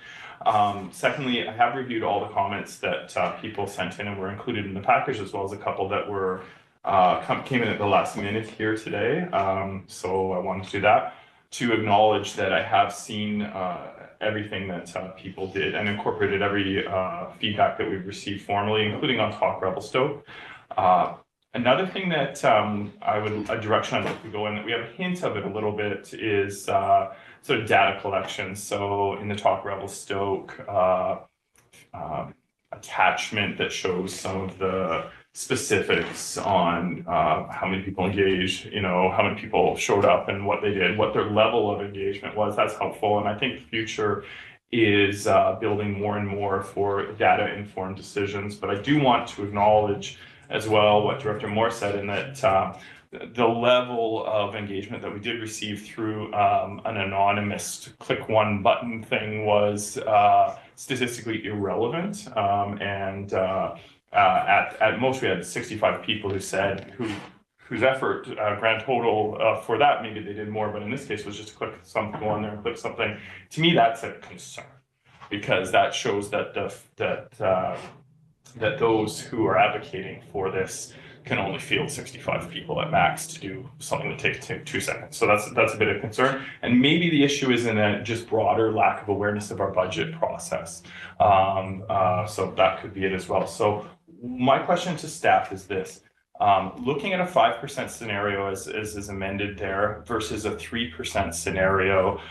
Secondly, I have reviewed all the comments that people sent in and were included in the package, as well as a couple that were came in at the last minute here today. So I wanted to do that to acknowledge that I have seen everything that people did and incorporated every feedback that we've received formally, including on Talk Revelstoke. Another thing that a direction I'd like to go in, that we have a hint of it a little bit, is sort of data collection. So in the Talk Revelstoke attachment that shows some of the specifics on how many people engaged, how many people showed up and what they did, what their level of engagement was. That's helpful. And I think the future is building more and more for data-informed decisions. But I do want to acknowledge as well what Director Moore said, in that the level of engagement that we did receive through an anonymous click one button thing was statistically irrelevant. At most, we had 65 people who said whose effort, grand total for that, maybe they did more, but in this case was just to click something, go on there and click something. To me, that's a concern, because that shows that that those who are advocating for this can only field 65 people at max to do something that takes 2 seconds. So that's a bit of concern. And maybe the issue is in a just broader lack of awareness of our budget process. So that could be it as well. So my question to staff is this. Looking at a 5% scenario as is amended there versus a 3% scenario,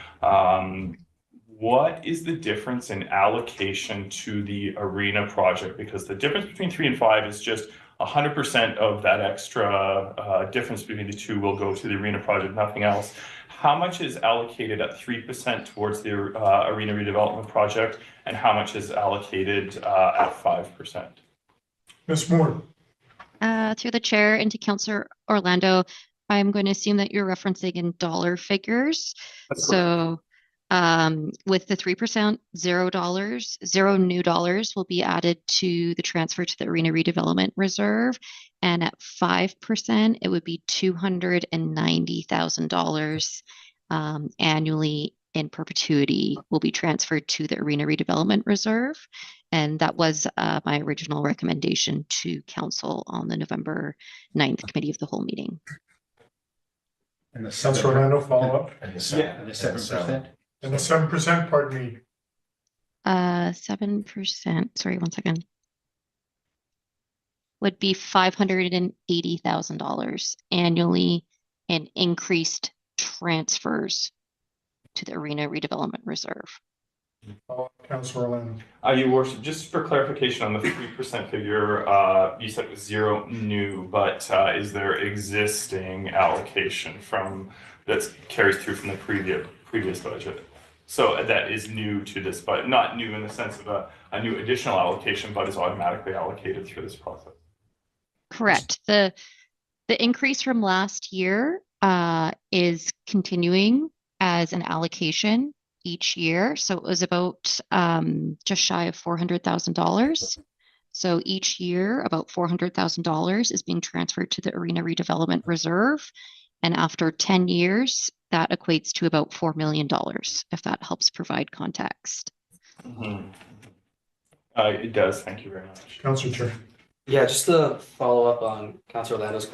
what is the difference in allocation to the arena project? Because the difference between 3 and 5 is just 100% of that extra difference between the two will go to the arena project, nothing else. How much is allocated at 3% towards the arena redevelopment project, and how much is allocated at 5%? Ms. Moore. Through the chair and to Councillor Orlando, I'm going to assume that you're referencing in dollar figures. So with the 3%, $0, $0 new dollars will be added to the transfer to the Arena Redevelopment Reserve. And at 5%, it would be $290,000 annually in perpetuity will be transferred to the Arena Redevelopment Reserve. And that was my original recommendation to Council on the November 9th Committee of the Whole meeting. And the Councillor Orlando, follow up. And the 7%. And the 7%, pardon me. 7%, sorry, 1 second. Would be $580,000 annually in increased transfers to the Arena Redevelopment Reserve. Councillor Orlando. Your worship, just for clarification on the 3% figure, you said it was 0 new, but is there existing allocation that carries through from the previous budget? So that is new to this, but not new in the sense of a new additional allocation, but is automatically allocated through this process. Correct. The increase from last year is continuing as an allocation each year. So it was about just shy of $400,000. So each year, about $400,000 is being transferred to the Arena Redevelopment Reserve. And after 10 years, that equates to about $4 million, if that helps provide context. Mm-hmm. It does. Thank you very much. Councillor Chair. Yeah, just to follow up on Councilor Orlando's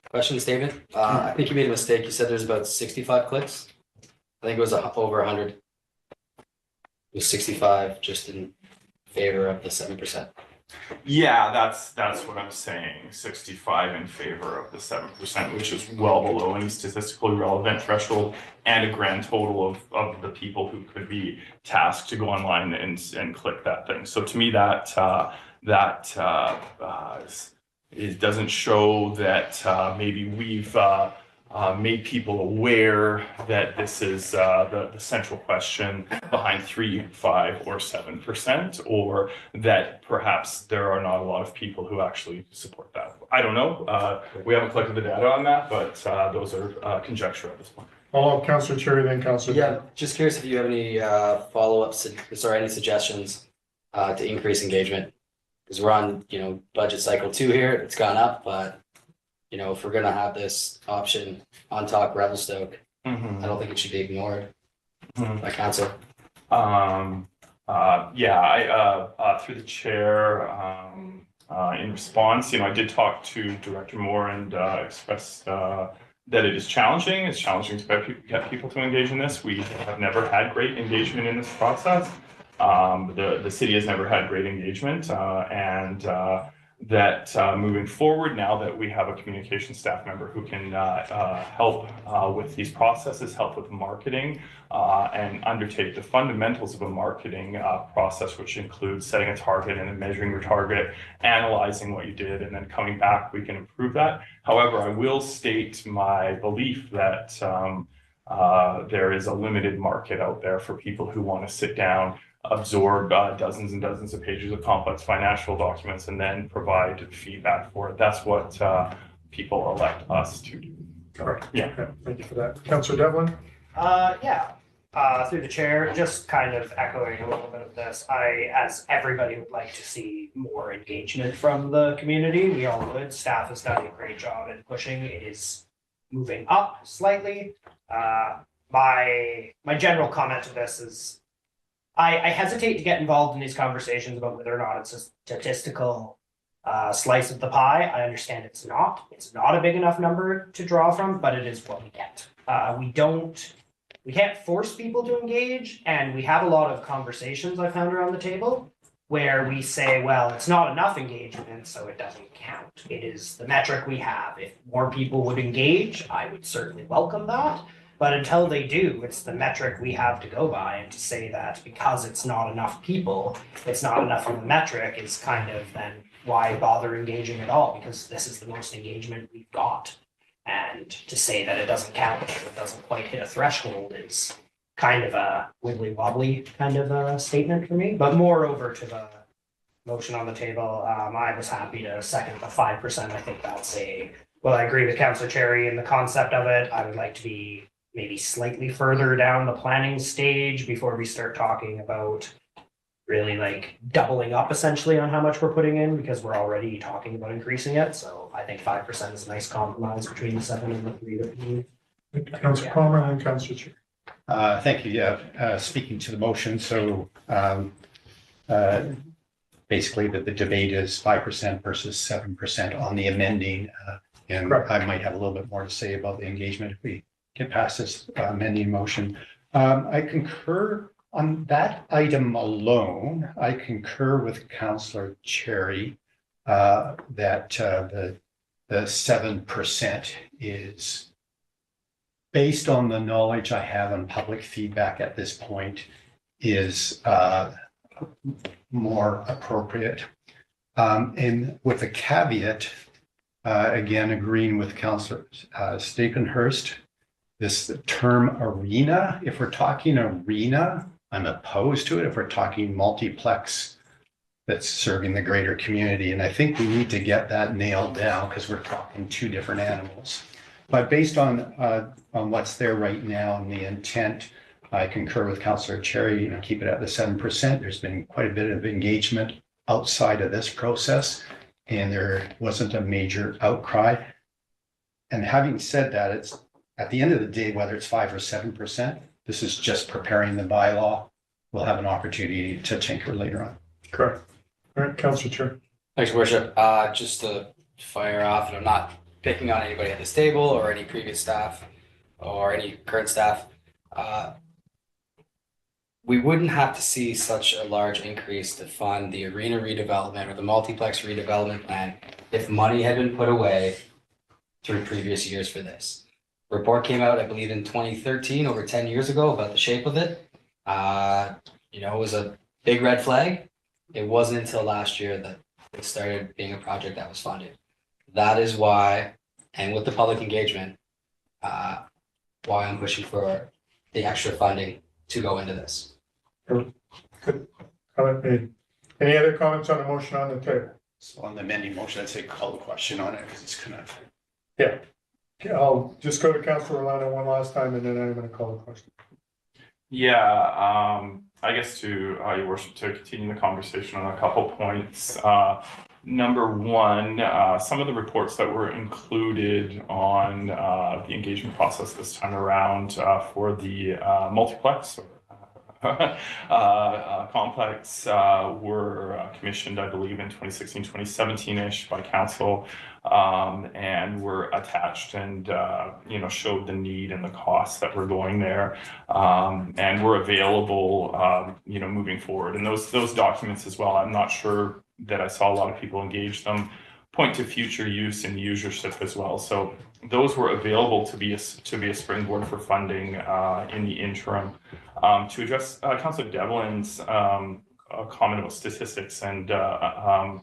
question statement. I think you made a mistake. You said there's about 65 clicks. I think it was over 100. It was 65 just in favor of the 7%. Yeah, that's what I'm saying. 65 in favor of the 7%, which is well below any statistically relevant threshold, and a grand total of the people who could be tasked to go online and click that thing. So to me, it doesn't show that maybe we've made people aware that this is the central question behind 3, 5, or 7%, or that perhaps there are not a lot of people who actually support that. I don't know. We haven't collected the data on that, but those are conjecture at this point. I'll have Councillor Cherry, then Councillor. Yeah, just curious if you have any follow-ups or any suggestions to increase engagement. Because we're on, budget cycle 2 here. It's gone up, but if we're gonna have this option on top Revelstoke, I don't think it should be ignored by council. Through the chair, in response, I did talk to Director Moore and expressed that it is challenging. It's challenging to get people to engage in this. We have never had great engagement in this process. The city has never had great engagement, and that moving forward, now that we have a communication staff member who can help with these processes, help with marketing, and undertake the fundamentals of a marketing process, which includes setting a target and then measuring your target, analyzing what you did, and then coming back, we can improve that. However, I will state my belief that there is a limited market out there for people who want to sit down, absorb dozens and dozens of pages of complex financial documents, and then provide feedback for it. That's what people elect us to do. Correct. Yeah. Okay, thank you for that. Councillor Devlin? Through the chair, just kind of echoing a little bit of this. As everybody would like to see more engagement from the community. We all would. Staff has done a great job in pushing. It is moving up slightly. My general comment to this is I hesitate to get involved in these conversations about whether or not it's a statistical slice of the pie. I understand it's not. It's not a big enough number to draw from, but it is what we get. We can't force people to engage, and we have a lot of conversations I found around the table where we say, well, it's not enough engagement, so it doesn't count. It is the metric we have. If more people would engage, I would certainly welcome that. But until they do, it's the metric we have to go by, and to say that because it's not enough people, it's not enough of a metric is kind of then why bother engaging at all? Because this is the most engagement we've got. And to say that it doesn't count, it doesn't quite hit a threshold is kind of a wibbly wobbly kind of a statement for me. But moreover to the motion on the table, I was happy to second the 5%. I think that's I agree with Councillor Cherry in the concept of it. I would like to be maybe slightly further down the planning stage before we start talking about really like doubling up essentially on how much we're putting in, because we're already talking about increasing it. So I think 5% is a nice compromise between the 7 and the 3 that we need. Councillor Palmer and Councillor Cherry. Thank you. Yeah, speaking to the motion, so basically the debate is 5% versus 7% on the amending, and Correct. I might have a little bit more to say about the engagement if we get past this amending motion. I concur on that item alone. I concur with Councillor Cherry that the 7% is, based on the knowledge I have on public feedback at this point, is more appropriate. And with a caveat, again, agreeing with Councillor Stapenhurst, this term arena, if we're talking arena, I'm opposed to it. If we're talking multiplex that's serving the greater community, and I think we need to get that nailed down because we're talking 2 different animals. But based on what's there right now and the intent, I concur with Councillor Cherry, keep it at the 7%. There's been quite a bit of engagement outside of this process, and there wasn't a major outcry. And having said that, it's at the end of the day, whether it's 5 or 7%, this is just preparing the bylaw. We'll have an opportunity to tinker later on. Correct. All right, Councillor Cherry. Thanks, Worship. Just to fire off, and I'm not picking on anybody at this table or any previous staff or any current staff. We wouldn't have to see such a large increase to fund the arena redevelopment or the multiplex redevelopment plan if money had been put away through previous years for this. Report came out, I believe, in 2013, over 10 years ago, about the shape of it. It was a big red flag. It wasn't until last year that it started being a project that was funded. That is why, and with the public engagement, why I'm pushing for the extra funding to go into this. Good. Comment made. Any other comments on the motion on the table? So on the amending motion, I'd say call the question on it because it's kind of. Yeah. Okay, I'll just go to Councilor Orlando one last time and then I'm going to call the question. Yeah, I guess to Your Worship, to continue the conversation on a couple points. Number one, some of the reports that were included on the engagement process this time around for the multiplex complex were commissioned, I believe, in 2016, 2017-ish by council, and were attached and showed the need and the costs that were going there, and were available moving forward. And those documents as well, I'm not sure that I saw a lot of people engage them, point to future use and usership as well. So those were available to be a springboard for funding in the interim. To address Councillor Devlin's comment about statistics and how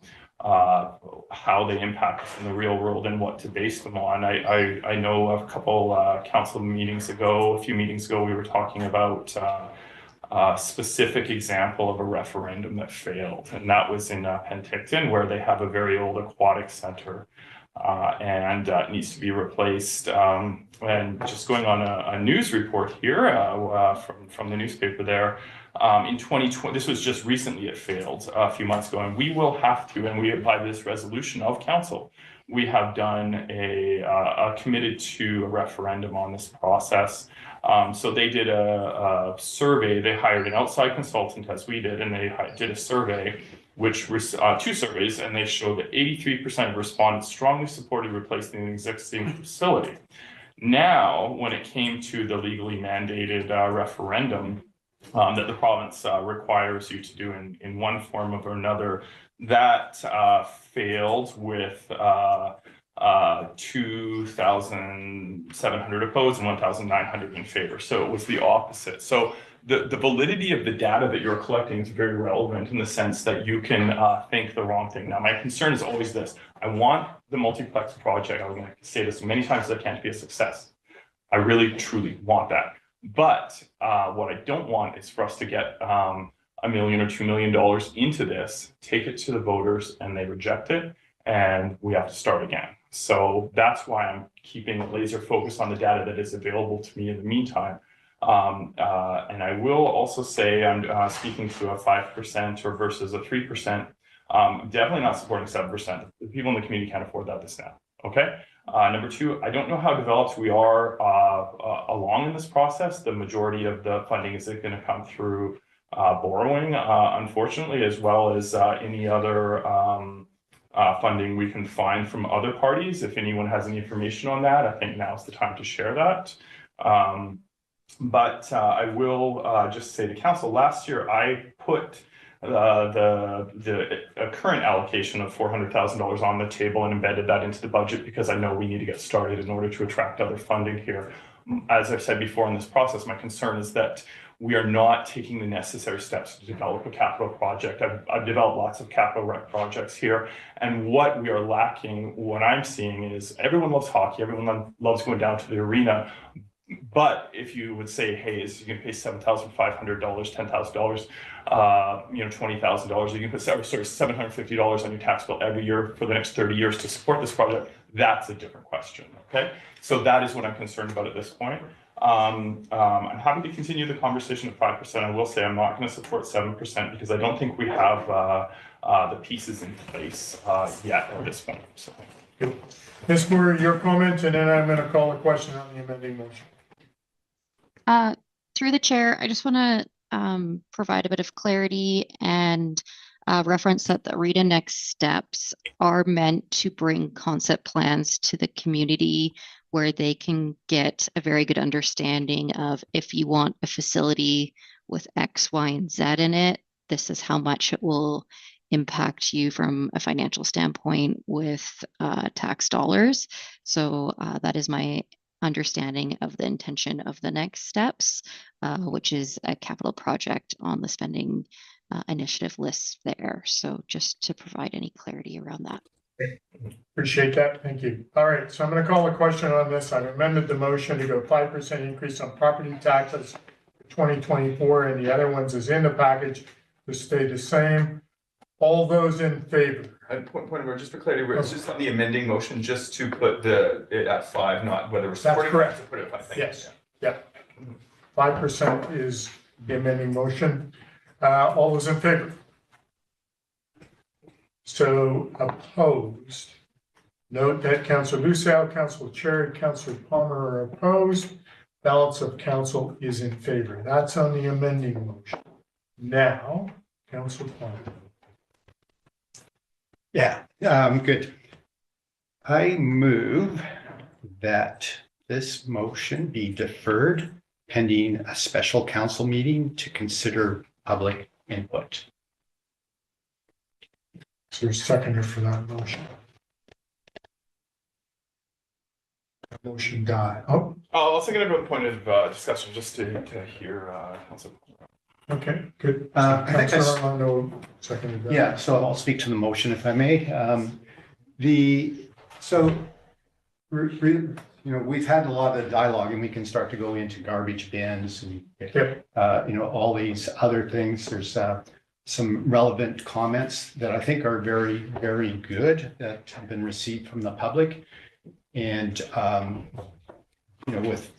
they impact in the real world and what to base them on. I know a couple council meetings ago, a few meetings ago, we were talking about a specific example of a referendum that failed, and that was in Penticton, where they have a very old aquatic center and it needs to be replaced. And just going on a news report here from the newspaper there, in 2020, this was just recently, it failed a few months ago, and we will have to, and we, by this resolution of council, we have done committed to a referendum on this process. So they did a survey. They hired an outside consultant, as we did, and they did a survey, which was 2 surveys, and they showed that 83% of respondents strongly supported replacing the existing facility. Now, when it came to the legally mandated referendum that the province requires you to do in one form or another, that failed with 2,700 opposed and 1,900 in favor. So it was the opposite. So the validity of the data that you're collecting is very relevant in the sense that you can think the wrong thing. Now, my concern is always this. I want the multiplex project, I'm going to say this many times as I can, to be a success. I really, truly want that. But what I don't want is for us to get $1 million or $2 million into this, take it to the voters, and they reject it, and we have to start again. So that's why I'm keeping a laser focus on the data that is available to me in the meantime. And I will also say I'm speaking to a 5% or versus a 3%. Definitely not supporting 7%. The people in the community can't afford that this now. Okay. Number 2, I don't know how developed we are along in this process. The majority of the funding is going to come through borrowing, unfortunately, as well as any other funding we can find from other parties. If anyone has any information on that, I think now's the time to share that. But I will just say to council, last year I put the current allocation of $400,000 on the table and embedded that into the budget because I know we need to get started in order to attract other funding here. As I've said before in this process, my concern is that we are not taking the necessary steps to develop a capital project. I've developed lots of capital rec projects here, and what we are lacking, what I'm seeing is everyone loves hockey, everyone loves going down to the arena. But if you would say, hey, you can pay $7,500, $10,000, $20,000, you can put $750 on your tax bill every year for the next 30 years to support this project, that's a different question, okay? So that is what I'm concerned about at this point. I'm happy to continue the conversation at 5%. I will say I'm not going to support 7% because I don't think we have the pieces in place yet at this point. So. Ms. Moore, your comment, and then I'm going to call a question on the amending motion. Through the chair, I just want to provide a bit of clarity and reference that the RETA next steps are meant to bring concept plans to the community where they can get a very good understanding of if you want a facility with X, Y, and Z in it, this is how much it will impact you from a financial standpoint with tax dollars. So that is my understanding of the intention of the next steps, which is a capital project on the spending initiative list there. So just to provide any clarity around that. Appreciate that. Thank you. All right, so I'm going to call a question on this. I've amended the motion to go 5% increase on property taxes for 2024, and the other ones is in the package to stay the same. All those in favor? Point of order, just for clarity, it's just on the amending motion, just to put it at 5, not whether we're That's supporting correct. it, to put it at 5. Yes. Yep. 5% is the amending motion. All those in favor? So opposed. Note that Councillor Lucille, Councillor Cherry, Councillor Palmer are opposed. Balance of council is in favor. That's on the amending motion. Now, Councillor Palmer. Yeah, good. I move that this motion be deferred pending a special council meeting to consider public input. Is there a seconder for that motion? Motion died. Oh, I'll also get a point of discussion just to hear Councilor. okay, good. I think that's- Councillor Armando seconded that. Yeah, so I'll speak to the motion if I may. We've had a lot of dialogue and we can start to go into garbage bins and, Yep. all these other things. There's some relevant comments that I think are very, very good that have been received from the public. And, with,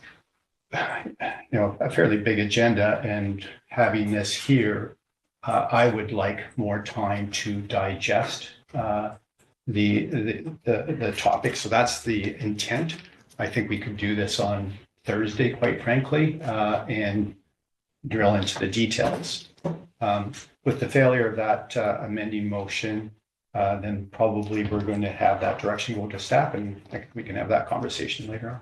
a fairly big agenda and having this here, I would like more time to digest the topic. So that's the intent. I think we could do this on Thursday, quite frankly, and drill into the details. With the failure of that amending motion, then probably we're going to have that direction go to staff, and I think we can have that conversation later on.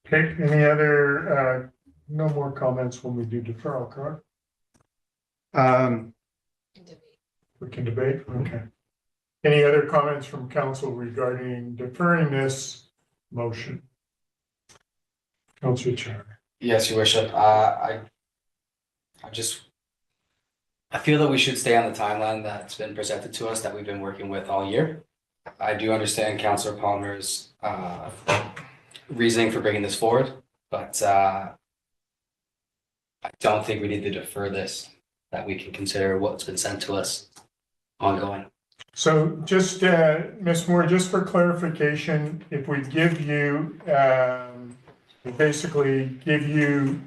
Okay, any other, no more comments when we do deferral, correct? We can debate, okay. Any other comments from council regarding deferring this motion? Councillor Chair. Yes, Your Worship. I feel that we should stay on the timeline that's been presented to us that we've been working with all year. I do understand Councillor Palmer's reasoning for bringing this forward, but I don't think we need to defer this, that we can consider what's been sent to us ongoing. So just, Ms. Moore, just for clarification, if we give you, we basically give you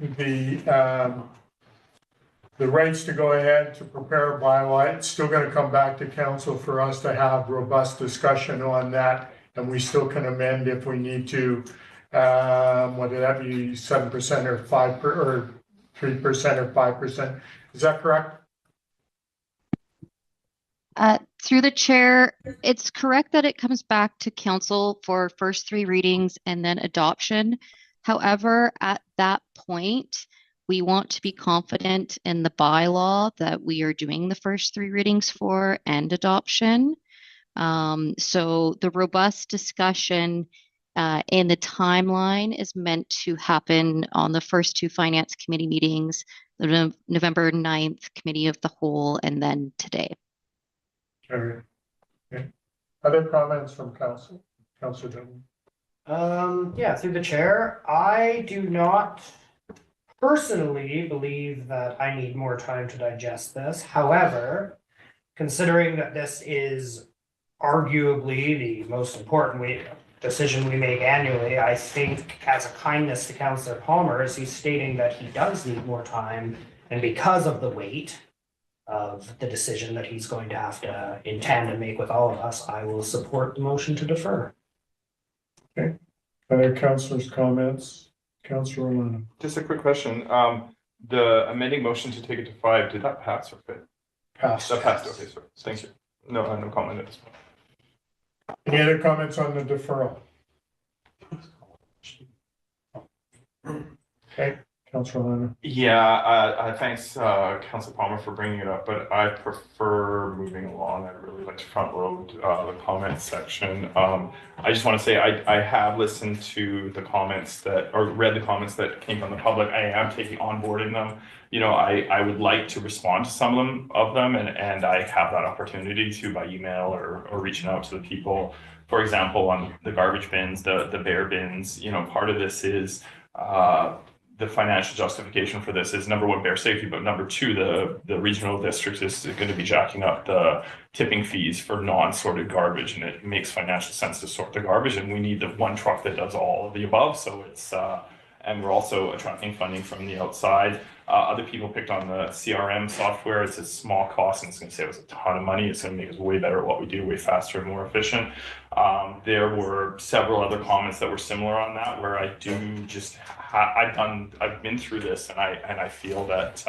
the rights to go ahead to prepare a bylaw, it's still gonna come back to council for us to have robust discussion on that, and we still can amend if we need to, whether that be 7% or 5% or 3% or 5%. Is that correct? Through the chair, it's correct that it comes back to council for first 3 readings and then adoption. However, at that point, we want to be confident in the bylaw that we are doing the first 3 readings for and adoption. So the robust discussion in the timeline is meant to happen on the first 2 finance committee meetings, the November 9th committee of the whole, and then today. All right. Okay. Other comments from council? Councilor Dillon. Yeah, through the chair, I do not personally believe that I need more time to digest this. However, considering that this is arguably the most important decision we make annually, I think as a kindness to Councillor Palmer, as he's stating that he does need more time, and because of the weight of the decision that he's going to have to intend and make with all of us, I will support the motion to defer. Okay. Other councillors' comments? Councillor Orlando. Just a quick question. The amending motion to take it to 5, did that pass or fail? Passed. Passed, okay, sorry, thank you. No, no comment at this point. Any other comments on the deferral? Okay, Councilor Leonard. Yeah, thanks, Council Palmer for bringing it up, but I prefer moving along. I'd really like to front load the comment section. I just want to say I have listened to the comments that, or read the comments that came from the public. I am taking onboarding them. You know, I would like to respond to some of them, and I have that opportunity to by email or reaching out to the people. For example, on the garbage bins, the bare bins, you know, part of this is the financial justification for this is number one, bear safety, but number two, the regional district is going to be jacking up the tipping fees for non-sorted garbage, and it makes financial sense to sort the garbage, and we need the one truck that does all of the above. So it's and we're also attracting funding from the outside. Other people picked on the CRM software. It's a small cost, and it's going to save us a ton of money. It's going to make us way better at what we do, way faster and more efficient. There were several other comments that were similar on that, where I do just I've been through this, and I feel that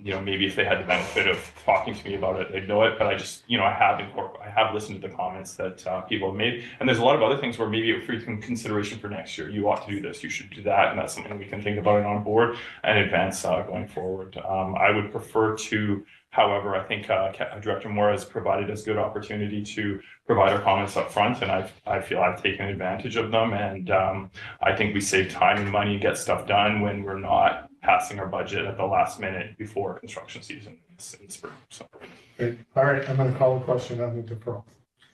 you know, maybe if they had the benefit of talking to me about it, they'd know it. But I just, you know, I have listened to the comments that people have made, and there's a lot of other things where maybe if we can consideration for next year, you ought to do this, you should do that, and that's something we can think about it on board and advance going forward. I would prefer to. However, I think Director Moore has provided us good opportunity to provide our comments up front, and I feel I've taken advantage of them, and I think we save time and money and get stuff done when we're not passing our budget at the last minute before construction season in spring. So. Okay. All right, I'm going to call a question on the deferral.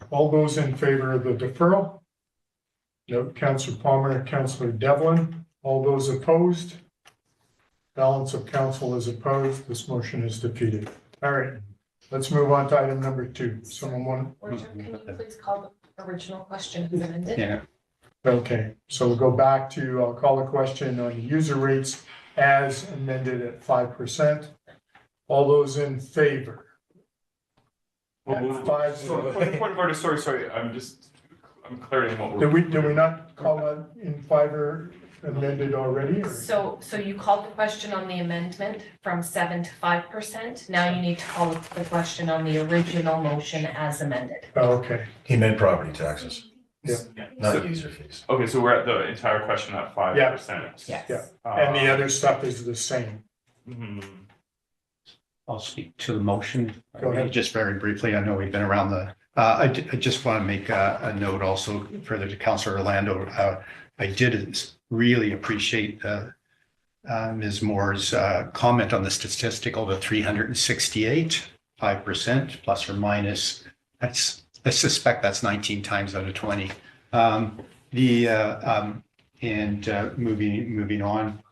All those in favor of the deferral? No. Councillor Palmer, Councillor Devlin. All those opposed? Balance of council is opposed. This motion is defeated. All right, let's move on to item number 2. Someone want? Can you please call the original question as amended? Yeah. Okay, so we'll go back to, I'll call a question on the user rates as amended at 5%. All those in favor? At 5. Point of order, sorry, I'm clarifying what we're. Did we not call that in favor amended already? Or? So you called the question on the amendment from 7 to 5%. Now you need to call the question on the original motion as amended. Okay. He meant property taxes. Yeah. Not user fees. Okay, so we're at the entire question at 5%. Yes. Yeah. And the other stuff is the same. Mm-hmm. I'll speak to the motion. Go ahead. Just very briefly. I know we've been around the. I just want to make a note also further to Councillor Orlando. I did really appreciate Ms. Moore's comment on the statistical, the 368, 5% plus or minus. I suspect that's 19 times out of 20. Moving on,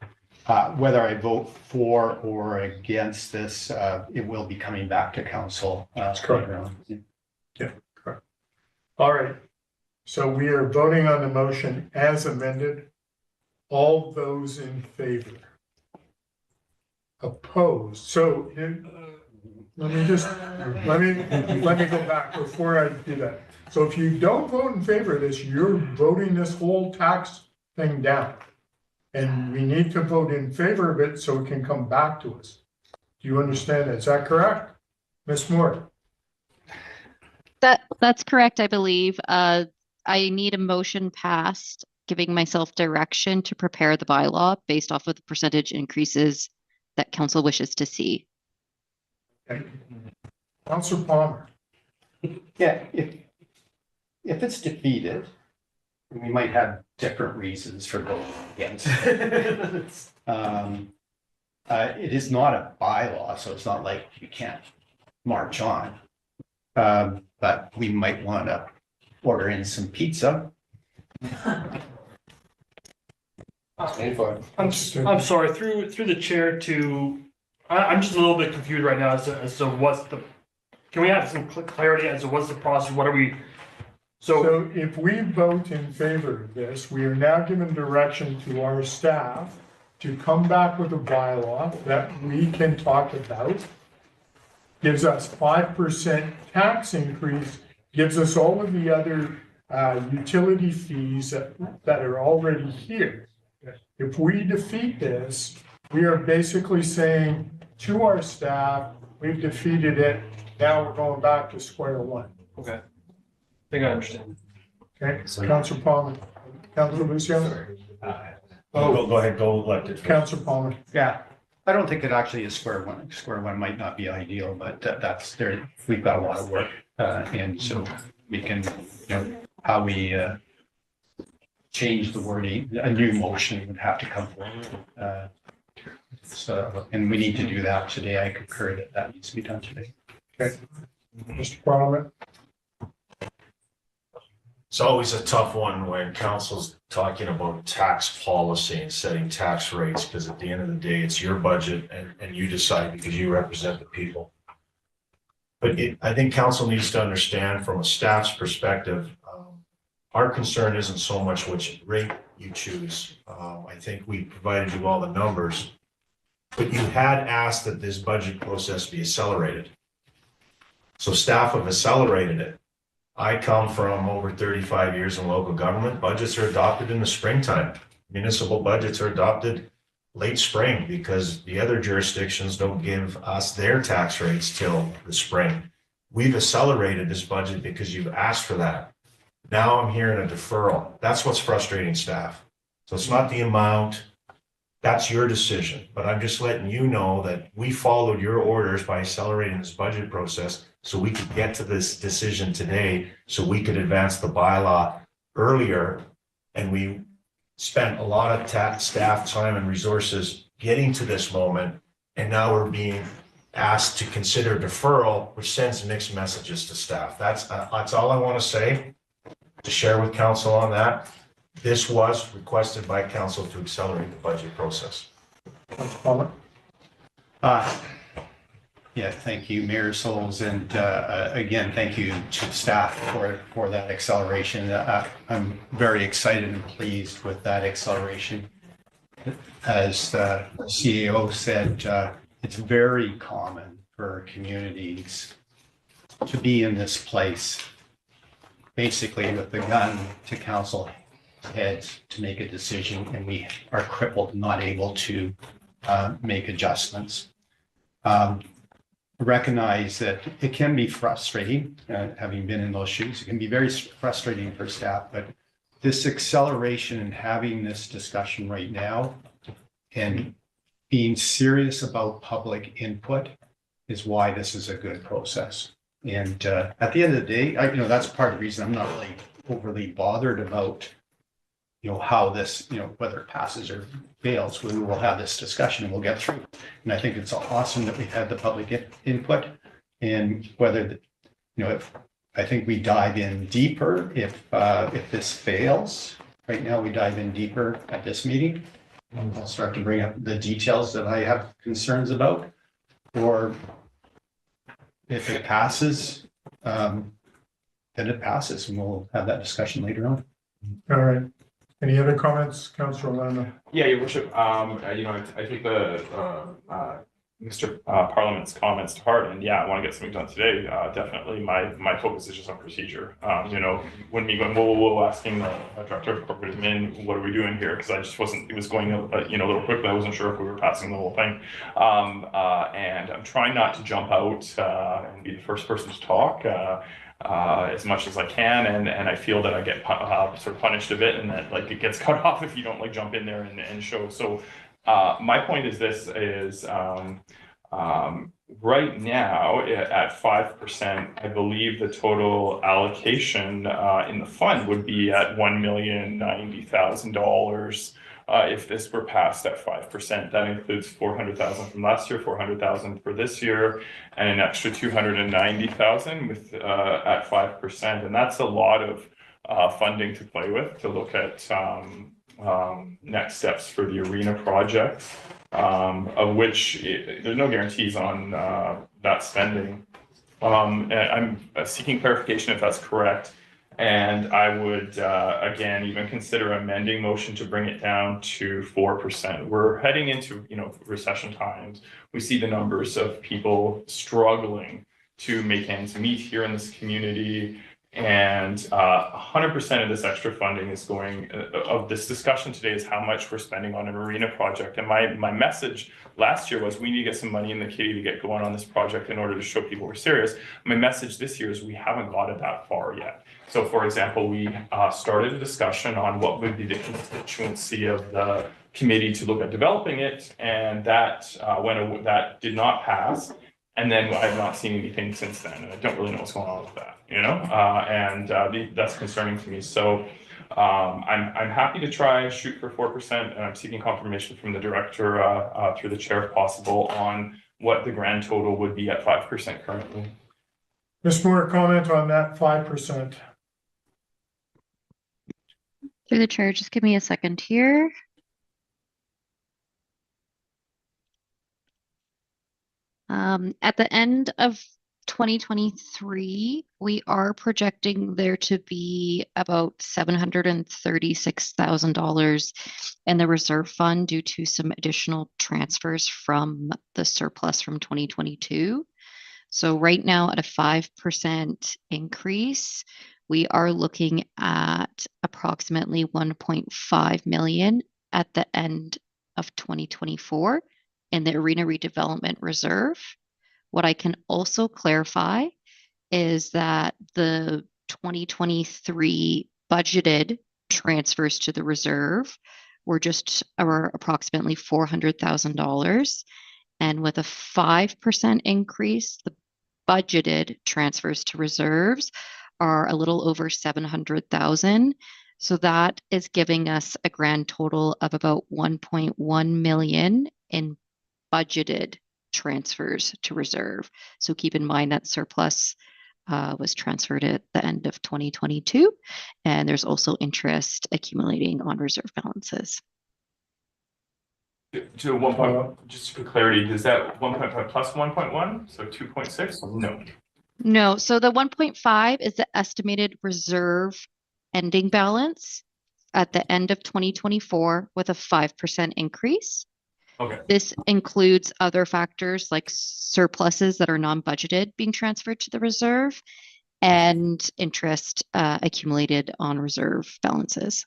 whether I vote for or against this, it will be coming back to council. That's correct. Yeah, correct. All right. So we are voting on the motion as amended. All those in favor? Opposed? So let me go back before I do that. So if you don't vote in favor of this, you're voting this whole tax thing down. And we need to vote in favor of it so it can come back to us. Do you understand that? Is that correct? Ms. Moore? That's correct, I believe. I need a motion passed, giving myself direction to prepare the bylaw based off of the percentage increases that council wishes to see. Okay. Councilor Palmer. Yeah, if it's defeated, we might have different reasons for voting against it. It is not a bylaw, so it's not like you can't march on. But we might want to order in some pizza. I'm sorry, through the chair to, I'm just a little bit confused right now as to what's the, can we have some clarity as to what's the process? What are we? So if we vote in favor of this, we are now giving direction to our staff to come back with a bylaw that we can talk about. Gives us 5% tax increase, gives us all of the other utility fees that are already here. If we defeat this, we are basically saying to our staff, we've defeated it. Now we're going back to square one. Okay. I think I understand. Okay, Councillor Palmer, Councillor Lucio, Go ahead, go elected. Councillor Palmer. Yeah, I don't think it actually is square one. Square one might not be ideal, but that's there. We've got a lot of work, and so we can, how we change the wording. A new motion would have to come forward. So, and we need to do that today. I concur that that needs to be done today. Okay, Mr. Parliament. It's always a tough one when council's talking about tax policy and setting tax rates, because at the end of the day, it's your budget and you decide because you represent the people. But I think council needs to understand from a staff's perspective, our concern isn't so much which rate you choose. I think we provided you all the numbers, but you had asked that this budget process be accelerated. So staff have accelerated it. I come from over 35 years in local government. Budgets are adopted in the springtime. Municipal budgets are adopted late spring because the other jurisdictions don't give us their tax rates till the spring. We've accelerated this budget because you've asked for that. Now I'm hearing a deferral. That's what's frustrating staff. So it's not the amount, that's your decision. But I'm just letting you know that we followed your orders by accelerating this budget process so we could get to this decision today, so we could advance the bylaw earlier. And we spent a lot of staff time and resources getting to this moment. And now we're being asked to consider deferral, which sends mixed messages to staff. That's all I want to say, to share with council on that. This was requested by council to accelerate the budget process. Yeah, thank you, Mayor Souls, and again, thank you to staff for that acceleration. I'm very excited and pleased with that acceleration. As the CEO said, it's very common for communities to be in this place, basically with the gun to council heads to make a decision, and we are crippled, not able to make adjustments. Recognize that it can be frustrating, having been in those shoes. It can be very frustrating for staff, but this acceleration and having this discussion right now and being serious about public input is why this is a good process. And at the end of the day, that's part of the reason I'm not really overly bothered about how this, whether it passes or fails. We will have this discussion and we'll get through. And I think it's awesome that we've had the public input, and whether, if I think we dive in deeper, if this fails, right now we dive in deeper at this meeting. I'll start to bring up the details that I have concerns about, or if it passes, then it passes and we'll have that discussion later on. All right. Any other comments, Councillor Landa? Yeah, Your Worship, I take the Mr. Parliament's comments to heart, and yeah, I want to get something done today. Definitely, my focus is just on procedure. When me going, whoa, asking the director of corporate admin, what are we doing here? Because I just wasn't. It was going a little quickly. I wasn't sure if we were passing the whole thing, and I'm trying not to jump out and be the first person to talk. As much as I can, and I feel that I get sort of punished a bit, and that it gets cut off if you don't jump in there and show. So my point is this is right now at 5%, I believe the total allocation in the fund would be at $1,090,000. If this were passed at 5%, that includes 400,000 from last year, 400,000 for this year, and an extra 290,000 with at 5%, and that's a lot of funding to play with to look at next steps for the arena project, of which there's no guarantees on that spending. And I'm seeking clarification if that's correct. And I would, again, even consider amending motion to bring it down to 4%. We're heading into, recession times. We see the numbers of people struggling to make ends meet here in this community. And 100% of this extra funding is going, of this discussion today is how much we're spending on a marina project. And my message last year was we need to get some money in the kitty to get going on this project in order to show people we're serious. My message this year is we haven't got it that far yet. So for example, we started a discussion on what would be the constituency of the committee to look at developing it. And that that did not pass. And then I've not seen anything since then, and I don't really know what's going on with that, you know, that's concerning to me. So I'm happy to try shoot for 4%, and I'm seeking confirmation from the director through the chair if possible on what the grand total would be at 5% currently. Ms. Moore, comment on that 5%. Through the chair, just give me a second here. At the end of 2023, we are projecting there to be about $736,000 in the reserve fund due to some additional transfers from the surplus from 2022. So right now at a 5% increase, we are looking at approximately 1.5 million at the end of 2024 in the Arena Redevelopment Reserve. What I can also clarify is that the 2023 budgeted transfers to the reserve were approximately $400,000. And with a 5% increase, the budgeted transfers to reserves are a little over 700,000. So that is giving us a grand total of about 1.1 million in budgeted transfers to reserve. So keep in mind that surplus was transferred at the end of 2022, and there's also interest accumulating on reserve balances. To 1. Just for clarity, does that 1.5 plus 1.1, so 2.6? No. No, so the 1.5 is the estimated reserve ending balance at the end of 2024 with a 5% increase. Okay. This includes other factors like surpluses that are non-budgeted being transferred to the reserve and interest accumulated on reserve balances.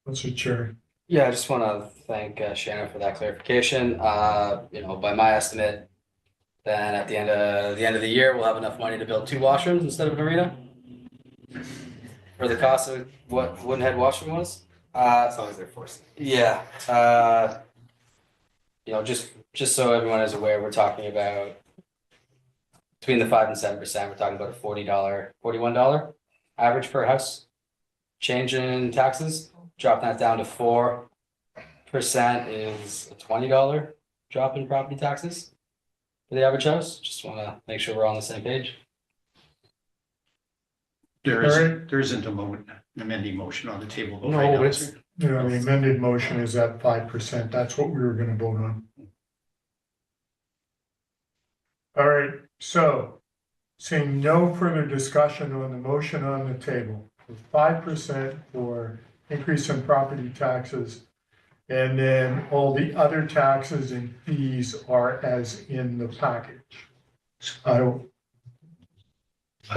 Councilor Cherry. Yeah, I just want to thank Shannon for that clarification. You know, by my estimate, then at the end of the year, we'll have enough money to build 2 washrooms instead of an arena. For the cost of what Woodenhead washroom was. As long as they're forced. Yeah. You know, just so everyone is aware, we're talking about between the 5 and 7%. We're talking about a $41 average per house change in taxes. Drop that down to 4% is a $20 drop in property taxes for the average house. Just want to make sure we're on the same page. There isn't an amending motion on the table. No, right now, it's, is there? you know, the amended motion is at 5%. That's what we were going to vote on. All right, so seeing no further discussion on the motion on the table, 5% for increase in property taxes, and then all the other taxes and fees are as in the package.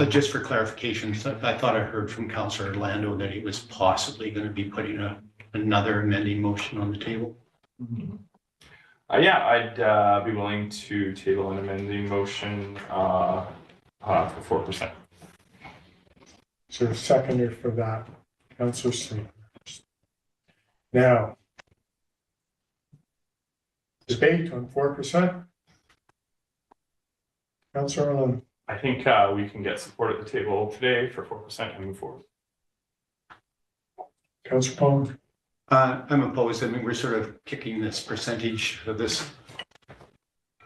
Just for clarification, I thought I heard from Councillor Orlando that he was possibly going to be putting another amending motion on the table. Yeah, I'd be willing to table an amending motion for 4%. Is there a seconder for that? Councillor Sleep. Now, debate on 4%. Councillor Orlando. I think we can get support at the table today for 4% and move forward. Councillor Palmer. I'm opposed. I mean, we're sort of kicking this percentage of this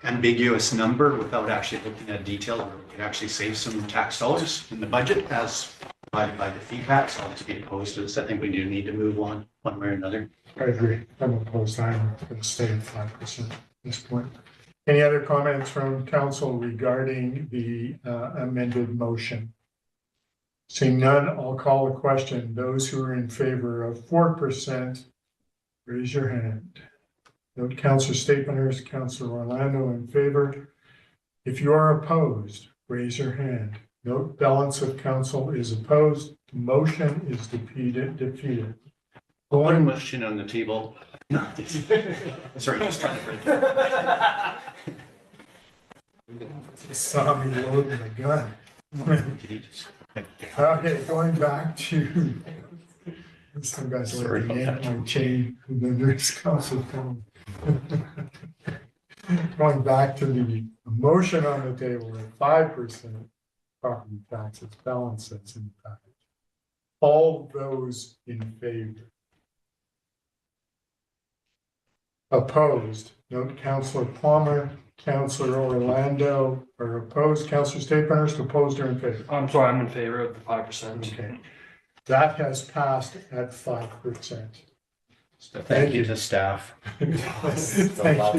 ambiguous number without actually looking at detail where we could actually save some tax dollars in the budget as provided by the feedback. So I'll be opposed to this. I think we do need to move on one way or another. I agree. I'm opposed. I'm going to stay at 5% at this point. Any other comments from council regarding the amended motion? Seeing none, I'll call a question. Those who are in favor of 4%, raise your hand. Note Councillor Stapenhurst, Councillor Orlando in favor. If you are opposed, raise your hand. Note balance of council is opposed. Motion is defeated. One question on the table. No, sorry, just trying to. Saw me loading the gun. Okay, going back to, some guys like to yank my chain and then there's council coming. Going back to the motion on the table at 5% property taxes, balances in the package. All those in favor? Opposed? Note Councillor Palmer, Councillor Orlando are opposed. Councillor Stapehurst, opposed or in favor? I'm sorry, I'm in favor of the 5%. Okay. That has passed at 5%. Thank you to staff. Thank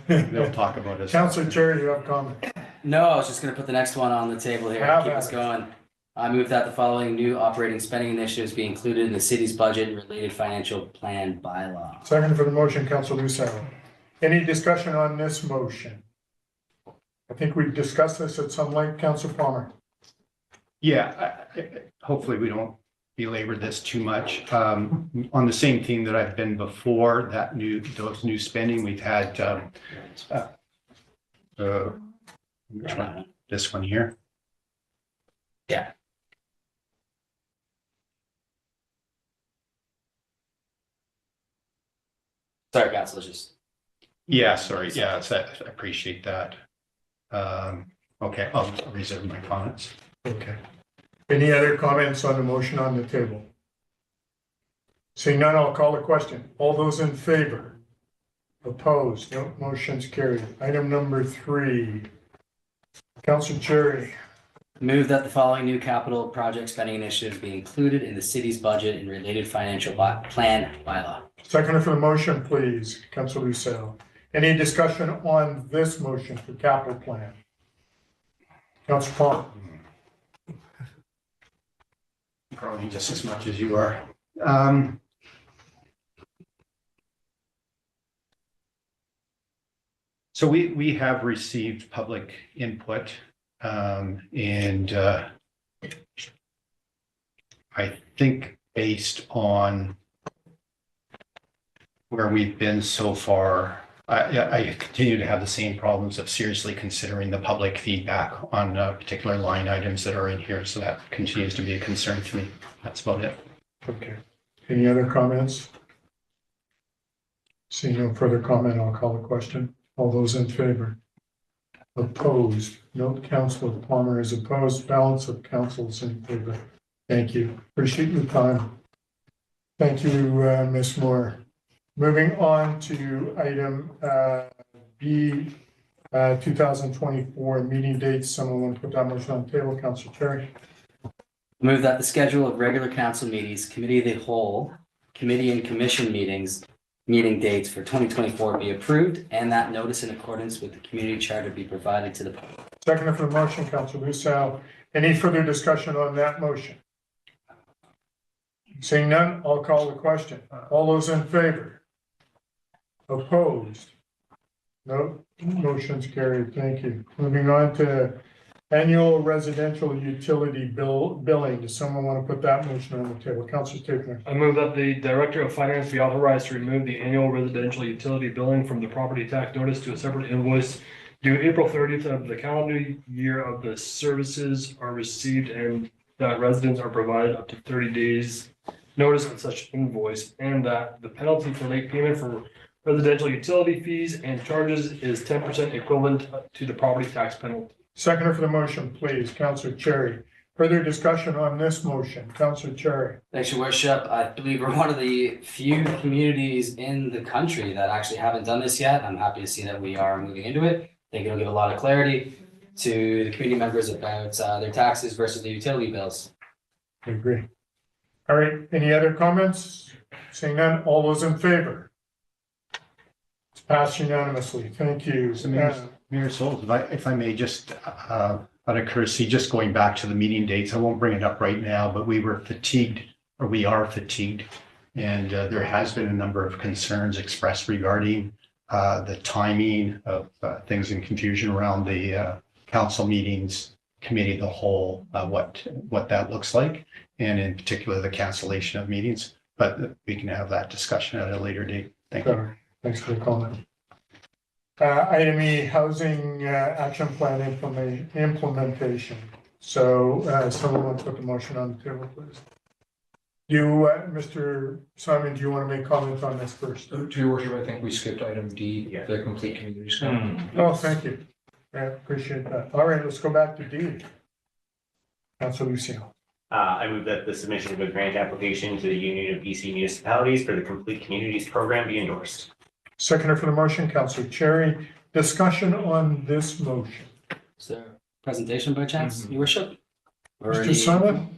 you. They'll talk about it. Councillor Cherry, you have a comment? No, I was just gonna put the next one on the table here, Have keep at us it. going. I move that the following new operating spending initiatives be included in the city's budget and related financial plan bylaw. Second for the motion, Councillor Lucero. Any discussion on this motion? I think we've discussed this at some length, Councillor Palmer. Yeah, hopefully we don't belabor this too much. On the same theme that I've been before, those new spending, we've had which one? This one here. Yeah. Sorry, Council, just. Yeah, sorry. Yeah, I appreciate that. Okay, I'll reserve my comments. Okay. Any other comments on the motion on the table? Seeing none, I'll call the question. All those in favor? Opposed? No, motion's carried. Item number 3. Councillor Cherry. Move that the following new capital project spending initiatives be included in the city's budget and related financial plan bylaw. Second for the motion, please. Councillor Lucero. Any discussion on this motion for capital plan? Councillor Palmer. Probably just as much as you are. So we have received public input, and I think based on where we've been so far, I continue to have the same problems of seriously considering the public feedback on particular line items that are in here. So that continues to be a concern to me. That's about it. Okay. Any other comments? Seeing no further comment, I'll call the question. All those in favor? Opposed? Note Councillor Palmer is opposed. Balance of councils in favor. Thank you. Appreciate your time. Thank you, Ms. Moore. Moving on to item B, 2024 meeting dates. Someone want to put that motion on the table? Councillor Cherry. Move that the schedule of regular council meetings, committee of the whole, committee and commission meeting dates for 2024 be approved, and that notice in accordance with the community charter be provided to the public. Second for the motion, Councillor Lucero. Any further discussion on that motion? Seeing none, I'll call the question. All those in favor? Opposed? No, motion's carried. Thank you. Moving on to annual residential utility billing. Does someone want to put that motion on the table? Councillor Tickner. I move that the Director of Finance be authorized to remove the annual residential utility billing from the property tax notice to a separate invoice due April 30th of the calendar year of the services are received, and that residents are provided up to 30 days notice of such invoice, and that the penalty for late payment for residential utility fees and charges is 10% equivalent to the property tax penalty. Seconder for the motion, please. Councillor Cherry. Further discussion on this motion. Councillor Cherry. Thanks, Your Worship. I believe we're one of the few communities in the country that actually haven't done this yet. I'm happy to see that we are moving into it. I think it'll give a lot of clarity to the community members about their taxes versus the utility bills. I agree. All right, any other comments? Seeing none, all those in favor? It's passed unanimously. Thank you. So Mayor Souls, if I may, just out of courtesy, just going back to the meeting dates, I won't bring it up right now, but we were fatigued, or we are fatigued. And there has been a number of concerns expressed regarding the timing of things and confusion around the council meetings committee of the whole, what that looks like, and in particular, the cancellation of meetings. But we can have that discussion at a later date. Thank you. Thanks for the comment. Item E, housing action plan implementation. So someone want to put the motion on the table, please? You, Mr. Simon, do you want to make comment on this first? To your worship, I think we skipped item D, the complete community scope. Oh, thank you. I appreciate that. All right, let's go back to D. Councilor Luciano. I move that the submission of a grant application to the Union of BC Municipalities for the Complete Communities Program be endorsed. Seconder for the motion, Councilor Cherry. Discussion on this motion. Is there a presentation by chance, Your Worship? Or Mr. any- Simon?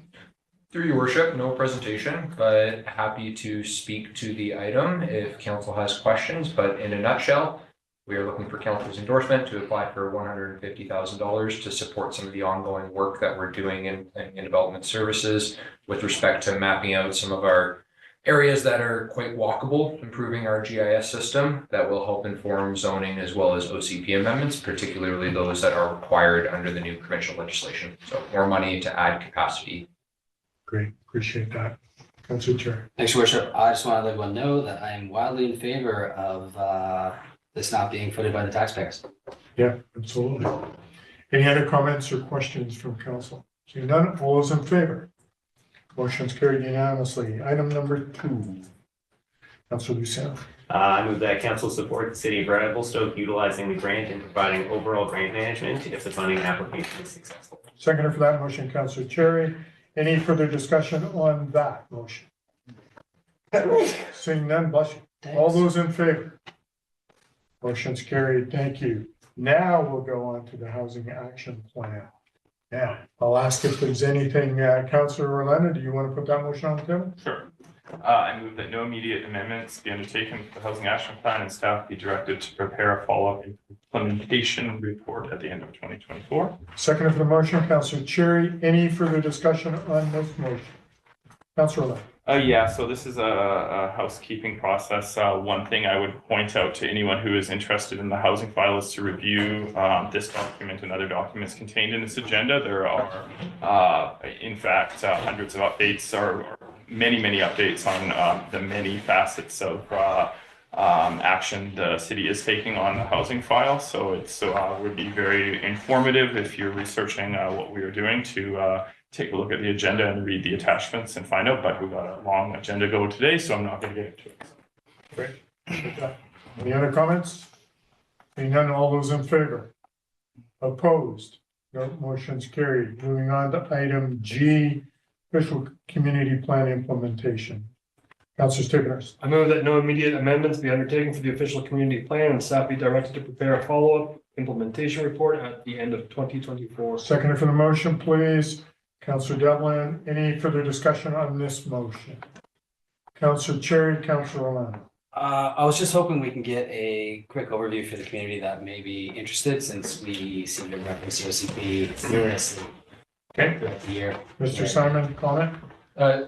Through your worship, no presentation, but happy to speak to the item if council has questions. But in a nutshell, we are looking for council's endorsement to apply for $150,000 to support some of the ongoing work that we're doing in development services with respect to mapping out some of our areas that are quite walkable, improving our GIS system that will help inform zoning as well as OCP amendments, particularly those that are required under the new provincial legislation. So more money to add capacity. Great, appreciate that. Councilor Cherry. Thanks, Your Worship. I just want to let everyone know that I am wildly in favor of this not being footed by the taxpayers. Yeah, absolutely. Any other comments or questions from council? Seeing none, all those in favor? Motion's carried unanimously. Item number 2. Councilor Luciano. I move that council support the city of Revelstoke utilizing the grant and providing overall grant management if the funding application is successful. Seconder for that motion, Councilor Cherry. Any further discussion on that motion? Seeing none, bless you. All those in favor? Motion's carried. Thank you. Now we'll go on to the housing action plan. Now, I'll ask if there's anything, Councilor Orlando, do you want to put that motion on the table? Sure. I move that no immediate amendments be undertaken to the housing action plan and staff be directed to prepare a follow-up implementation report at the end of 2024. Seconder for the motion, Councilor Cherry. Any further discussion on this motion? Councilor Orlando. Yeah, so this is a housekeeping process. One thing I would point out to anyone who is interested in the housing file is to review this document and other documents contained in this agenda. There are, in fact, hundreds of updates or many updates on the many facets of action the city is taking on the housing file. So it's would be very informative if you're researching what we are doing to take a look at the agenda and read the attachments and find out, but we've got a long agenda go today, so I'm not going to get into it. Great. Any other comments? Seeing none, all those in favor? Opposed? No, motion's carried. Moving on to item G, official community plan implementation. Councilor Stickers. I move that no immediate amendments be undertaken for the official community plan and staff be directed to prepare a follow-up implementation report at the end of 2024. Seconder for the motion, please. Councilor Devlin, any further discussion on this motion? Councilor Cherry, Councilor Orlando. I was just hoping we can get a quick overview for the community that may be interested, since we seem to reference OCP numerously throughout the year. Mr. Simon, comment?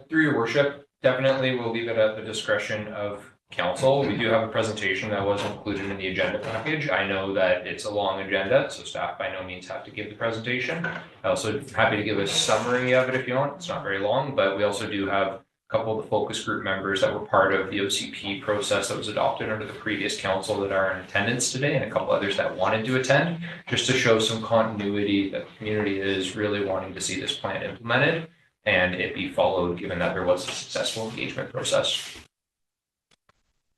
Through your worship, definitely we'll leave it at the discretion of council. We do have a presentation that was included in the agenda package. I know that it's a long agenda, so staff by no means have to give the presentation. I also happy to give a summary of it if you want. It's not very long, but we also do have a couple of the focus group members that were part of the OCP process that was adopted under the previous council that are in attendance today, and a couple others that wanted to attend, just to show some continuity that the community is really wanting to see this plan implemented and it be followed, given that there was a successful engagement process.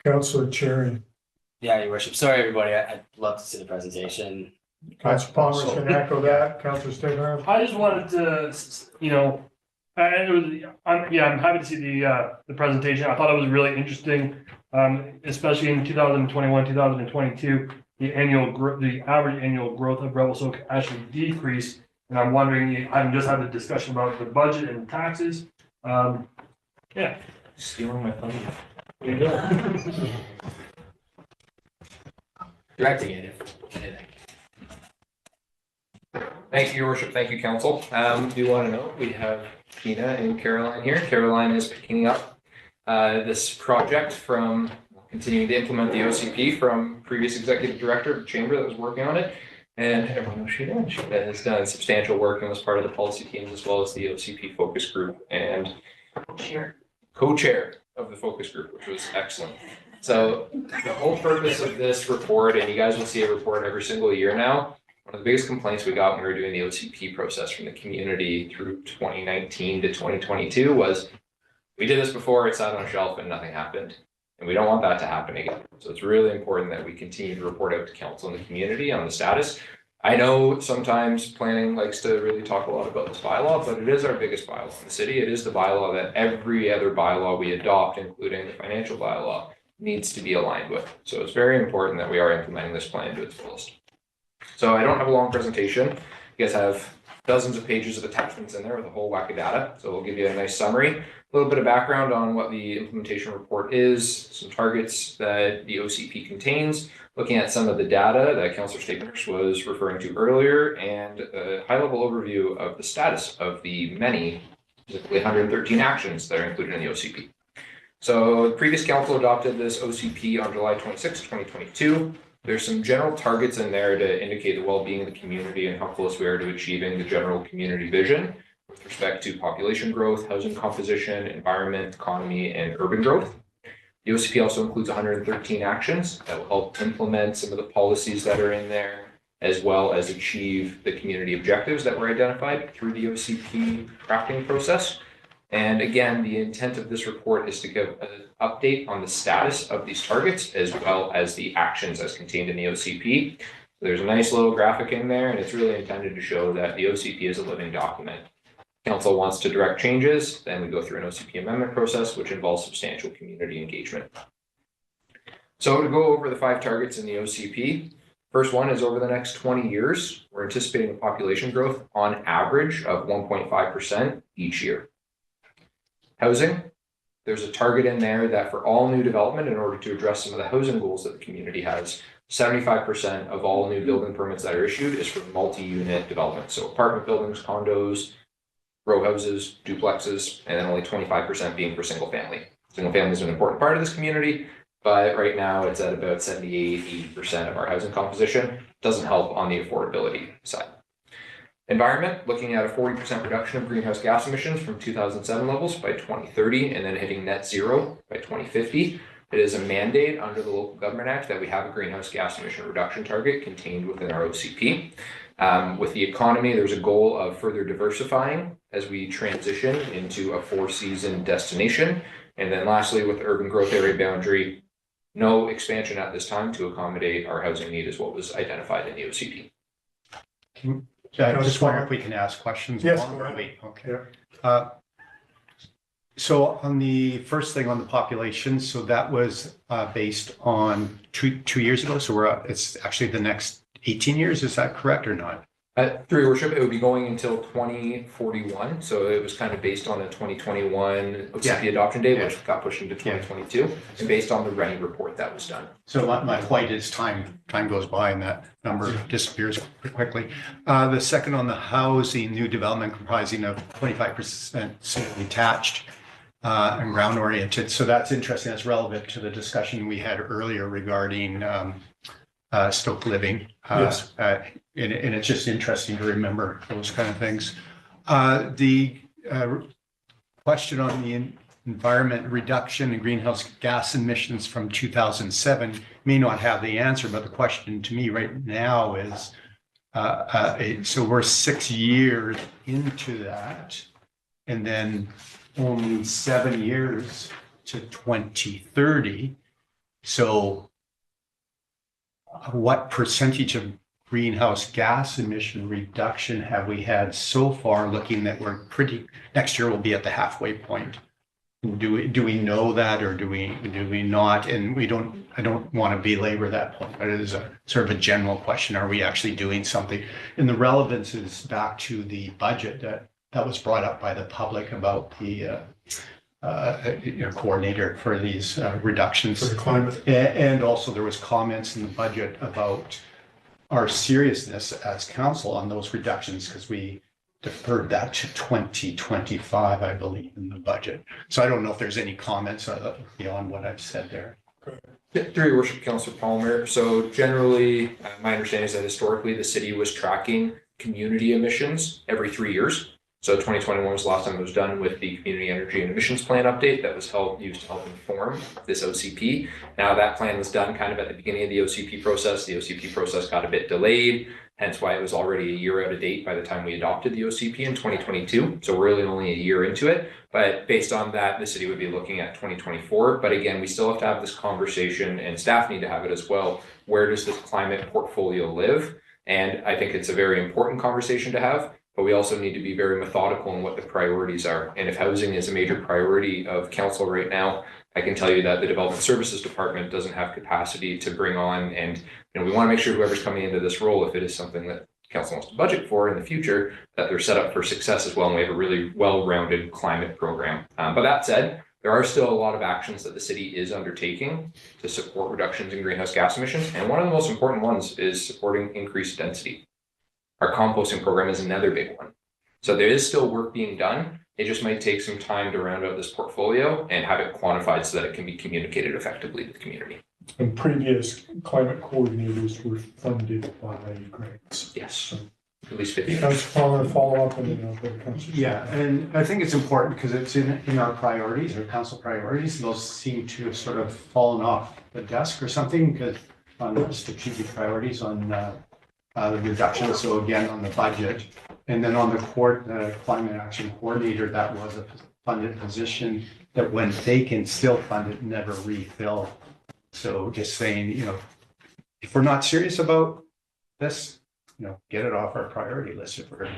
Councilor Cherry. Yeah, Your Worship. Sorry, everybody. I'd love to see the presentation. Councilor Palmer's can echo that. Councilor Stickers. I just wanted to, I'm happy to see the presentation. I thought it was really interesting, especially in 2021, 2022, the average annual growth of Revelstoke actually decreased. And I'm wondering, I just had a discussion about the budget and taxes. Yeah. Stealing my thunder. There you go. Directing it. Thank you, Your Worship. Thank you, Council. Do you want to know we have Tina and Caroline here? Caroline is picking up this project from continuing to implement the OCP from previous executive director of the chamber that was working on it. And everyone knows Sheila. Sheila has done substantial work and was part of the policy teams as well as the OCP focus group and co-chair of the focus group, which was excellent. So the whole purpose of this report, and you guys will see a report every single year now, one of the biggest complaints we got when we were doing the OCP process from the community through 2019 to 2022 was, we did this before, it sat on a shelf and nothing happened. And we don't want that to happen again. So it's really important that we continue to report out to council and the community on the status. I know sometimes planning likes to really talk a lot about this bylaw, but it is our biggest bylaw in the city. It is the bylaw that every other bylaw we adopt, including the financial bylaw, needs to be aligned with. So it's very important that we are implementing this plan to its fullest. So I don't have a long presentation. You guys have dozens of pages of attachments in there with a whole whack of data. So we'll give you a nice summary, a little bit of background on what the implementation report is, some targets that the OCP contains, looking at some of the data that Councillor Staples was referring to earlier, and a high-level overview of the status of the many, specifically 113 actions that are included in the OCP. So the previous council adopted this OCP on July 26, 2022. There's some general targets in there to indicate the well-being of the community and how close we are to achieving the general community vision with respect to population growth, housing composition, environment, economy, and urban growth. The OCP also includes 113 actions that will help implement some of the policies that are in there, as well as achieve the community objectives that were identified through the OCP crafting process. And again, the intent of this report is to give an update on the status of these targets, as well as the actions as contained in the OCP. There's a nice little graphic in there, and it's really intended to show that the OCP is a living document. Council wants to direct changes, then we go through an OCP amendment process, which involves substantial community engagement. So to go over the 5 targets in the OCP, first one is over the next 20 years, we're anticipating a population growth on average of 1.5% each year. Housing, there's a target in there that for all new development, in order to address some of the housing goals that the community has, 75% of all new building permits that are issued is for multi-unit development. So apartment buildings, condos, row houses, duplexes, and then only 25% being for single family. Single family is an important part of this community, but right now it's at about 78-80% of our housing composition. Doesn't help on the affordability side. Environment, looking at a 40% reduction of greenhouse gas emissions from 2007 levels by 2030, and then hitting net zero by 2050. It is a mandate under the Local Government Act that we have a greenhouse gas emission reduction target contained within our OCP. With the economy, there's a goal of further diversifying as we transition into a 4-season destination. And then lastly, with the urban growth area boundary, no expansion at this time to accommodate our housing need is what was identified in the OCP. I just wonder if we can ask questions. Yes. Okay. So on the first thing on the population, so that was based on two years ago. So it's actually the next 18 years. Is that correct or not? Through your worship, it would be going until 2041. So it was kind of based on a 2021 OCP adoption date, which got pushed into 2022, and based on the Rennie report that was done. So my point is time goes by and that number disappears quickly. The second on the housing, new development comprising of 25% detached and ground oriented. So that's interesting. That's relevant to the discussion we had earlier regarding Stoke Living. Yes. And it's just interesting to remember those kind of things. The question on the environment reduction in greenhouse gas emissions from 2007 may not have the answer, but the question to me right now is, so we're 6 years into that, and then only 7 years to 2030. So what percentage of greenhouse gas emission reduction have we had so far, looking that we're next year we'll be at the halfway point? Do we know that, or do we not? And I don't want to belabor that point, but it is a sort of a general question. Are we actually doing something? And the relevance is back to the budget that was brought up by the public about the coordinator for these reductions for the climate. And also there was comments in the budget about our seriousness as council on those reductions, because we deferred that to 2025, I believe, in the budget. So I don't know if there's any comments beyond what I've said there. Through your worship, Councillor Palmer. So generally, my understanding is that historically the city was tracking community emissions every 3 years. So 2021 was the last time it was done with the Community Energy and Emissions Plan update that was used to help inform this OCP. Now that plan was done kind of at the beginning of the OCP process. The OCP process got a bit delayed, hence why it was already a year out of date by the time we adopted the OCP in 2022. So we're really only a year into it. But based on that, the city would be looking at 2024. But again, we still have to have this conversation, and staff need to have it as well. Where does this climate portfolio live? And I think it's a very important conversation to have, but we also need to be very methodical in what the priorities are. And if housing is a major priority of council right now, I can tell you that the Development Services Department doesn't have capacity to bring on, and we want to make sure whoever's coming into this role, if it is something that council wants to budget for in the future, that they're set up for success as well, and we have a really well-rounded climate program. But that said, there are still a lot of actions that the city is undertaking to support reductions in greenhouse gas emissions, and one of the most important ones is supporting increased density. Our composting program is another big one. So there is still work being done. It just might take some time to round out this portfolio and have it quantified so that it can be communicated effectively to the community. And previous climate coordinators were funded by grants. Yes, So, at least 50. Councillor Palmer, follow up, and then I'll go to Councillor. Yeah, and I think it's important because it's in our priorities or council priorities. Those seem to have sort of fallen off the desk or something because on the strategic priorities on the reduction. So again, on the budget, and then on the climate action coordinator, that was a funded position that when vacant, still funded, never refill. So just saying, if we're not serious about this, get it off our priority list if we're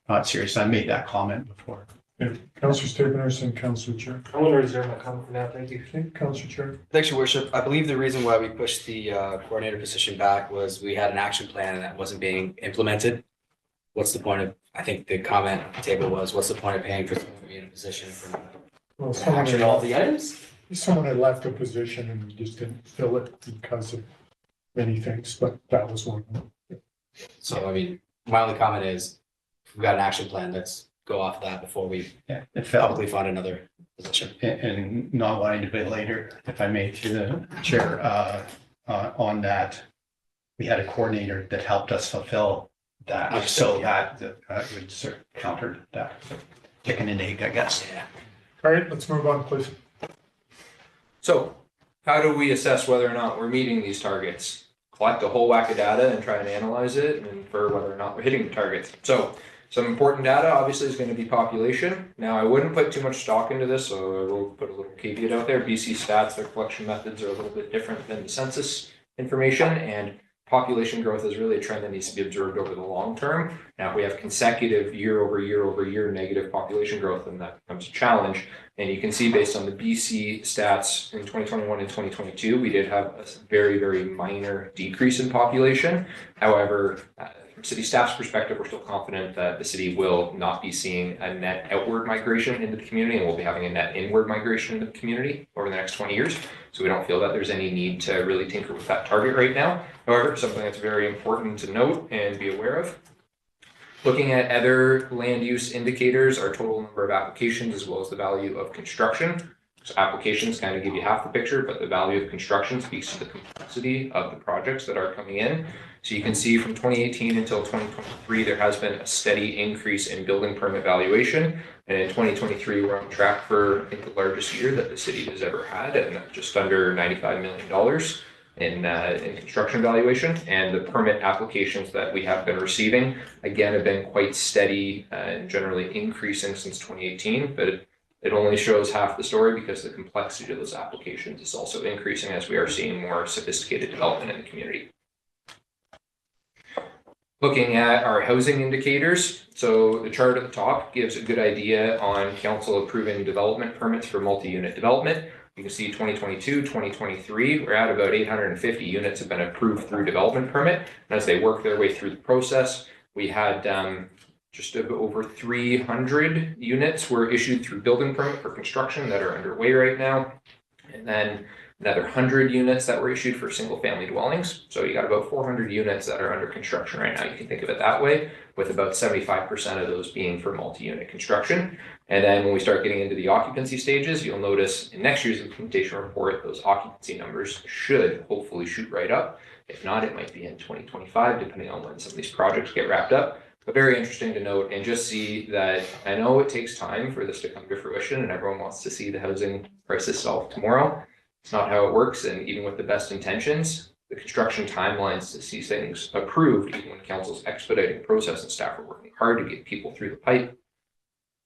not serious. I made that comment before. Yeah. Councillor Steveners and Councillor Chair. I want to reserve my comment for now. Thank you. Okay, Councillor Chair. Thanks, Your Worship. I believe the reason why we pushed the coordinator position back was we had an action plan and that wasn't being implemented. What's the point of, I think the comment on the table was, what's the point of paying for someone to be in a position for Well, someone action had all the items? someone had left a position and we just didn't fill it because of many things, but that was one of them. So, I mean, my only comment is, we've got an action plan, let's go off of that before we It fell. probably find another position. And not wanting to be later, if I may, to the chair, on that, we had a coordinator that helped us fulfill that. So that would sort of countered that chicken and egg, I guess. Yeah. All right, let's move on, please. So how do we assess whether or not we're meeting these targets? Collect a whole whack of data and try and analyze it and infer whether or not we're hitting the targets. So some important data obviously is going to be population. Now I wouldn't put too much stock into this, so I will put a little caveat out there. BC stats, their collection methods are a little bit different than the census information, and population growth is really a trend that needs to be observed over the long term. Now, if we have consecutive year over year negative population growth, then that becomes a challenge. And you can see based on the BC stats in 2021 and 2022, we did have a very, very minor decrease in population. However, from city staff's perspective, we're still confident that the city will not be seeing a net outward migration into the community, and we'll be having a net inward migration into the community over the next 20 years. So we don't feel that there's any need to really tinker with that target right now. However, something that's very important to note and be aware of. Looking at other land use indicators, our total number of applications as well as the value of construction. So applications kind of give you half the picture, but the value of construction speaks to the complexity of the projects that are coming in. So you can see from 2018 until 2023, there has been a steady increase in building permit valuation. And in 2023, we're on track for, I think, the largest year that the city has ever had, and just under $95 million in construction valuation. And the permit applications that we have been receiving, again, have been quite steady and generally increasing since 2018, but it only shows half the story because the complexity of those applications is also increasing as we are seeing more sophisticated development in the community. Looking at our housing indicators, so the chart at the top gives a good idea on council approving development permits for multi-unit development. You can see 2022, 2023, we're at about 850 units have been approved through development permit. And as they work their way through the process, we had just over 300 units were issued through building permit for construction that are underway right now. And then another 100 units that were issued for single-family dwellings. So you got about 400 units that are under construction right now. You can think of it that way, with about 75% of those being for multi-unit construction. And then when we start getting into the occupancy stages, you'll notice in next year's implementation report, those occupancy numbers should hopefully shoot right up. If not, it might be in 2025, depending on when some of these projects get wrapped up. But very interesting to note and just see that I know it takes time for this to come to fruition and everyone wants to see the housing crisis solved tomorrow. It's not how it works. And even with the best intentions, the construction timelines to see things approved, even when council's expediting the process and staff are working hard to get people through the pipe,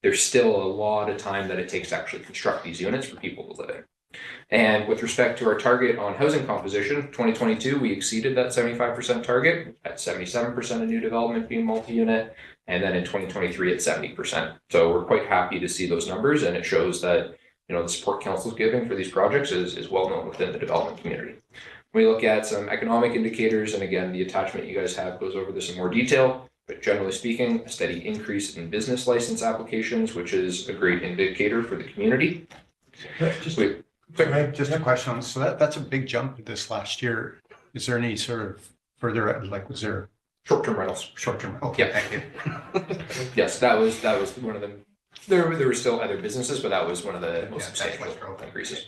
there's still a lot of time that it takes to actually construct these units for people to live in. And with respect to our target on housing composition, 2022, we exceeded that 75% target at 77% of new development being multi-unit. And then in 2023 at 70%. So we're quite happy to see those numbers, and it shows that, you know, the support council is giving for these projects is well known within the development community. We look at some economic indicators, and again, the attachment you guys have goes over this in more detail. But generally speaking, a steady increase in business license applications, which is a great indicator for the community. Just a question on, so that's a big jump this last year. Is there any sort of further, like, was there? Short-term rentals. Short-term, okay, yeah. thank you. Yes, that was one of them. There were still other businesses, but that was one of the most substantial increases.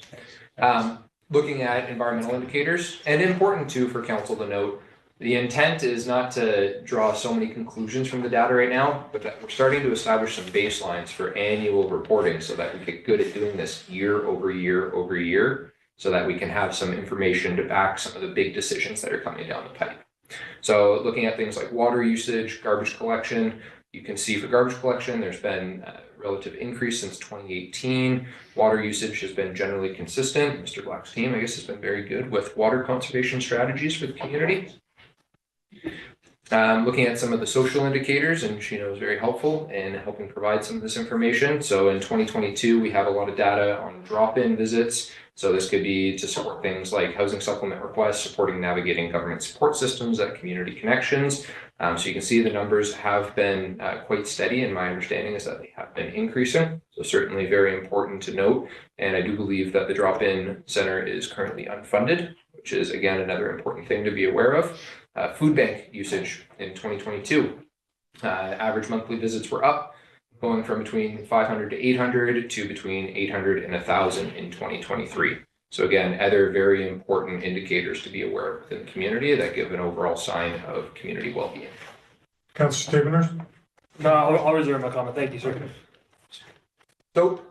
Looking at environmental indicators, and important too for council to note, the intent is not to draw so many conclusions from the data right now, but that we're starting to establish some baselines for annual reporting so that we get good at doing this year over year over year, so that we can have some information to back some of the big decisions that are coming down the pipe. So looking at things like water usage, garbage collection, you can see for garbage collection, there's been a relative increase since 2018. Water usage has been generally consistent. Mr. Black's team, I guess, has been very good with water conservation strategies for the community. Looking at some of the social indicators, and Sheena was very helpful in helping provide some of this information. So in 2022, we have a lot of data on drop-in visits. So this could be to support things like housing supplement requests, supporting navigating government support systems at community connections. So you can see the numbers have been quite steady, and my understanding is that they have been increasing. So certainly very important to note. And I do believe that the drop-in center is currently unfunded, which is again another important thing to be aware of. Food bank usage in 2022. Average monthly visits were up, going from between 500 to 800 to between 800 and 1,000 in 2023. So again, other very important indicators to be aware of within the community that give an overall sign of community well-being. Councilor Steveners? No, I'll reserve my comment. Thank you, sir. So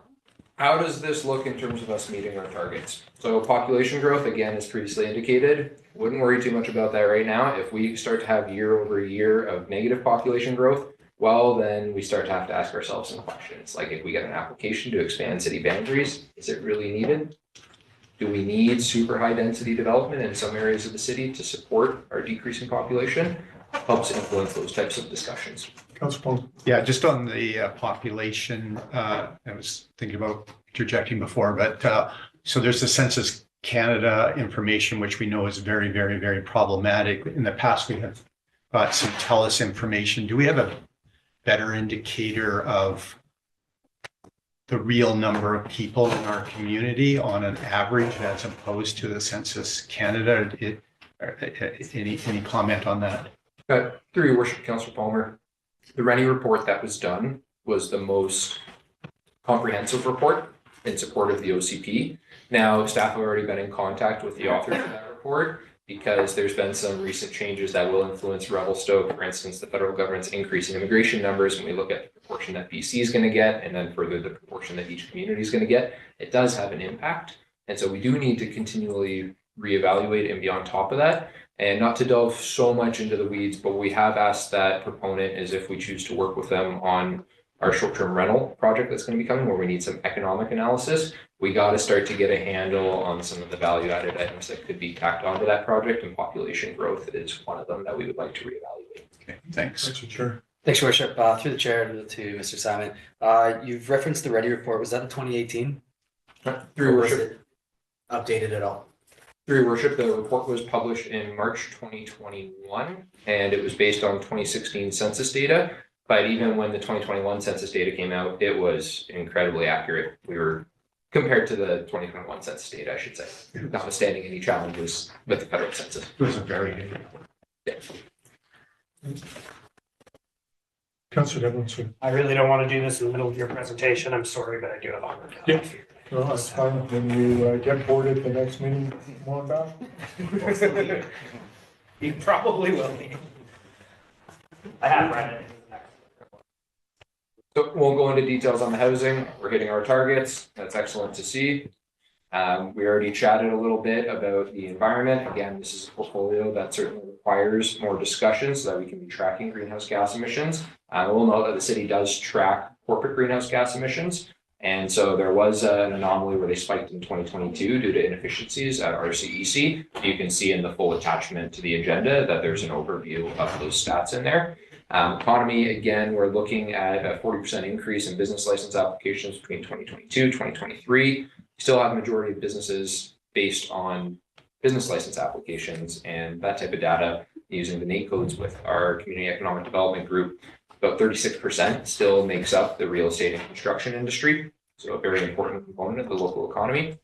how does this look in terms of us meeting our targets? So population growth, again, as previously indicated, wouldn't worry too much about that right now. If we start to have year over year of negative population growth, well, then we start to have to ask ourselves some questions. Like if we get an application to expand city boundaries, is it really needed? Do we need super high density development in some areas of the city to support our decreasing population? Helps influence those types of discussions. Yeah, just on the population, I was thinking about interjecting before, but so there's the Census Canada information, which we know is very, very, very problematic. In the past, we have got some TELUS information. Do we have a better indicator of the real number of people in our community on an average as opposed to the Census Canada? Any comment on that? Through your worship, Councillor Palmer, the Rennie report that was done was the most comprehensive report in support of the OCP. Now, staff have already been in contact with the authors of that report because there's been some recent changes that will influence Revelstoke. For instance, the federal government's increasing immigration numbers. When we look at the proportion that BC is going to get, and then further the proportion that each community is going to get, it does have an impact. And so we do need to continually reevaluate and be on top of that. And not to delve so much into the weeds, but we have asked that proponent is if we choose to work with them on our short-term rental project that's going to be coming, where we need some economic analysis, we got to start to get a handle on some of the value-added items that could be tacked onto that project, and population growth is one of them that we would like to reevaluate. Okay, thanks. Sure. Thanks, Your Worship. Through the chair to Mr. Salmon. You've referenced the Ready report. Was that in 2018? Through your worship. Updated at all? Through your worship, the report was published in March 2021, and it was based on 2016 census data. But even when the 2021 census data came out, it was incredibly accurate. We were compared to the 2021 census data, I should say, notwithstanding any challenges with the federal census. It was a very good. Yeah. Councillor Devlin, sir. I really don't want to do this in the middle of your presentation. I'm sorry, but I do have a hard Yeah. No, that's fine. When you get bored at the next meeting, come on back. You probably will be. I have read it. So won't go into details on the housing. We're hitting our targets. That's excellent to see. We already chatted a little bit about the environment. Again, this is a portfolio that certainly requires more discussion so that we can be tracking greenhouse gas emissions. We'll note that the city does track corporate greenhouse gas emissions. And so there was an anomaly where they spiked in 2022 due to inefficiencies at RCEC. You can see in the full attachment to the agenda that there's an overview of those stats in there. Economy, again, we're looking at a 40% increase in business license applications between 2022, 2023. We still have a majority of businesses based on business license applications and that type of data using the NAICS codes with our community economic development group. About 36% still makes up the real estate and construction industry. So a very important component of the local economy.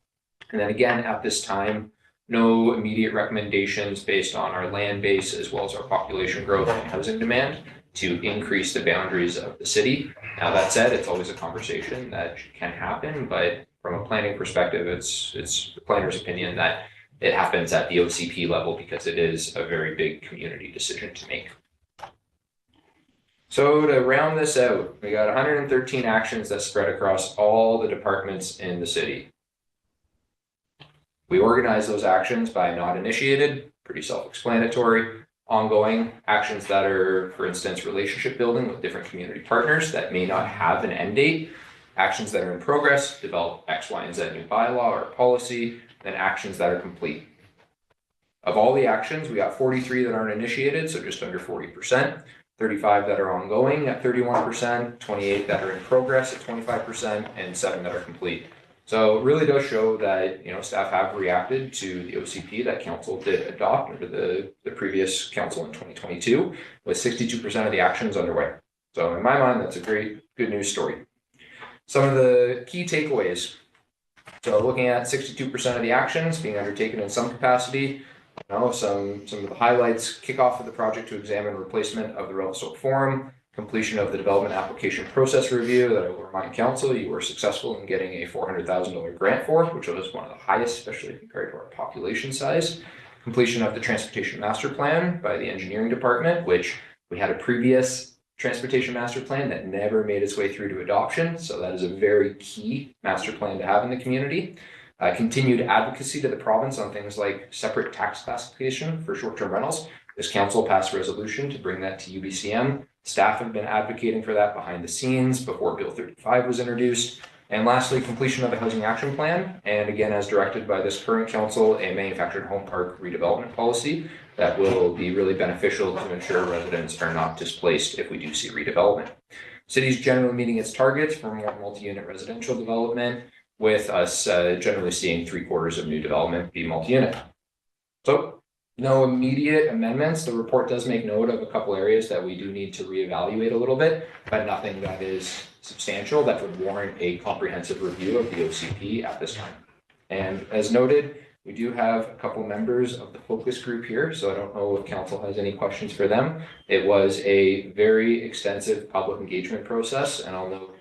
And then again, at this time, no immediate recommendations based on our land base as well as our population growth and housing demand to increase the boundaries of the city. Now that said, it's always a conversation that can happen, but from a planning perspective, it's the planner's opinion that it happens at the OCP level because it is a very big community decision to make. So to round this out, we got 113 actions that spread across all the departments in the city. We organize those actions by not initiated, pretty self-explanatory, ongoing actions that are, for instance, relationship building with different community partners that may not have an end date, actions that are in progress, develop X, Y, and Z new bylaw or policy, then actions that are complete. Of all the actions, we got 43 that aren't initiated, so just under 40%, 35 that are ongoing at 31%, 28 that are in progress at 25%, and 7 that are complete. So it really does show that, staff have reacted to the OCP that council did adopt under the previous council in 2022, with 62% of the actions underway. So in my mind, that's a good news story. Some of the key takeaways. So looking at 62% of the actions being undertaken in some capacity, some of the highlights: kickoff of the project to examine replacement of the Revelstoke Forum, completion of the development application process review that I will remind council you were successful in getting a $400,000 grant for, which was one of the highest, especially compared to our population size. Completion of the transportation master plan by the engineering department, which we had a previous transportation master plan that never made its way through to adoption. So that is a very key master plan to have in the community. Continued advocacy to the province on things like separate tax classification for short-term rentals. This council passed a resolution to bring that to UBCM. Staff have been advocating for that behind the scenes before Bill 35 was introduced. And lastly, completion of the housing action plan. And again, as directed by this current council, a manufactured home park redevelopment policy that will be really beneficial to ensure residents are not displaced if we do see redevelopment. City's generally meeting its targets for more multi-unit residential development, with us generally seeing 3/4 of new development be multi-unit. So no immediate amendments. The report does make note of a couple areas that we do need to reevaluate a little bit, but nothing that is substantial that would warrant a comprehensive review of the OCP at this time. And as noted, we do have a couple members of the focus group here, so I don't know if council has any questions for them. It was a very extensive public engagement process, and I'll note,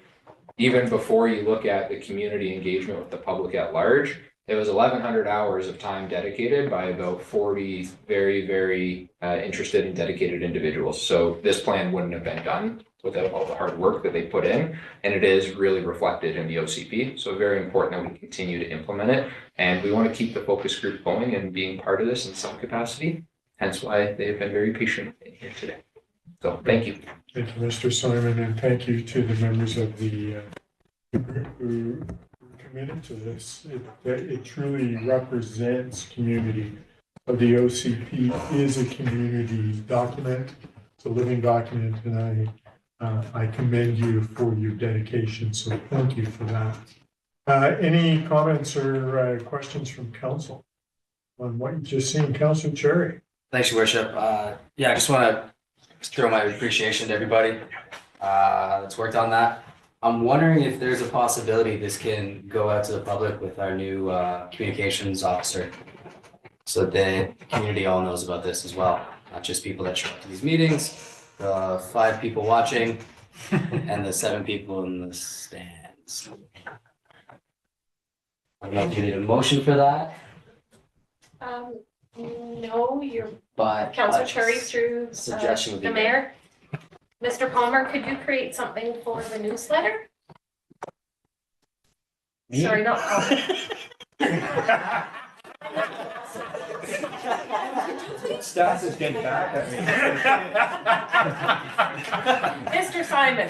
even before you look at the community engagement with the public at large, it was 1,100 hours of time dedicated by about 40 very, very interested and dedicated individuals. So this plan wouldn't have been done without all the hard work that they put in, and it is really reflected in the OCP. So very important that we continue to implement it, and we want to keep the focus group going and being part of this in some capacity. Hence why they've been very patient in here today. So thank you. Thank you, Mr. Simon, and thank you to the members of the group who committed to this. It truly represents community. The OCP is a community document. It's a living document, and I commend you for your dedication. So thank you for that. Any comments or questions from council on what you've just seen? Councilor Cherry. Thanks, Your Worship. I just want to throw my appreciation to everybody that's worked on that. I'm wondering if there's a possibility this can go out to the public with our new communications officer. So that the community all knows about this as well, not just people that show up to these meetings, 5 people watching and the 7 people in the stands. I don't know if you need a motion for that, No, you're but. Councilor Cherry through Suggestion would be the good. mayor. Mr. Palmer, could you create something for the newsletter? Sorry, not Palmer. Stats is getting back at me. Mr. Simon.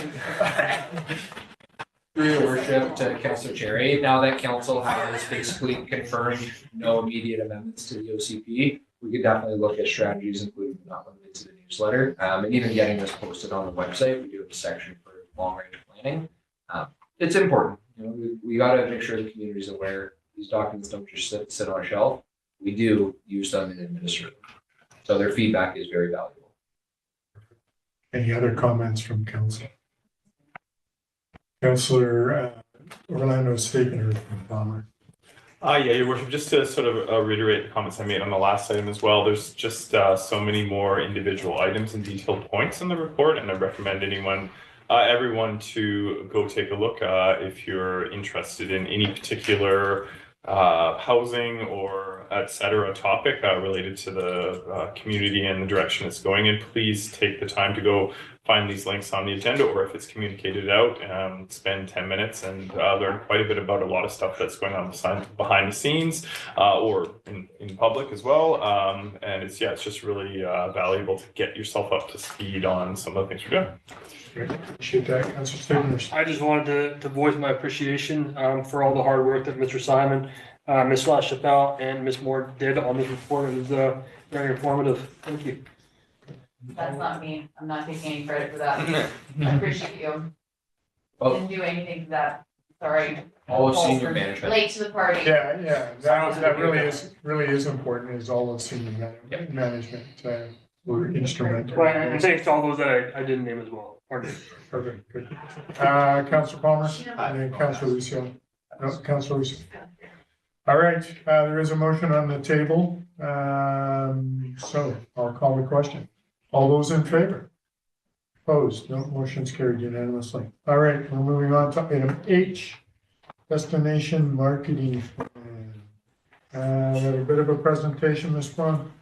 Through your worship to Councilor Cherry, now that council has basically confirmed no immediate amendments to the OCP, we could definitely look at strategies, including but not limited to the newsletter, and even getting this posted on the website. We do have a section for long range planning. It's important, you know, we gotta make sure the community is aware. These documents don't just sit on a shelf. We do use them and administer them. So their feedback is very valuable. Any other comments from council? Councillor Orlando Stakener from Palmer. Yeah, Your Worship, just to sort of reiterate the comments I made on the last item as well, there's just so many more individual items and detailed points in the report, and I recommend everyone to go take a look if you're interested in any particular housing or et cetera topic related to the community and the direction it's going in. Please take the time to go find these links on the agenda, or if it's communicated out, spend 10 minutes and learn quite a bit about a lot of stuff that's going on behind the scenes or in public as well. And it's just really valuable to get yourself up to speed on some of the things we're doing. Great. Appreciate that, Councillor Stakener. I just wanted to voice my appreciation for all the hard work that Mr. Simon, Ms. LaChapelle, and Ms. Moore did on this report. It was very informative. Thank you. That's not me. I'm not taking any credit for that. I appreciate you. Didn't do anything to that. Sorry. All of senior management. Late to the party. Yeah, that really is important, is all of senior management were instrumental. Well, and thanks to all those that I didn't name as well. Perfect, good. Councillor Palmer and then Councillor Lucio. No, Councillor Lucio. All right, there is a motion on the table. So I'll call the question. All those in favor? Opposed? No, motion's carried unanimously. All right, we're moving on to item H, destination marketing plan. We have a bit of a presentation, Ms. Braun.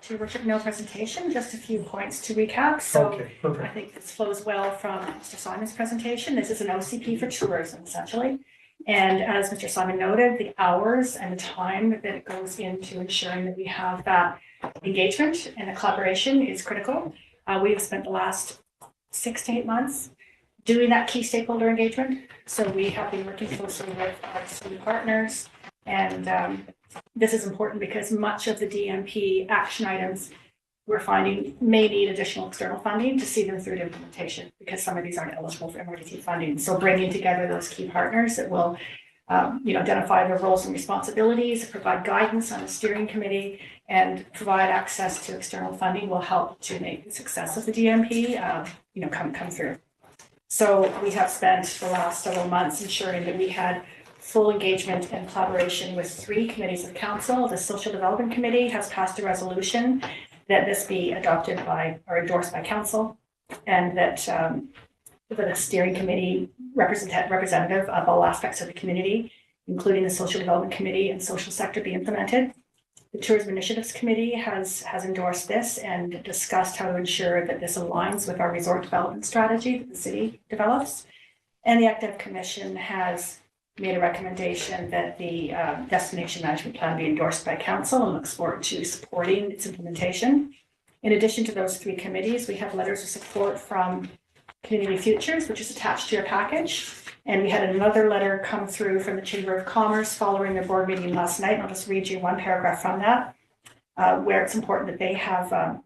To your worship, no presentation, just a few points to recap. So Okay, perfect. I think this flows well from Mr. Simon's presentation. This is an OCP for tourism, essentially. And as Mr. Simon noted, the hours and the time that it goes into ensuring that we have that engagement and the collaboration is critical. We have spent the last 6 to 8 months doing that key stakeholder engagement. So we have been working closely with our city partners, and this is important because much of the DMP action items we're finding may need additional external funding to see them through to implementation, because some of these aren't eligible for emergency funding. So bringing together those key partners that will identify their roles and responsibilities, provide guidance on the steering committee, and provide access to external funding will help to make the success of the DMP come through. So we have spent the last several months ensuring that we had full engagement and collaboration with 3 committees of council. The Social Development Committee has passed a resolution that this be adopted by or endorsed by council, and that the steering committee representative of all aspects of the community, including the Social Development Committee and social sector, be implemented. The Tourism Initiatives Committee has endorsed this and discussed how to ensure that this aligns with our resort development strategy that the city develops. And the Active Commission has made a recommendation that the destination management plan be endorsed by council, and looks forward to supporting its implementation. In addition to those 3 committees, we have letters of support from Community Futures, which is attached to your package. And we had another letter come through from the Chamber of Commerce following their board meeting last night. And I'll just read you one paragraph from that, where it's important that they have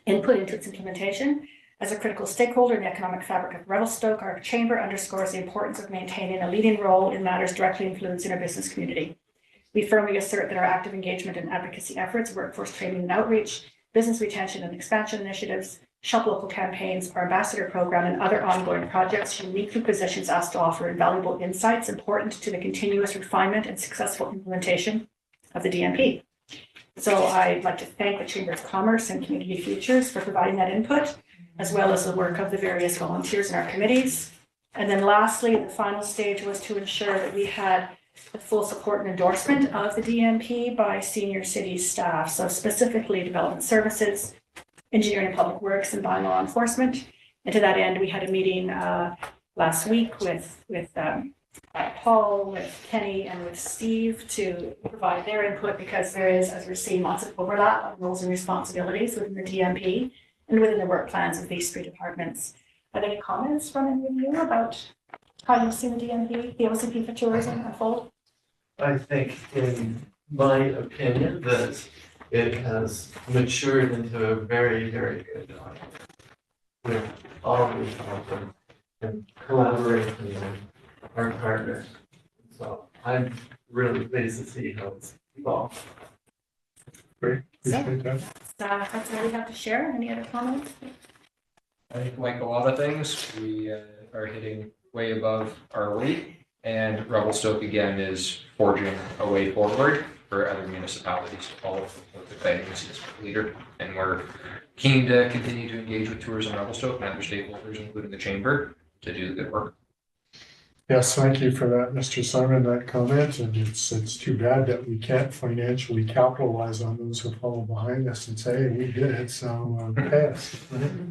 input into its implementation. As a critical stakeholder in the economic fabric of Revelstoke, our chamber underscores the importance of maintaining a leading role in matters directly influencing our business community. We firmly assert that our active engagement and advocacy efforts, workforce training and outreach, business retention and expansion initiatives, Shop Local campaigns, our ambassador program, and other ongoing projects uniquely positions us to offer invaluable insights important to the continuous refinement and successful implementation of the DMP. So I'd like to thank the Chamber of Commerce and Community Futures for providing that input, as well as the work of the various volunteers in our committees. And then lastly, the final stage was to ensure that we had the full support and endorsement of the DMP by senior city staff. So specifically Development Services, Engineering and Public Works, and Bylaw Enforcement. And to that end, we had a meeting last week with Paul, with Kenny, and with Steve to provide their input, because there is, as we're seeing, lots of overlap of roles and responsibilities within the DMP and within the work plans of these three departments. Are there any comments from any of you about how you see the DMP, the OCP for tourism unfold? I think, in my opinion, that it has matured into a very, very good document. We're always helping and collaborating with our partners. So I'm really pleased to see how it's evolved. Great, appreciate that. That's all we have to share. Any other comments? I think, like a lot of things, we are hitting way above our weight, and Revelstoke again is forging a way forward for other municipalities to follow with the planning as leader. And we're keen to continue to engage with Tourism Revelstoke and other stakeholders, including the Chamber, to do the good work. Yes, thank you for that, Mr. Simon, that comment. And it's too bad that we can't financially capitalize on those who follow behind us and say, hey, we did it, so pay us.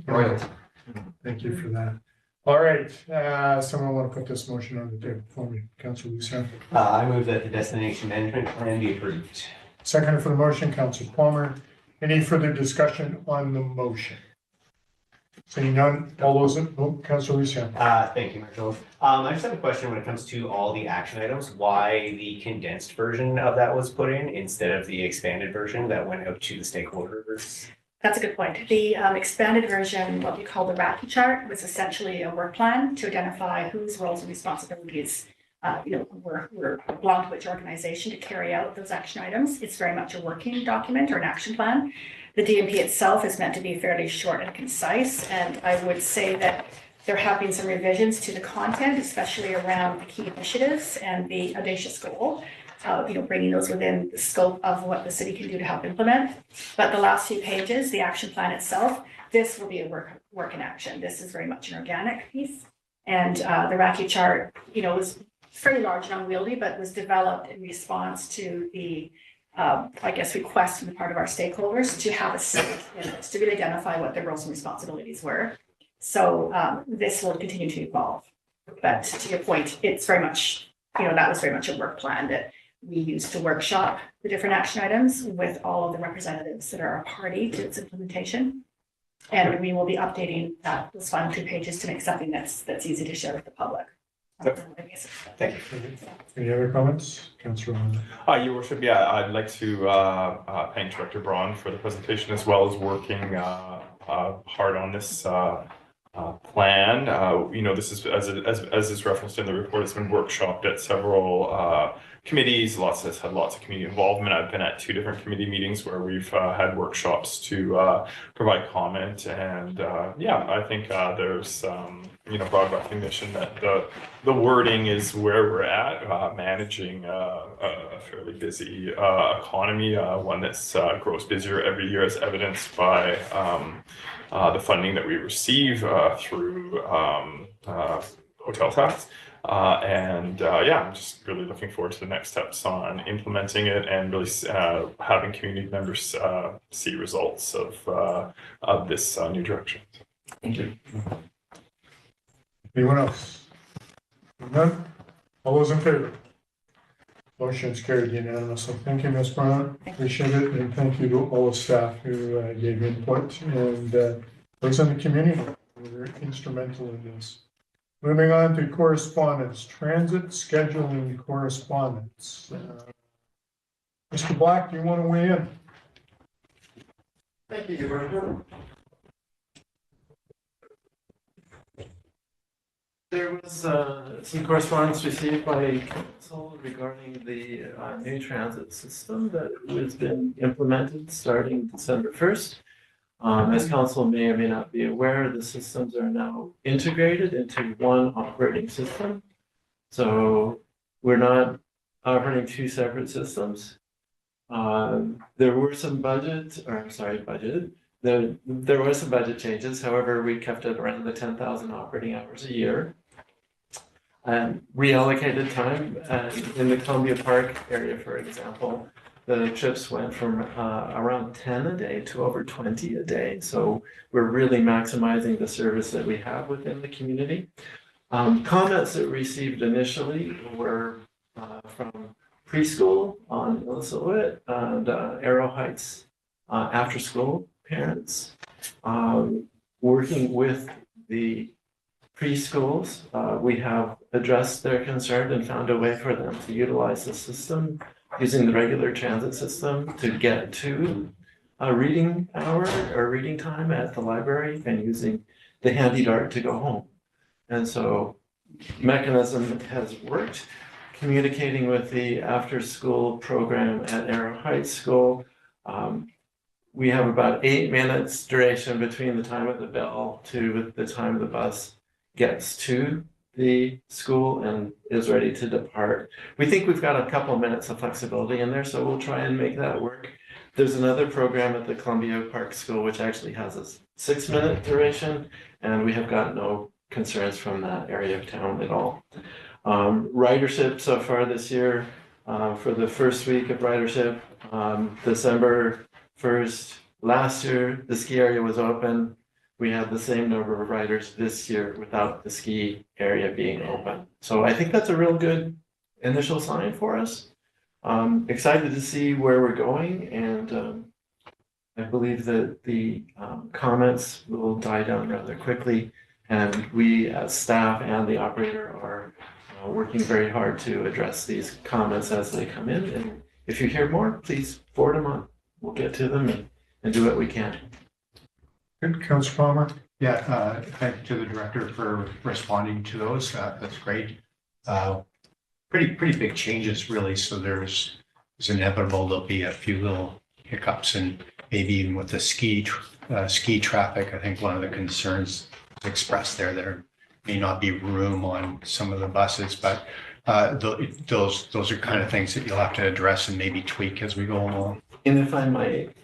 Royalty. Thank you for that. All right, someone want to put this motion on the table for me? Councilor Lucien. I move that the destination management plan be approved. Second for the motion, Councilor Palmer. Any further discussion on the motion? Seeing none, all those in, Councilor Lucien. Thank you, Marshall. I just have a question when it comes to all the action items, why the condensed version of that was put in instead of the expanded version that went out to the stakeholders? That's a good point. The expanded version, what we call the RACI chart, was essentially a work plan to identify whose roles and responsibilities were belong to which organization to carry out those action items. It's very much a working document or an action plan. The DMP itself is meant to be fairly short and concise, and I would say that there have been some revisions to the content, especially around the key initiatives and the audacious goal. Bringing those within the scope of what the city can do to help implement. But the last few pages, the action plan itself, this will be a work in action. This is very much an organic piece. And the RACI chart, was fairly large and unwieldy, but was developed in response to the, request on the part of our stakeholders to have a say in this, to really identify what their roles and responsibilities were. So this will continue to evolve. But to your point, it's very much, that was very much a work plan that we used to workshop the different action items with all of the representatives that are a party to its implementation. And we will be updating those final 2 pages to make something that's easy to share with the public. Thank you. Any other comments? Councilor. Your worship, I'd like to thank Director Braun for the presentation, as well as working hard on this plan. This is, as is referenced in the report, it's been workshopped at several committees. Has had lots of community involvement. I've been at 2 different committee meetings where we've had workshops to provide comment, and I think there's broad recognition that the wording is where we're at, managing a fairly busy economy, one that's grows busier every year, as evidenced by the funding that we receive through hotel tax. I'm just really looking forward to the next steps on implementing it and really having community members see results of this new direction. Thank you. Anyone else? None? All those in favor? Motion is carried unanimously. Thank you, Ms. Brown. Appreciate it. And thank you to all the staff who gave input, and those in the community who were instrumental in this. Moving on to correspondence, transit scheduling correspondence. Mr. Black, do you want to weigh in? Thank you, Governor. There was some correspondence received by council regarding the new transit system that has been implemented starting December 1st. As council may or may not be aware, the systems are now integrated into one operating system. So we're not operating two separate systems. There were some there were some budget changes. However, we kept it around the 10,000 operating hours a year. And reallocated time in the Columbia Park area, for example, the trips went from around 10 a day to over 20 a day. So we're really maximizing the service that we have within the community. Comments that we received initially were from preschool on Illicit and Arrow Heights after school parents, working with the preschools. We have addressed their concern and found a way for them to utilize the system using the regular transit system to get to a reading hour or reading time at the library and using the handy dart to go home. And so mechanism has worked. Communicating with the after school program at Arrow Heights School. We have about 8 minutes duration between the time of the bell to the time the bus gets to the school and is ready to depart. We think we've got a couple of minutes of flexibility in there, so we'll try and make that work. There's another program at the Columbia Park School which actually has a 6-minute duration, and we have got no concerns from that area of town at all. Ridership so far this year, for the first week of ridership, December 1st, last year, the ski area was open. We had the same number of riders this year without the ski area being open. So I think that's a real good initial sign for us. Excited to see where we're going, and I believe that the comments will die down rather quickly, and we as staff and the operator are working very hard to address these comments as they come in. And if you hear more, please forward them on. We'll get to them and do what we can. Good, Councilor Palmer. Yeah, thank you to the director for responding to those. That's great. Pretty big changes really. So it's inevitable there'll be a few little hiccups, and maybe even with the ski traffic. I think one of the concerns expressed there may not be room on some of the buses, but those are kind of things that you'll have to address and maybe tweak as we go along. And if I might,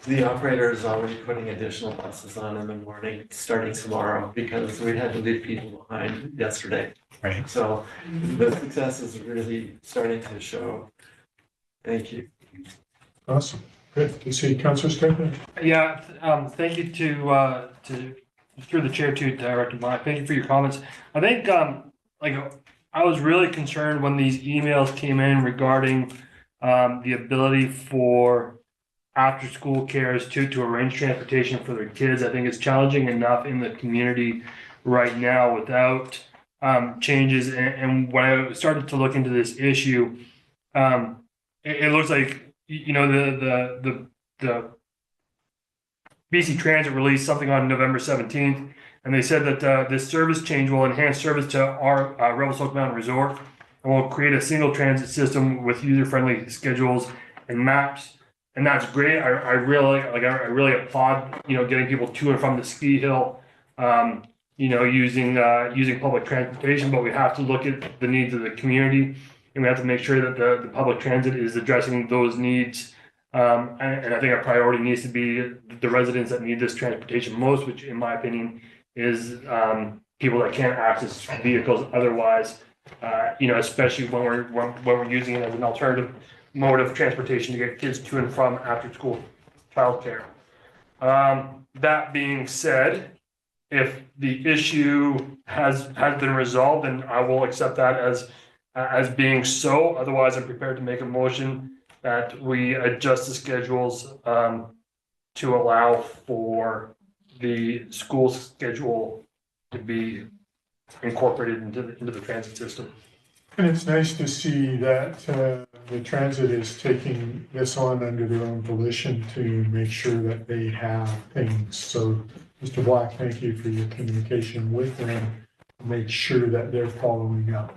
the operator is already putting additional buses on in the morning, starting tomorrow, because we had to leave people behind yesterday. Right. So the success is really starting to show. Thank you. Awesome. Good to see Councilor Stegman. Yeah, thank you to through the chair to Director Mott. Thank you for your comments. I think I was really concerned when these emails came in regarding the ability for after school carers to arrange transportation for their kids. I think it's challenging enough in the community right now without changes. And when I started to look into this issue, it looks like, you know, the BC Transit released something on November 17th, and they said that this service change will enhance service to our Revelstoke Mountain Resort and will create a single transit system with user-friendly schedules and maps. And that's great. I really applaud, you know, getting people to and from the ski hill, you know, using public transportation. But we have to look at the needs of the community, and we have to make sure that the public transit is addressing those needs. And I think our priority needs to be the residents that need this transportation most, which in my opinion is people that can't access vehicles otherwise, you know, especially when we're using it as an alternative mode of transportation to get kids to and from after school childcare. That being said, if the issue has been resolved, then I will accept that as being so. Otherwise, I'm prepared to make a motion that we adjust the schedules to allow for the school schedule to be incorporated into the transit system. And it's nice to see that the transit is taking this on under their own volition to make sure that they have things. So, Mr. Black, thank you for your communication with them. Make sure that they're following up.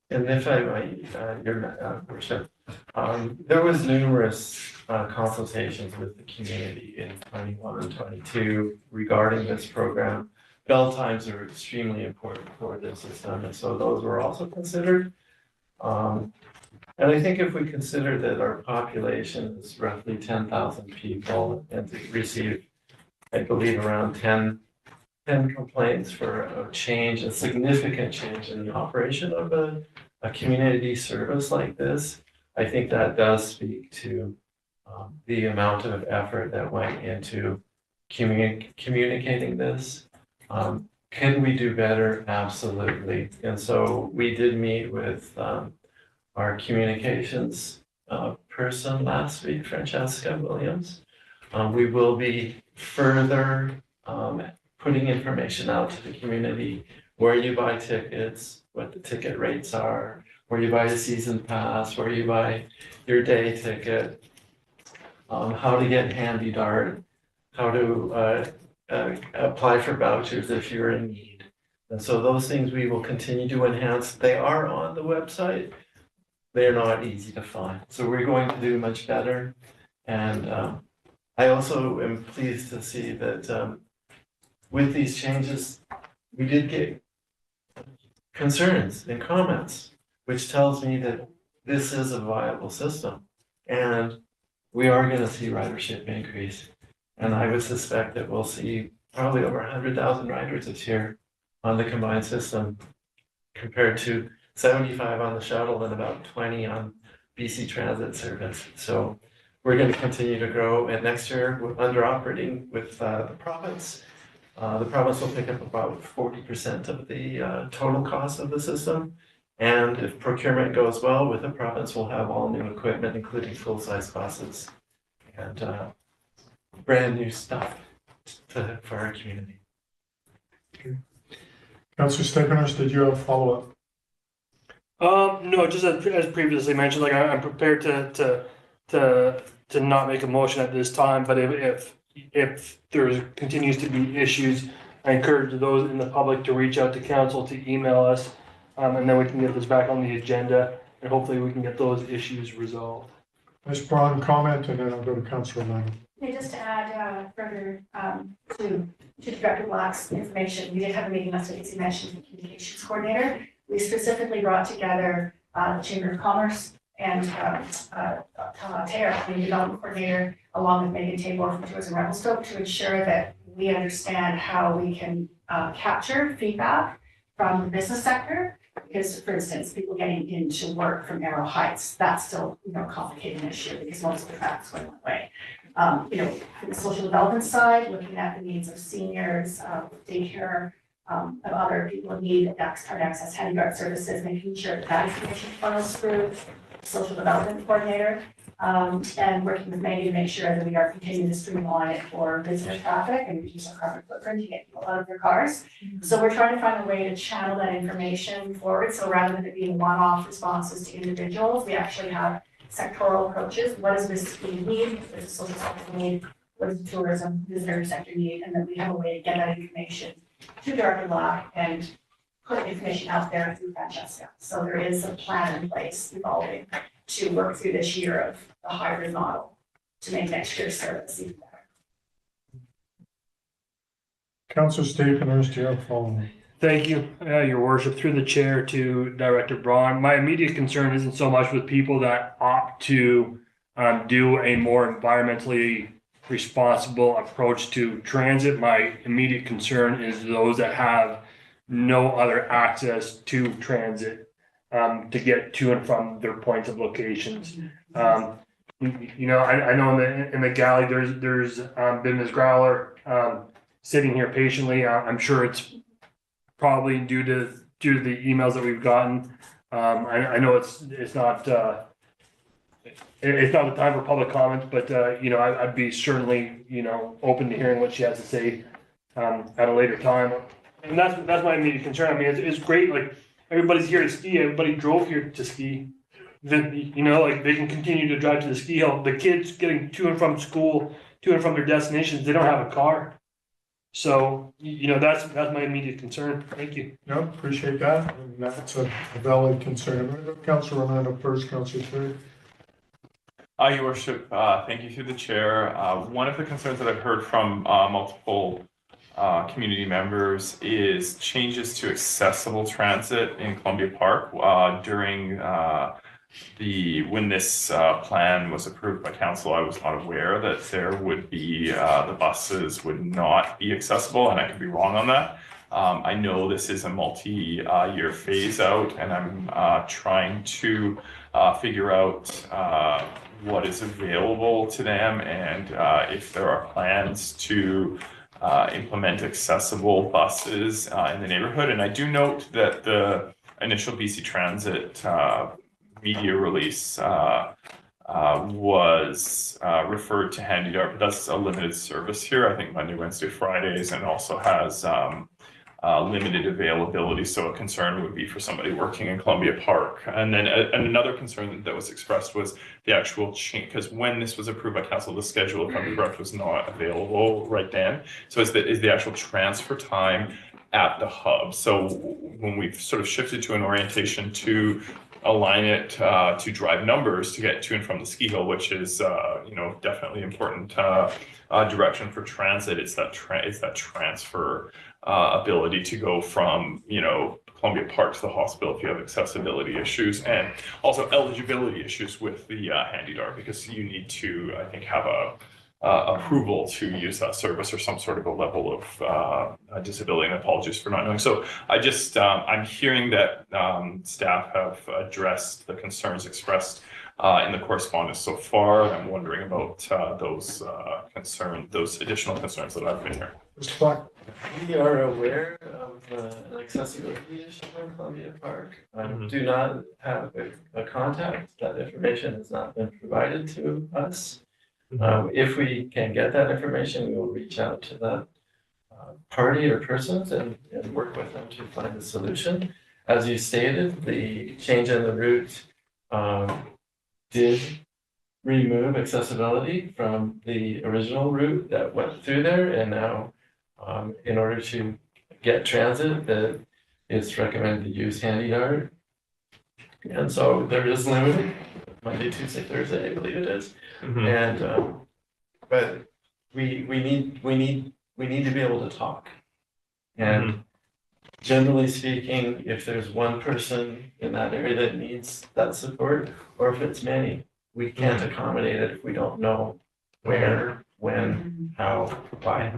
And if I might, Your Worship, there was numerous consultations with the community in 21 and 22 regarding this program. Bell times are extremely important for this system, and so those were also considered. And I think if we consider that our population is roughly 10,000 people and we receive, I believe, around 10 complaints for a change, a significant change in the operation of a community service like this, I think that does speak to the amount of effort that went into communicating this. Can we do better? Absolutely. And so we did meet with our communications person last week, Francesca Williams. We will be further putting information out to the community, where you buy tickets, what the ticket rates are, where you buy a season pass, where you buy your day ticket, how to get Handy Dart, how to apply for vouchers if you're in need. And so those things we will continue to enhance. They are on the website. They're not easy to find. So we're going to do much better. And I also am pleased to see that with these changes, we did get concerns and comments, which tells me that this is a viable system. And we are going to see ridership increase. And I would suspect that we'll see probably over 100,000 riders this year on the combined system, compared to 75 on the shuttle and about 20 on BC Transit service. So we're going to continue to grow. And next year, we're under operating with the province. The province will pick up about 40% of the total cost of the system. And if procurement goes well with the province, we'll have all new equipment, including full-size buses and brand new stuff for our community. Councillor Stefanus, did you have follow-up? No, just as previously mentioned, like I'm prepared to not make a motion at this time, but if there continues to be issues, I encourage those in the public to reach out to council, to email us, and then we can get this back on the agenda, and hopefully we can get those issues resolved. Ms. Braun, comment, and then I'll go to Councillor Lano. Yeah, just to add further to Director Black's information, we did have a meeting last week, as you mentioned, the communications coordinator. We specifically brought together the Chamber of Commerce and Tara, the development coordinator, along with Megan Tabor from Tourism Revelstoke, to ensure that we understand how we can capture feedback from the business sector. Because, for instance, people getting into work from Arrow Heights, that's still a complicated issue because most of the traffic's going one way. From the social development side, looking at the needs of seniors, daycare, of other people in need, hard access Handy Dart services, making sure that information funnels through social development coordinator, and working with Megan to make sure that we are continuing to streamline it for visitor traffic and reduce our carbon footprint to get people out of their cars. So we're trying to find a way to channel that information forward. So rather than it being one-off responses to individuals, we actually have sectoral approaches. What does business community need? What does the social sector need? What does the tourism visitor sector need? And then we have a way to get that information to Director Black and put information out there through Francesca. So there is a plan in place evolving to work through this year of the hybrid model to make next year's service even better. Councillor Stefanus, do you have follow-up? Thank you, Your Worship. Through the chair to Director Braun. My immediate concern isn't so much with people that opt to do a more environmentally responsible approach to transit. My immediate concern is those that have no other access to transit to get to and from their points of locations. I know in the galley there's been Ms. Growler sitting here patiently. I'm sure it's probably due to the emails that we've gotten. I know it's not the time for public comments, but I'd be certainly open to hearing what she has to say at a later time. And that's my immediate concern. I mean, it's great. Like, everybody's here to ski. Everybody drove here to ski. Then they can continue to drive to the ski hill. The kids getting to and from school, to and from their destinations, they don't have a car. So that's my immediate concern. Thank you. No, appreciate that. And that's a valid concern. I'm going to go to Councillor Orlando first, Councillor Third. Your worship, thank you through the chair. One of the concerns that I've heard from multiple community members is changes to accessible transit in Columbia Park during when this plan was approved by council. I was not aware that there would be the buses would not be accessible, and I could be wrong on that. I know this is a multi-year phase out, and I'm trying to figure out what is available to them, and if there are plans to implement accessible buses in the neighborhood. And I do note that the initial BC Transit media release was referred to Handy Dart, but that's a limited service here. I think Monday, Wednesday, Fridays, and also has limited availability. So a concern would be for somebody working in Columbia Park. And then another concern that was expressed was the actual change, because when this was approved by council, the schedule, if I'm correct, was not available right then. So is the actual transfer time at the hub. So when we've sort of shifted to an orientation to align it to drive numbers to get to and from the ski hill, which is definitely important direction for transit. It's that transfer ability to go from Columbia Park to the hospital if you have accessibility issues, and also eligibility issues with the Handy Dart, because you need to, I think, have a approval to use that service or some sort of a level of disability, and apologies for not knowing. So I just, I'm hearing that staff have addressed the concerns expressed in the correspondence so far. And I'm wondering about those additional concerns that I've been hearing. Mr. Black. We are aware of an accessibility issue in Columbia Park. Do not have a contact. That information has not been provided to us. If we can get that information, we will reach out to that party or persons and work with them to find a solution. As you stated, the change in the route did remove accessibility from the original route that went through there, and now in order to get transit, that it's recommended to use Handy Dart. And so there is limited Monday, Tuesday, Thursday, I believe it is. And but we need to be able to talk. And generally speaking, if there's one person in that area that needs that support, or if it's many, we can't accommodate it if we don't know where, when, how, why.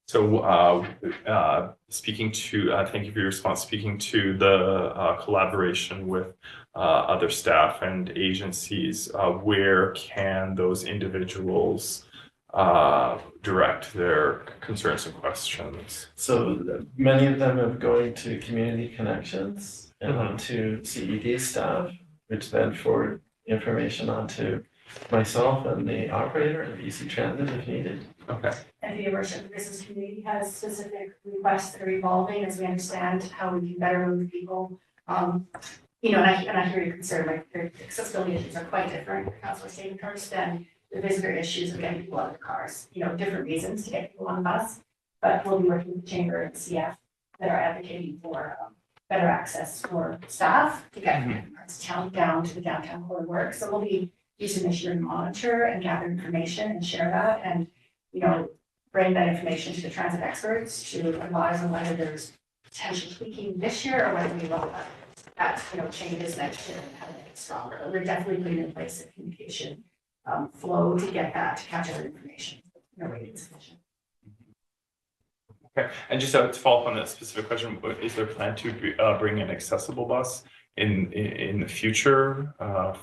So speaking to, thank you for your response, speaking to the collaboration with other staff and agencies, where can those individuals direct their concerns and questions? So many of them are going to Community Connections and onto CED staff, which then forward information onto myself and the operator and BC Transit if needed. Okay. And your worship, the business community has specific requests that are evolving as we understand how we can better move people. And I hear your concern, like the accessibility issues are quite different for Councilor Stainhurst than the visitor issues of getting people out of cars. Different reasons to get people on the bus, but we'll be working with the Chamber and CF that are advocating for better access for staff to get from parts of town down to the downtown core work. So we'll be using this year to monitor and gather information and share that, and bring that information to the transit experts to advise on whether there's potential tweaking this year or whether we roll that changes next year and how to make it stronger. We're definitely putting in place a communication flow to get that, to catch other information. No way insufficient. Okay, and just to follow up on that specific question, is there a plan to bring an accessible bus in the future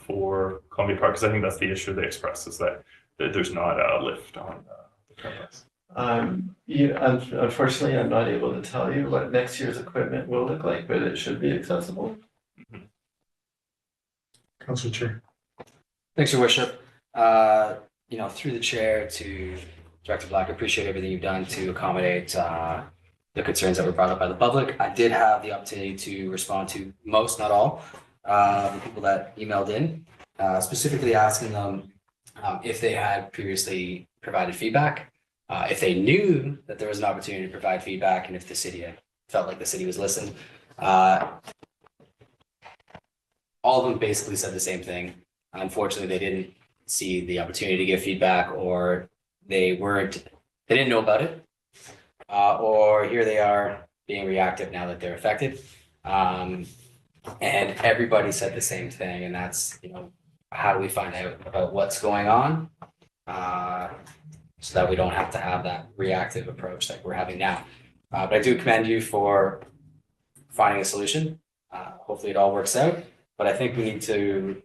for Columbia Park? Because I think that's the issue they expressed, is that there's not a lift on the current bus. Unfortunately, I'm not able to tell you what next year's equipment will look like, but it should be accessible. Councilor Chair. Thanks, Your Worship. Through the chair to Director Black, I appreciate everything you've done to accommodate the concerns that were brought up by the public. I did have the opportunity to respond to most, not all, the people that emailed in, specifically asking them if they had previously provided feedback, if they knew that there was an opportunity to provide feedback, and if the city had felt like the city was listened. All of them basically said the same thing. Unfortunately, they didn't see the opportunity to give feedback, or they didn't know about it. Or here they are being reactive now that they're affected. And everybody said the same thing, and that's, how do we find out about what's going on? So that we don't have to have that reactive approach that we're having now. But I do commend you for finding a solution. Hopefully it all works out, but I think we need to,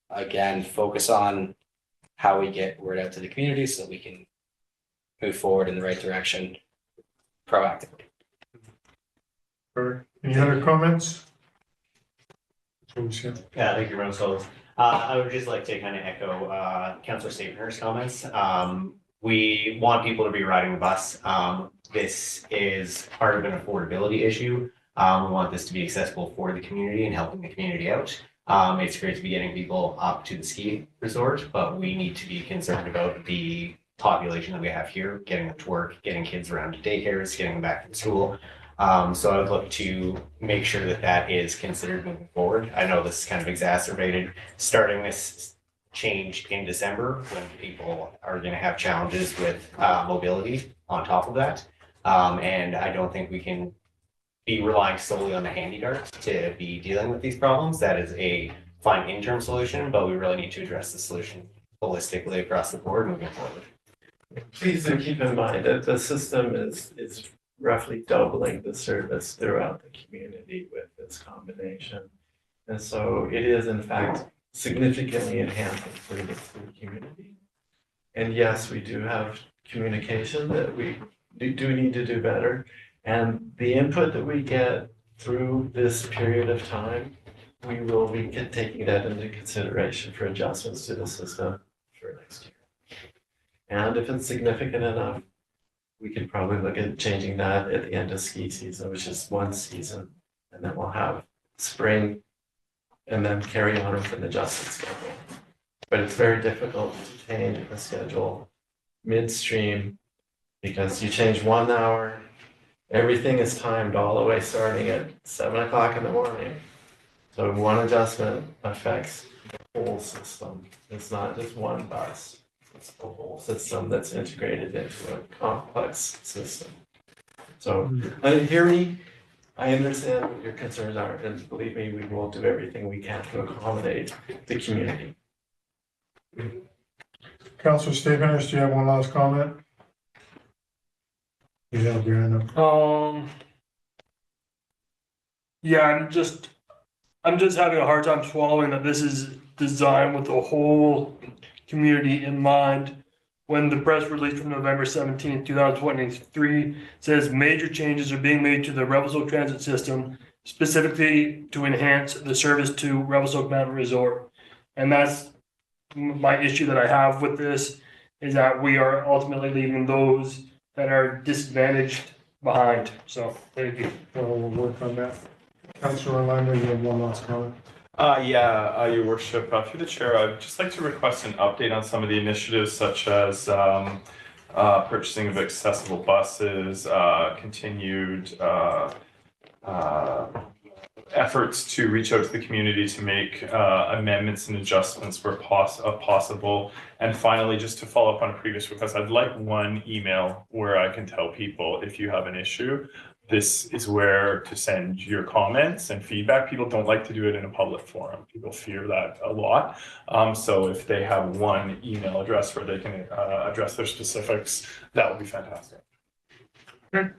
again, focus on how we get word out to the community so that we can move forward in the right direction proactively. Any other comments? Yeah, thank you, Reverend Scholes. I would just like to kind of echo Councillor Stavener's comments. We want people to be riding the bus. This is part of an affordability issue. We want this to be accessible for the community and helping the community out. It's great to be getting people up to the ski resort, but we need to be concerned about the population that we have here, getting them to work, getting kids around to daycares, getting them back to school. So I would look to make sure that that is considered moving forward. I know this is kind of exacerbated starting this change in December when people are going to have challenges with mobility on top of that. And I don't think we can be relying solely on the handy darts to be dealing with these problems. That is a fine interim solution, but we really need to address the solution holistically across the board moving forward. Please do keep in mind that the system is roughly doubling the service throughout the community with this combination. And so it is in fact significantly enhancing service to the community. And yes, we do have communication that we do need to do better. And the input that we get through this period of time, we will be taking that into consideration for adjustments to the system for next year. And if it's significant enough, we could probably look at changing that at the end of ski season, which is one season, and then we'll have spring and then carry on with an adjusted schedule. But it's very difficult to change the schedule midstream because you change 1 hour, everything is timed all the way starting at 7 o'clock in the morning. So one adjustment affects the whole system. It's not just one bus. It's the whole system that's integrated into a complex system. So, hear me, I understand what your concerns are, and believe me, we will do everything we can to accommodate the community. Councillor Steveners, do you have one last comment? You have your hand up. Yeah, I'm just having a hard time swallowing that this is designed with the whole community in mind. When the press release from November 17th, 2023 says major changes are being made to the Revelstoke transit system, specifically to enhance the service to Revelstoke Mountain Resort. And that's my issue that I have with this, is that we are ultimately leaving those that are disadvantaged behind. So thank you. We'll work on that. Councillor Orlando, you have one last comment. Your worship, through the chair, I'd just like to request an update on some of the initiatives such as purchasing of accessible buses, continued efforts to reach out to the community to make amendments and adjustments where possible. And finally, just to follow up on a previous request, I'd like one email where I can tell people if you have an issue, this is where to send your comments and feedback. People don't like to do it in a public forum. People fear that a lot. So if they have one email address where they can address their specifics, that would be fantastic. Okay.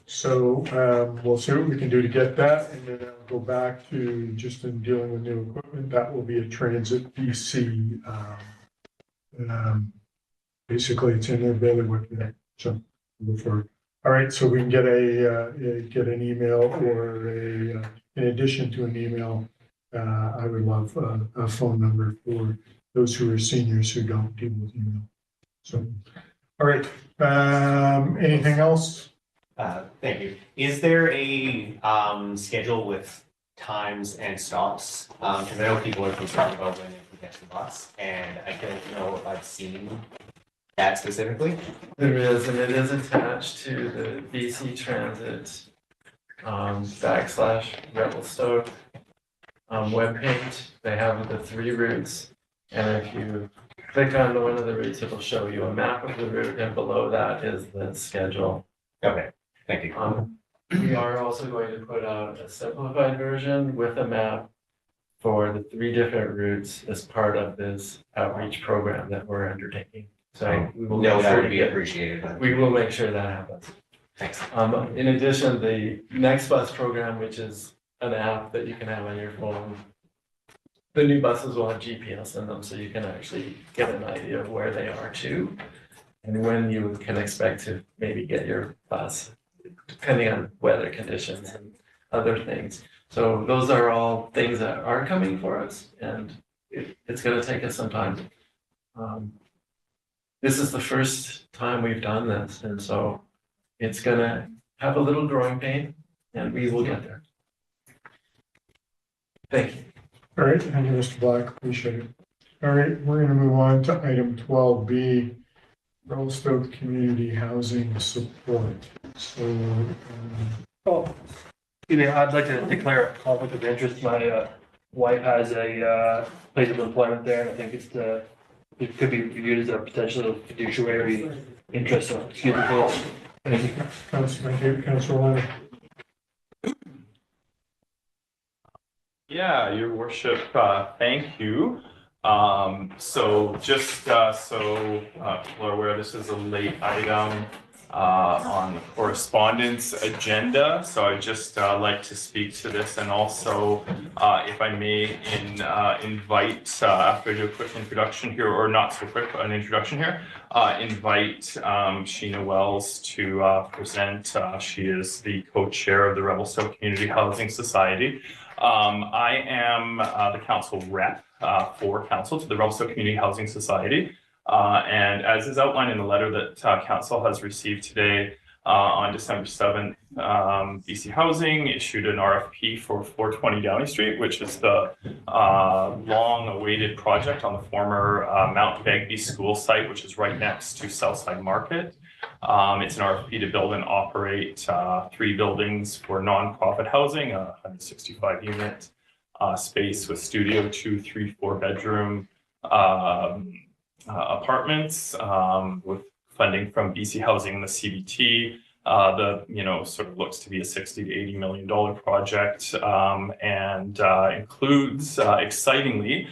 So we'll see what we can do to get that, and then I'll go back to just in dealing with new equipment. That will be a Transit BC. Basically, it's in their bailiwick. So we'll go forward. All right, so we can get an email or in addition to an email, I would love a phone number for those who are seniors who don't deal with email. So, all right, anything else? Thank you. Is there a schedule with times and stops? Because I know people are concerned about when they can get the bus, and I don't know if I've seen that specifically. There is, and it is attached to the BC Transit /Revelstoke webpage. They have the 3 routes. And if you click on one of the routes, it'll show you a map of the route, and below that is the schedule. Okay, thank you. We are also going to put out a simplified version with a map for the 3 different routes as part of this outreach program that we're undertaking. So we will No, make that sure would to be get- appreciated. We will make sure that happens. Thanks. In addition, the Next Bus program, which is an app that you can have on your phone, the new buses will have GPS in them, so you can actually get an idea of where they are too, and when you can expect to maybe get your bus, depending on weather conditions and other things. So those are all things that are coming for us, and it's gonna take us some time. This is the first time we've done this, and so it's gonna have a little growing pain, and we will get there. Thank you. All right, thank you, Mr. Black, appreciate it. All right, we're gonna move on to item 12B, Revelstoke Community Housing Support. So, I'd like to declare a conflict of interest. My wife has a place of employment there, and I think it could be viewed as a potential fiduciary interest. So, excuse me. thank you, Councilor Leonard. Yeah, Your Worship, thank you. So just so people are aware, this is a late item on the correspondence agenda. So I just like to speak to this, and also, if I may, invite after I do a quick introduction here, or not so quick, but an introduction here, invite Sheena Wells to present. She is the co-chair of the Revelstoke Community Housing Society. I am the council rep for council to the Revelstoke Community Housing Society. And as is outlined in the letter that council has received today, on December 7th, BC Housing issued an RFP for 420 Downey Street, which is the long-awaited project on the former Mount Begbie School site, which is right next to Southside Market. It's an RFP to build and operate 3 buildings for nonprofit housing, 165 unit space with studio, 2, 3, 4 bedroom apartments with funding from BC Housing and the CBT. Sort of looks to be a $60 to $80 million project, and includes, excitingly,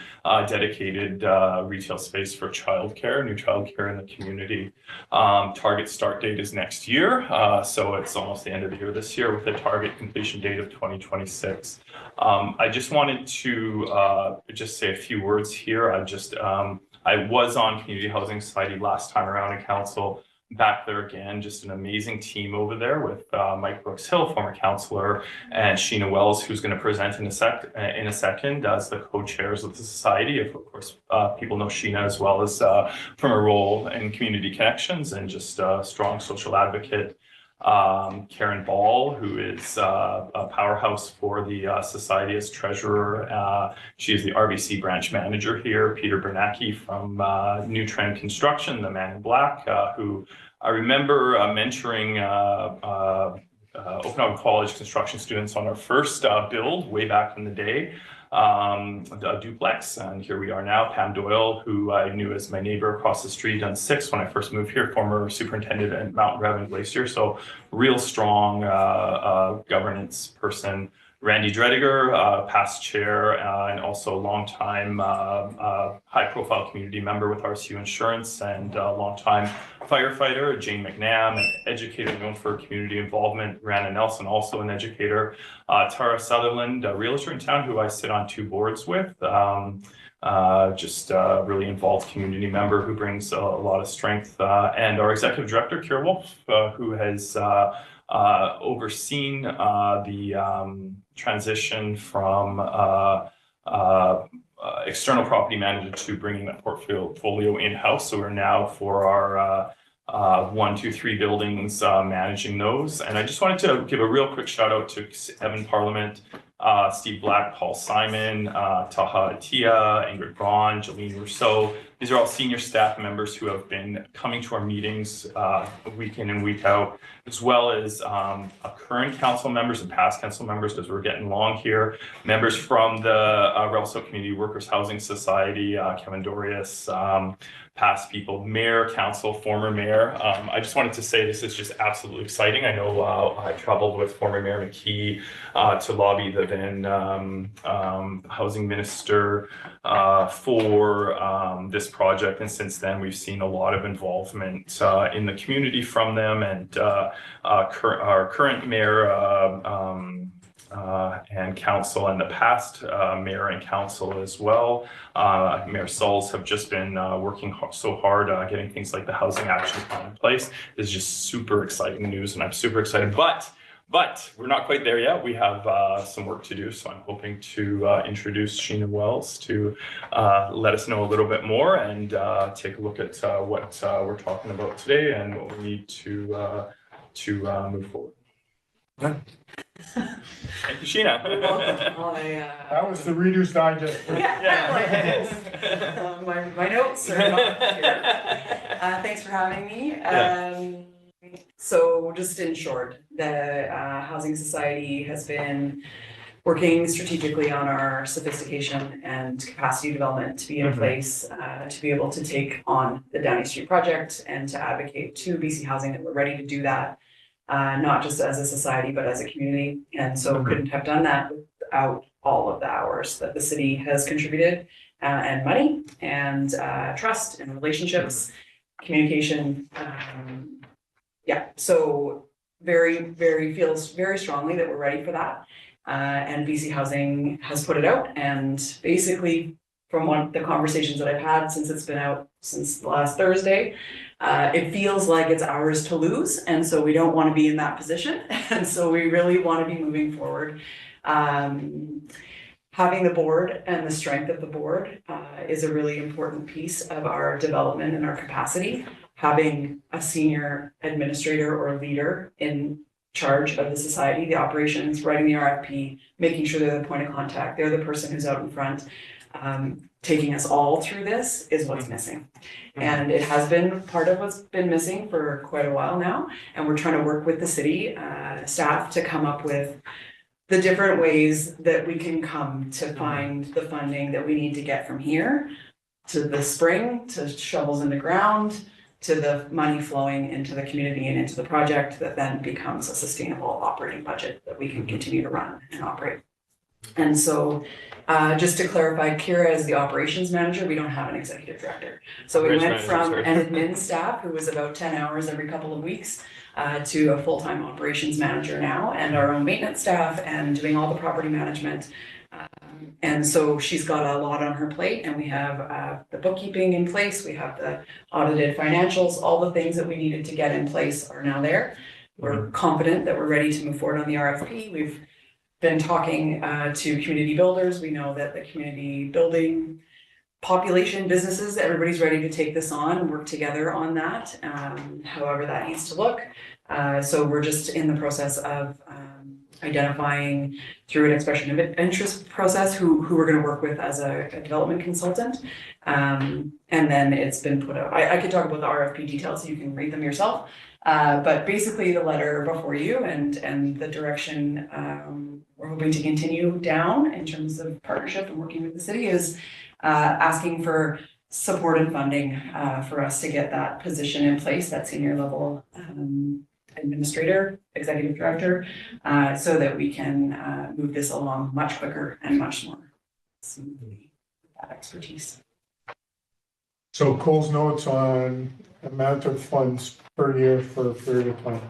dedicated retail space for childcare, new childcare in the community. Target start date is next year, so it's almost the end of the year this year, with a target completion date of 2026. I just wanted to just say a few words here. I was on Community Housing Society last time around in council. Back there again, just an amazing team over there with Mike Brooks Hill, former councillor, and Sheena Wells, who's going to present in a second as the co-chairs of the society. Of course, people know Sheena as well as from her role in community connections and just a strong social advocate. Karen Ball, who is a powerhouse for the society as treasurer. She is the RBC branch manager here. Peter Bernacki from New Trend Construction, the man in black, who I remember mentoring Okanagan College construction students on our first build way back in the day. A duplex, and here we are now. Pam Doyle, who I knew as my neighbor across the street on 6th when I first moved here, former superintendent at Mount Reb and Glacier, so real strong governance person. Randy Drediger, past chair and also longtime high-profile community member with RCU Insurance, and longtime firefighter. Jane McNam, an educator known for community involvement. Rana Nelson, also an educator. Tara Sutherland, a realtor in town who I sit on 2 boards with. Just a really involved community member who brings a lot of strength. And our executive director, Kira Wolf, who has overseen the transition from external property manager to bringing that portfolio in-house. So we're now for our 1, 2, 3 buildings managing those. And I just wanted to give a real quick shout out to Evan Parliament, Steve Black, Paul Simon, Taha Atia, Ingrid Braun, Jolene Rousseau, these are all senior staff members who have been coming to our meetings week in and week out, as well as current council members and past council members, as we're getting long here, members from the Revelstoke Community Workers Housing Society, Kevin Dorius, past people, mayor, council, former mayor. I just wanted to say this is just absolutely exciting. I know I traveled with former Mayor McKee to lobby the then housing minister for this project, and since then we've seen a lot of involvement in the community from them, and our current mayor and council, and the past mayor and council as well. Mayor Sauls have just been working so hard getting things like the housing action plan in place. This is just super exciting news, and I'm super excited. But we're not quite there yet. We have some work to do, so I'm hoping to introduce Sheena Wells to let us know a little bit more and take a look at what we're talking about today and what we need to move forward. Thank you, Sheena. That was the Reader's Digest. My notes are not here. Thanks for having me. So just in short, the Housing Society has been working strategically on our sophistication and capacity development to be in place to be able to take on the Downey Street project and to advocate to BC Housing that we're ready to do that. Not just as a society, but as a community. And so couldn't have done that without all of the hours that the city has contributed and money and trust and relationships, communication. So feels very strongly that we're ready for that. And BC Housing has put it out, and basically from the conversations that I've had since it's been out since last Thursday, it feels like it's ours to lose, and so we don't want to be in that position, and so we really want to be moving forward. Having the board and the strength of the board is a really important piece of our development and our capacity. Having a senior administrator or leader in charge of the society, the operations, writing the RFP, making sure they're the point of contact, they're the person who's out in front. Taking us all through this is what's missing. And it has been part of what's been missing for quite a while now. And we're trying to work with the city staff to come up with the different ways that we can come to find the funding that we need to get from here to the spring, to shovels in the ground, to the money flowing into the community and into the project that then becomes a sustainable operating budget that we can continue to run and operate. And so just to clarify, Kira is the operations manager. We don't have an executive director. So we went from an admin staff who was about 10 hours every couple of weeks to a full-time operations manager now, and our own maintenance staff and doing all the property management. And so she's got a lot on her plate, and we have the bookkeeping in place. We have the audited financials. All the things that we needed to get in place are now there. We're confident that we're ready to move forward on the RFP. We've been talking to community builders. We know that the community building population, businesses, everybody's ready to take this on and work together on that, however that needs to look. So we're just in the process of identifying through an expression of interest process who we're going to work with as a development consultant. And then it's been put out. I could talk about the RFP details so you can read them yourself. But basically the letter before you and the direction we're hoping to continue down in terms of partnership and working with the city is asking for support and funding for us to get that position in place, that senior level administrator, executive director, so that we can move this along much quicker and much more smoothly with that expertise. So Cole's notes on amount of funds per year for a period of time.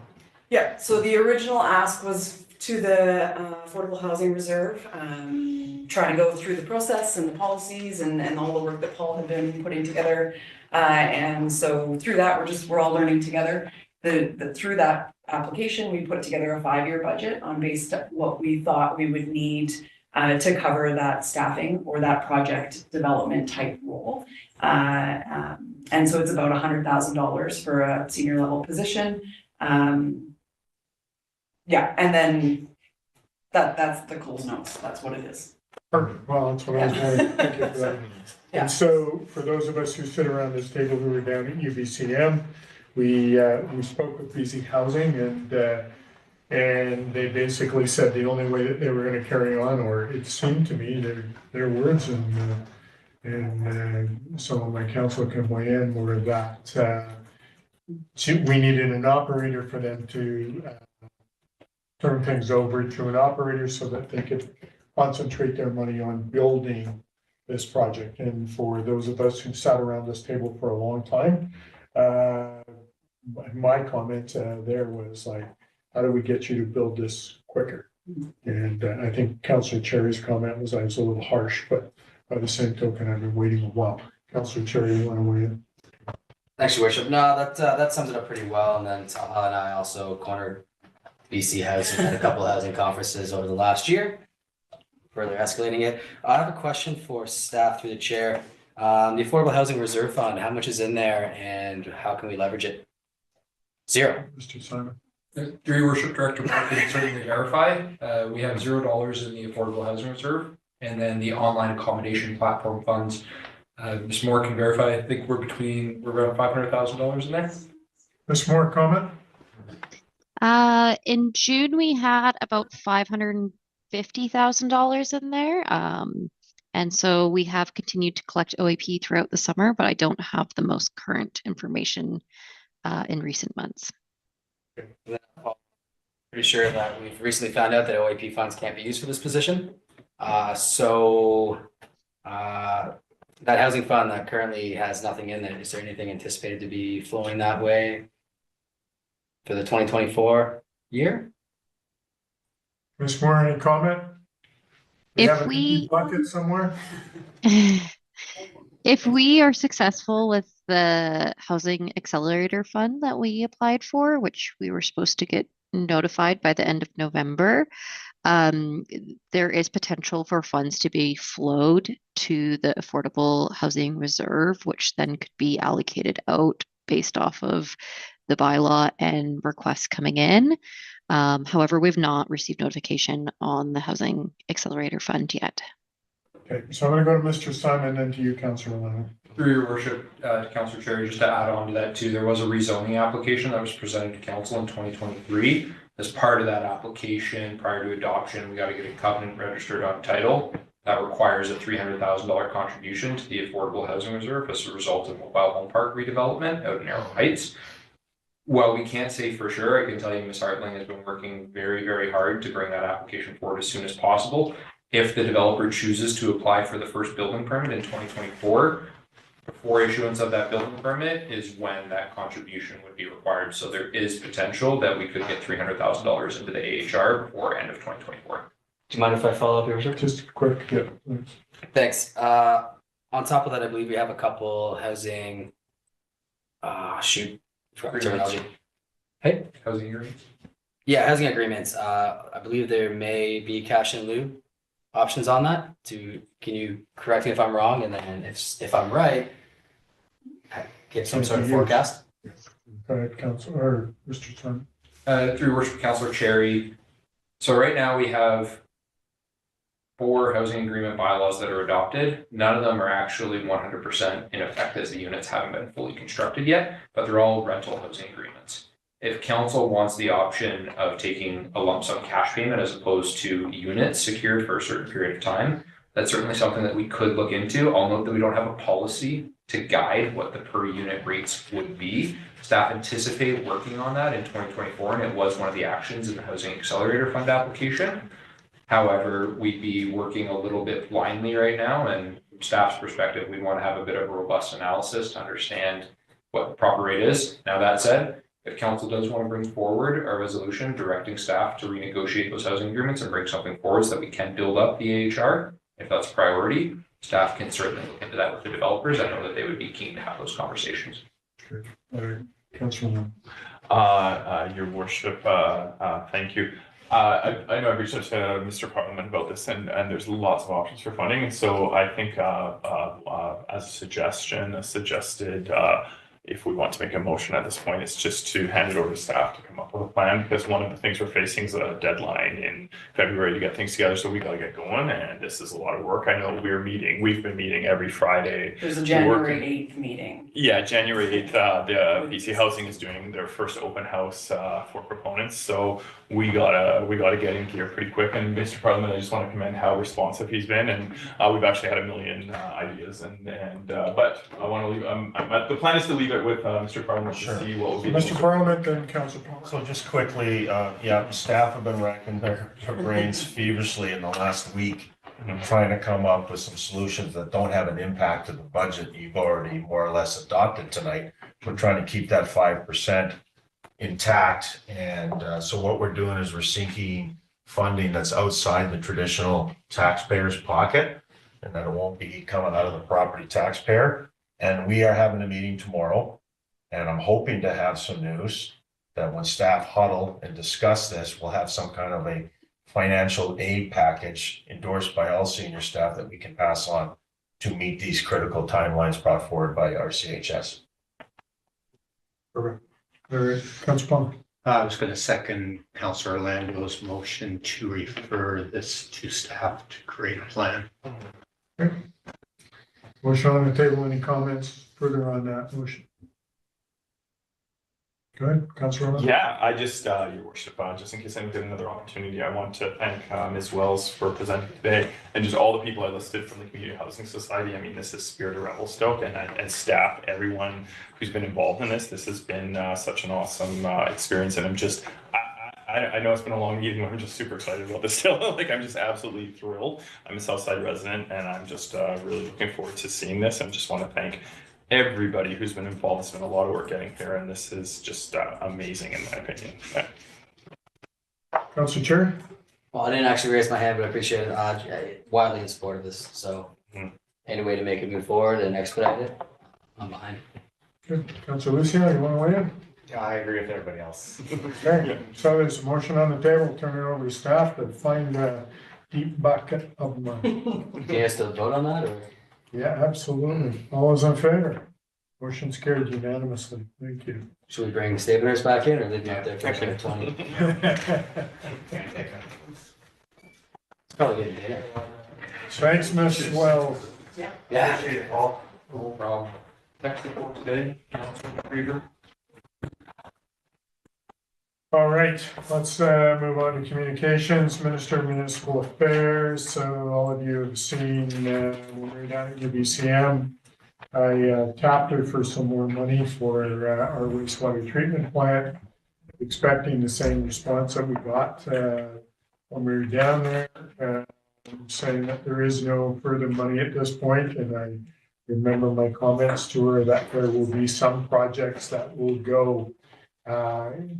Yeah, so the original ask was to the Affordable Housing Reserve, trying to go through the process and the policies and all the work that Paul had been putting together. And so through that, we're all learning together. Through that application, we put together a 5-year budget on based on what we thought we would need to cover that staffing or that project development type role. And so it's about $100,000 for a senior level position. Yeah, and then that's the Coles notes. That's what it is. Perfect. Well, that's what I was wondering. Thank you for that. Yeah. And so for those of us who sit around this table who were down at UBCM, we spoke with BC Housing and they basically said the only way that they were going to carry on, or it seemed to me, their words and some of my council can weigh in, were that we needed an operator for them to turn things over to an operator so that they could concentrate their money on building this project. And for those of us who sat around this table for a long time, my comment there was like, how do we get you to build this quicker? And I think Councillor Cherry's comment was I was a little harsh, but by the same token, I've been waiting a while. Councillor Cherry, you want to weigh in? Thanks, Your Worship. No, that sums it up pretty well. And then Taha and I also cornered BC Housing at a couple of housing conferences over the last year, further escalating it. I have a question for staff through the chair. The Affordable Housing Reserve Fund, how much is in there and how can we leverage it? Zero. Mr. Simon. Through your worship, Director Moore can certainly verify. We have $0 in the Affordable Housing Reserve, and then the online accommodation platform funds. Ms. Moore can verify. I think we're around $500,000 in there. Ms. Moore, comment? In June, we had about $550,000 in there. And so we have continued to collect OAP throughout the summer, but I don't have the most current information in recent months. Pretty sure that we've recently found out that OAP funds can't be used for this position. That housing fund that currently has nothing in there, is there anything anticipated to be flowing that way for the 2024 year? Ms. Moore, any comment? If we bucket somewhere. If we are successful with the Housing Accelerator Fund that we applied for, which we were supposed to get notified by the end of November, there is potential for funds to be flowed to the Affordable Housing Reserve, which then could be allocated out based off of the bylaw and requests coming in. However, we've not received notification on the Housing Accelerator Fund yet. Okay, so I'm going to go to Mr. Simon, then to you, Councillor Leonard. Through your worship, Councillor Cherry, just to add on to that too, there was a rezoning application that was presented to council in 2023. As part of that application, prior to adoption, we got to get a covenant registered on title. That requires a $300,000 contribution to the Affordable Housing Reserve as a result of mobile home park redevelopment out in Arrow Heights. While we can't say for sure, I can tell you Ms. Hartling has been working very, very hard to bring that application forward as soon as possible. If the developer chooses to apply for the first building permit in 2024, before issuance of that building permit is when that contribution would be required. So there is potential that we could get $300,000 into the AHR before end of 2024. Do you mind if I follow up here, sir? Just quick, yeah. Thanks. On top of that, I believe we have a couple housing, terminology. Hey, housing agreements? Yeah, housing agreements. I believe there may be cash in lieu options on that. Can you correct me if I'm wrong? And then if I'm right, give some sort of forecast. Go ahead, Councillor, or Mr. Simon. Through your worship, Councillor Cherry. So right now we have 4 housing agreement bylaws that are adopted. None of them are actually 100% in effect as the units haven't been fully constructed yet, but they're all rental housing agreements. If council wants the option of taking a lump sum cash payment as opposed to units secured for a certain period of time, that's certainly something that we could look into. I'll note that we don't have a policy to guide what the per unit rates would be. Staff anticipate working on that in 2024, and it was one of the actions in the Housing Accelerator Fund application. However, we'd be working a little bit blindly right now, and from staff's perspective, we want to have a bit of a robust analysis to understand what the proper rate is. Now, that said, if council does want to bring forward a resolution directing staff to renegotiate those housing agreements and bring something forward so that we can build up the AHR, if that's a priority, staff can certainly look into that with the developers. I know that they would be keen to have those conversations. Councillor. Your worship, thank you. I know I've reached out to Mr. Parliament about this, and there's lots of options for funding. And so I think as a suggested if we want to make a motion at this point, it's just to hand it over to staff to come up with a plan, because one of the things we're facing is a deadline in February to get things together, so we gotta get going, and this is a lot of work. I know we've been meeting every Friday. There's a to January work. 8th meeting. Yeah, January 8th, the BC Housing is doing their first open house for proponents, so we gotta get in gear pretty quick. And Mr. Parliament, I just want to commend how responsive he's been, and we've actually had a million ideas, but I want to leave. The plan is to leave it with Mr. Parliament to see what will be. Mr. Parliament, then Councillor Palmer. So just quickly, staff have been racking their brains feverishly in the last week, trying to come up with some solutions that don't have an impact to the budget you've already more or less adopted tonight. We're trying to keep that 5% intact, and so what we're doing is we're seeking funding that's outside the traditional taxpayer's pocket, and that it won't be coming out of the property taxpayer. And we are having a meeting tomorrow, and I'm hoping to have some news that when staff huddle and discuss this, we'll have some kind of a financial aid package endorsed by all senior staff that we can pass on to meet these critical timelines brought forward by our CHS. Perfect. All right, Councillor Palmer. I was going to second Councillor Orlando's motion to refer this to staff to create a plan. Okay. Motion on the table. Any comments further on that motion? Go ahead, Councillor Orlando. Yeah, I just, Your Worship, just in case I get another opportunity, I want to thank Ms. Wells for presenting today, and just all the people I listed from the Community Housing Society. I mean, this is Spirit of Revelstoke, and staff, everyone who's been involved in this. This has been such an awesome experience, and I'm just, I know it's been a long meeting, but I'm just super excited about this still. Like, I'm just absolutely thrilled. I'm a Southside resident, and I'm just really looking forward to seeing this, and just want to thank everybody who's been involved. It's been a lot of work getting here, and this is just amazing in my opinion. Councillor Chair. Well, I didn't actually raise my hand, but I appreciate it. Wildly in support of this, so any way to make it move forward and expedite it, I'm behind. Good. Councillor Lucio, you want to weigh in? Yeah, I agree with everybody else. Okay, so there's a motion on the table. Turn it over to staff to find a deep bucket of money. Can you guys still vote on that, or? Yeah, absolutely. All those in favor? Motion's carried unanimously. Thank you. Should we bring Stabeners back in, or leave them out there for another 20? It's probably getting dinner. Thanks, Mrs. Wells. Yeah. No problem. Technical today, Councilor Krieger. All right, let's move on to communications. Minister of Municipal Affairs. So all of you have seen when we were down at UBCM, I tapped her for some more money for our wastewater treatment plant, expecting the same response that we got when we were down there, saying that there is no further money at this point. And I remember my comments to her that there will be some projects that will go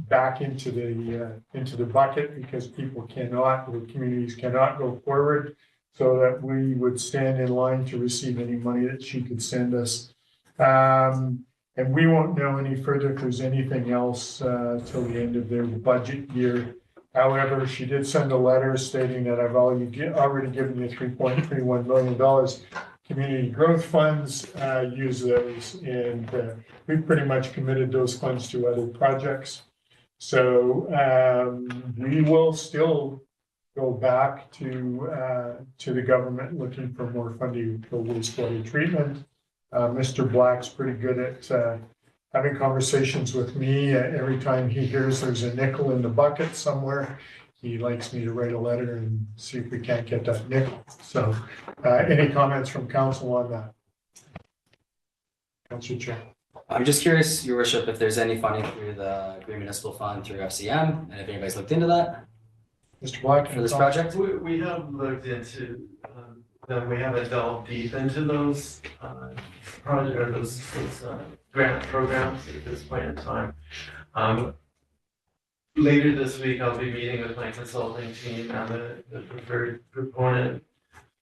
back into the bucket because people cannot, or communities cannot go forward, so that we would stand in line to receive any money that she could send us. And we won't know any further if there's anything else till the end of their budget year. However, she did send a letter stating that I've already given you $3.31 million community growth funds, use those, and we've pretty much committed those funds to other projects. So we will still go back to the government looking for more funding for wastewater treatment. Mr. Black's pretty good at having conversations with me. Every time he hears there's a nickel in the bucket somewhere, he likes me to write a letter and see if we can't get that nickel. So any comments from council on that? Councilor Chair. I'm just curious, Your Worship, if there's any funding through the Green Municipal Fund through FCM, and if anybody's looked into that. Mr. Black. For this project? We have looked into them. We haven't delved deep into those project or those grant programs at this point in time. Later this week, I'll be meeting with my consulting team and the preferred proponent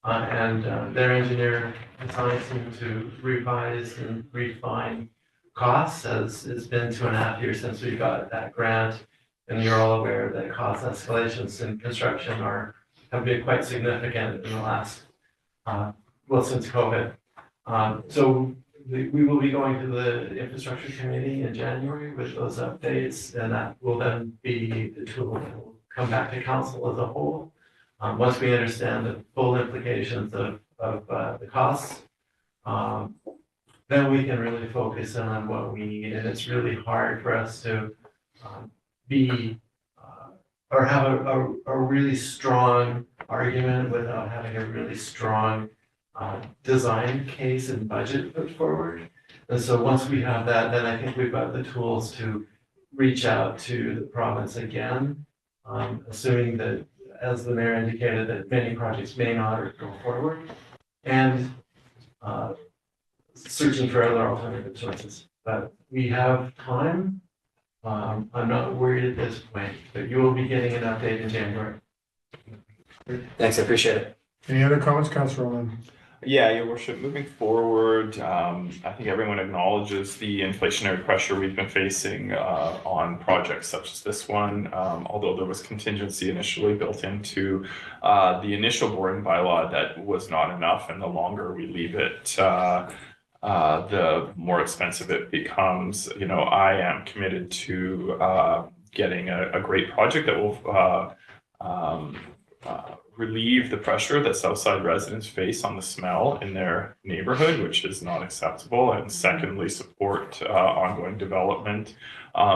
and their engineer design team to revise and refine costs, as it's been 2.5 years since we got that grant. And you're all aware that cost escalations in construction have been quite significant in the last, since COVID. So we will be going to the infrastructure committee in January with those updates, and that will then be the tool that will come back to council as a whole. Once we understand the full implications of the costs, then we can really focus in on what we need. And it's really hard for us to or have a really strong argument without having a really strong design case and budget put forward. And so once we have that, then I think we've got the tools to reach out to the province again, assuming that, as the mayor indicated, that many projects may not go forward, and searching for other alternative sources. But we have time. I'm not worried at this point, but you will be getting an update in January. Thanks, I appreciate it. Any other comments, Councillor Owen? Yeah, Your Worship, moving forward, I think everyone acknowledges the inflationary pressure we've been facing on projects such as this one, although there was contingency initially built into the initial boring bylaw that was not enough, and the longer we leave it, the more expensive it becomes. You know, I am committed to getting a great project that will relieve the pressure that Southside residents face on the smell in their neighborhood, which is not acceptable, and secondly, support ongoing development.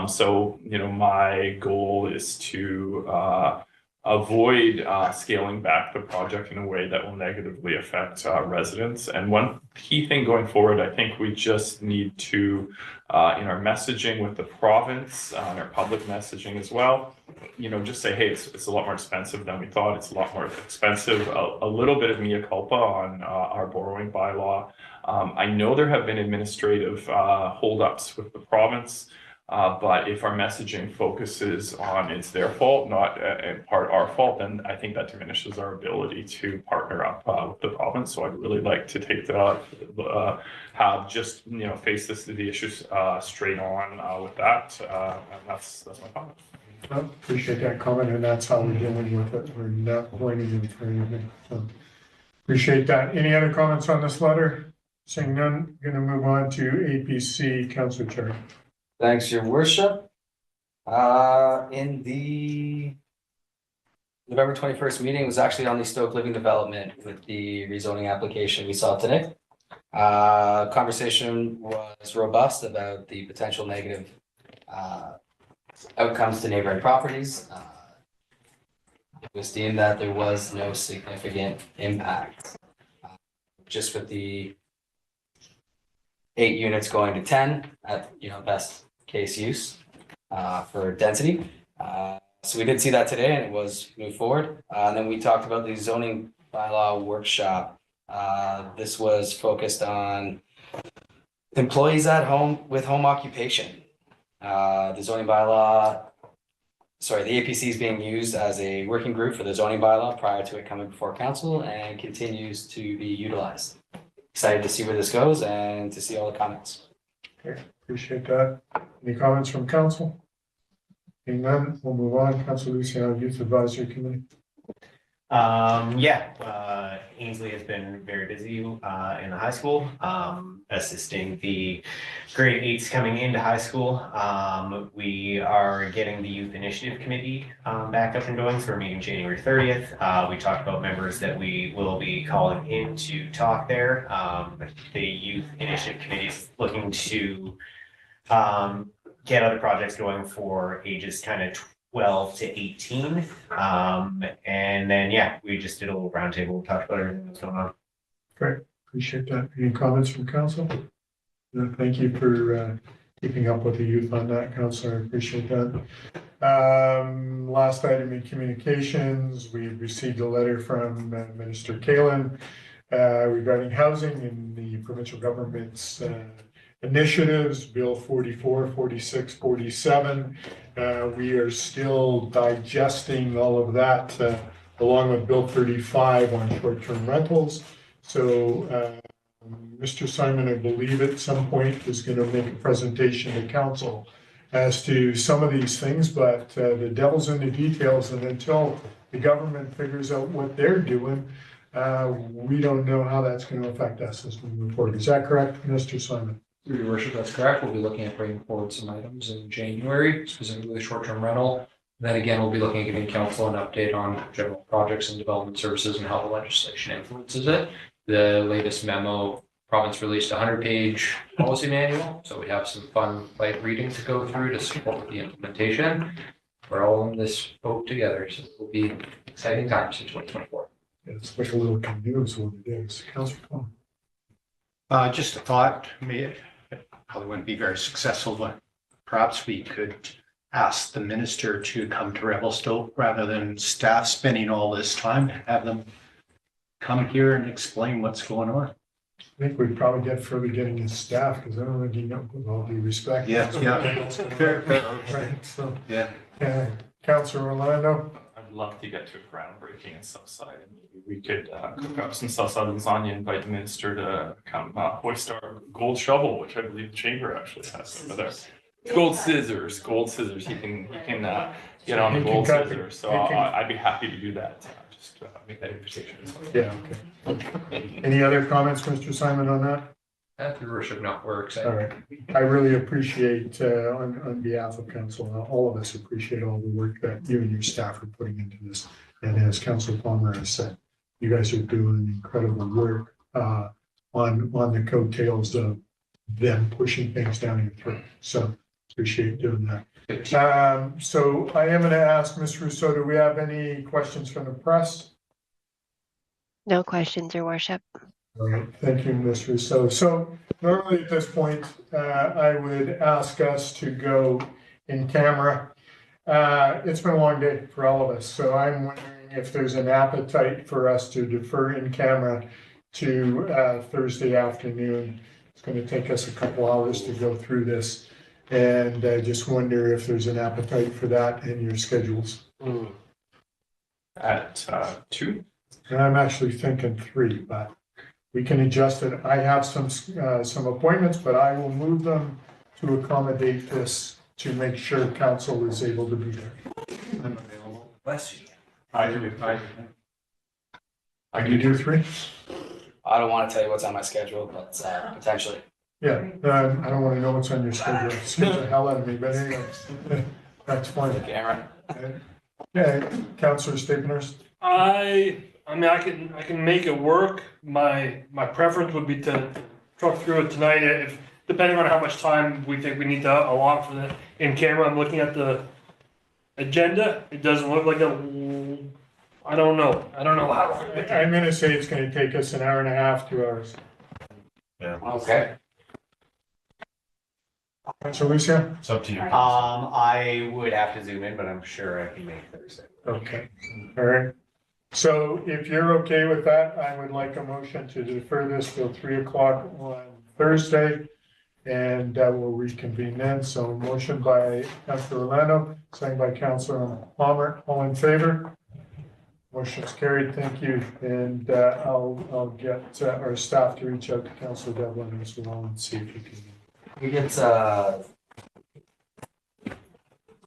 So, you know, my goal is to avoid scaling back the project in a way that will negatively affect residents. And one key thing going forward, I think we just need to, in our messaging with the province, in our public messaging as well, you know, just say, hey, it's a lot more expensive than we thought. It's a lot more expensive. A little bit of mea culpa on our borrowing bylaw. I know there have been administrative holdups with the province. But if our messaging focuses on it's their fault, not in part our fault, then I think that diminishes our ability to partner up with the province. So I'd really like to take have just, you know, face the issues straight on with that. And that's my comment. Well, appreciate that comment, and that's how we're dealing with it. We're not pointing in for anything. So appreciate that. Any other comments on this letter? Seeing none, going to move on to APC. Councillor Cherry. Thanks, Your Worship. In the November 21st meeting was actually on the Stoke Living Development with the rezoning application we saw today. Conversation was robust about the potential negative outcomes to neighboring properties. It was deemed that there was no significant impact. Just with the 8 units going to 10 at, you know, best case use for density. So we did see that today, and it was moved forward. And then we talked about the zoning bylaw workshop. This was focused on employees at home with home occupation. The zoning bylaw, sorry, the APC is being used as a working group for the zoning bylaw prior to it coming before council, and continues to be utilized. Excited to see where this goes and to see all the comments. Okay, appreciate that. Any comments from council? Seeing none, we'll move on. Councillor Luciano, Youth Advisory Committee. Ainsley has been very busy in the high school, assisting the grade 8s coming into high school. We are getting the Youth Initiative Committee back up and going, so we're meeting January 30th. We talked about members that we will be calling in to talk there. The Youth Initiative Committee is looking to get other projects going for ages kind of 12 to 18. And then, yeah, we just did a little roundtable. We talked about everything that's going on. Great, appreciate that. Any comments from council? No, thank you for keeping up with the youth on that, Councillor. I appreciate that. Last item in communications, we received a letter from Minister Kahlon regarding housing in the provincial government's initiatives, Bill 44, 46, 47. We are still digesting all of that along with Bill 35 on short-term rentals. So Mr. Simon, I believe at some point is going to make a presentation to council as to some of these things, but the devil's in the details, and until the government figures out what they're doing, We don't know how that's going to affect us as we move forward. Is that correct, Mr. Simon? Through your worship, that's correct. We'll be looking at bringing forward some items in January, specifically the short-term rental. Then again, we'll be looking at giving council an update on general projects and development services and how the legislation influences it. The latest memo, province released a 100-page policy manual, so we have some fun light reading to go through to support the implementation. We're all in this boat together, so it will be exciting times in 2024. It's like a little canoe is what it is. Councillor Plum. Just a thought, it probably wouldn't be very successful, but perhaps we could ask the minister to come to Revelstoke rather than staff spending all this time, have them come here and explain what's going on. I think we'd probably get further getting his staff, because I don't think he knows, with all due respect. Yeah. Fair. Right, so, Yeah. Councillor Orlando? I'd love to get to a groundbreaking in Southside, and maybe we could cook up some Southside lasagna, invite the minister to come hoist our gold shovel, which I believe the chamber actually has over there. Gold scissors. He can get on the gold scissors, so I'd be happy to do that. Just make that invitation. Yeah, okay. Any other comments, Mr. Simon, on that? Your worship, no, we're excited. All right. I really appreciate, on behalf of council, all of us appreciate all the work that you and your staff are putting into this. And as Councillor Palmer has said, you guys are doing incredible work on the coattails of them pushing things down your throat. So appreciate doing that. So I am going to ask Ms. Rousseau, do we have any questions from the press? No questions, Your Worship. All right, thank you, Ms. Rousseau. So normally at this point, I would ask us to go in camera. It's been a long day for all of us, so I'm wondering if there's an appetite for us to defer in camera to Thursday afternoon. It's going to take us a couple hours to go through this, and I just wonder if there's an appetite for that in your schedules. At 2? And I'm actually thinking 3, but we can adjust it. I have some appointments, but I will move them to accommodate this to make sure council is able to be there. I'm available. Bless you. I do. I can do 3? I don't want to tell you what's on my schedule, but potentially. Yeah, I don't want to know what's on your schedule. It scares the hell out of me, but anyway, that's fine. Camera. Yeah, Councillor Staples. I mean, I can make it work. My preference would be to truck through it tonight, if depending on how much time we think we need to allot for the in camera. I'm looking at the agenda. It doesn't look like I don't know how. I'm going to say it's going to take us an hour and a half, 2 hours. Yeah. Okay. So Lucia? It's up to you. I would have to zoom in, but I'm sure I can make Thursday. Okay, all right. So if you're okay with that, I would like a motion to defer this till 3 o'clock on Thursday, and we'll reconvene then. So motion by Councillor Orlando, second by Councillor Palmer. All in favor? Motion's carried. Thank you. And I'll get our staff to reach out to Councillor Devlin as well and see if we can. We get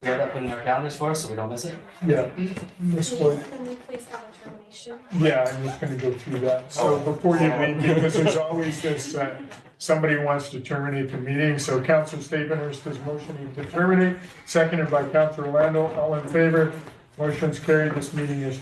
we have that put in our calendars for us so we don't miss it. Yeah. This one. Can we please have a termination? Yeah, I'm just gonna go through that. So before you leave, because there's always this, somebody wants to terminate the meeting. So Councillor Stapenhurst is motioning to terminate, seconded by Councillor Orlando. All in favor? Motion's carried. This meeting is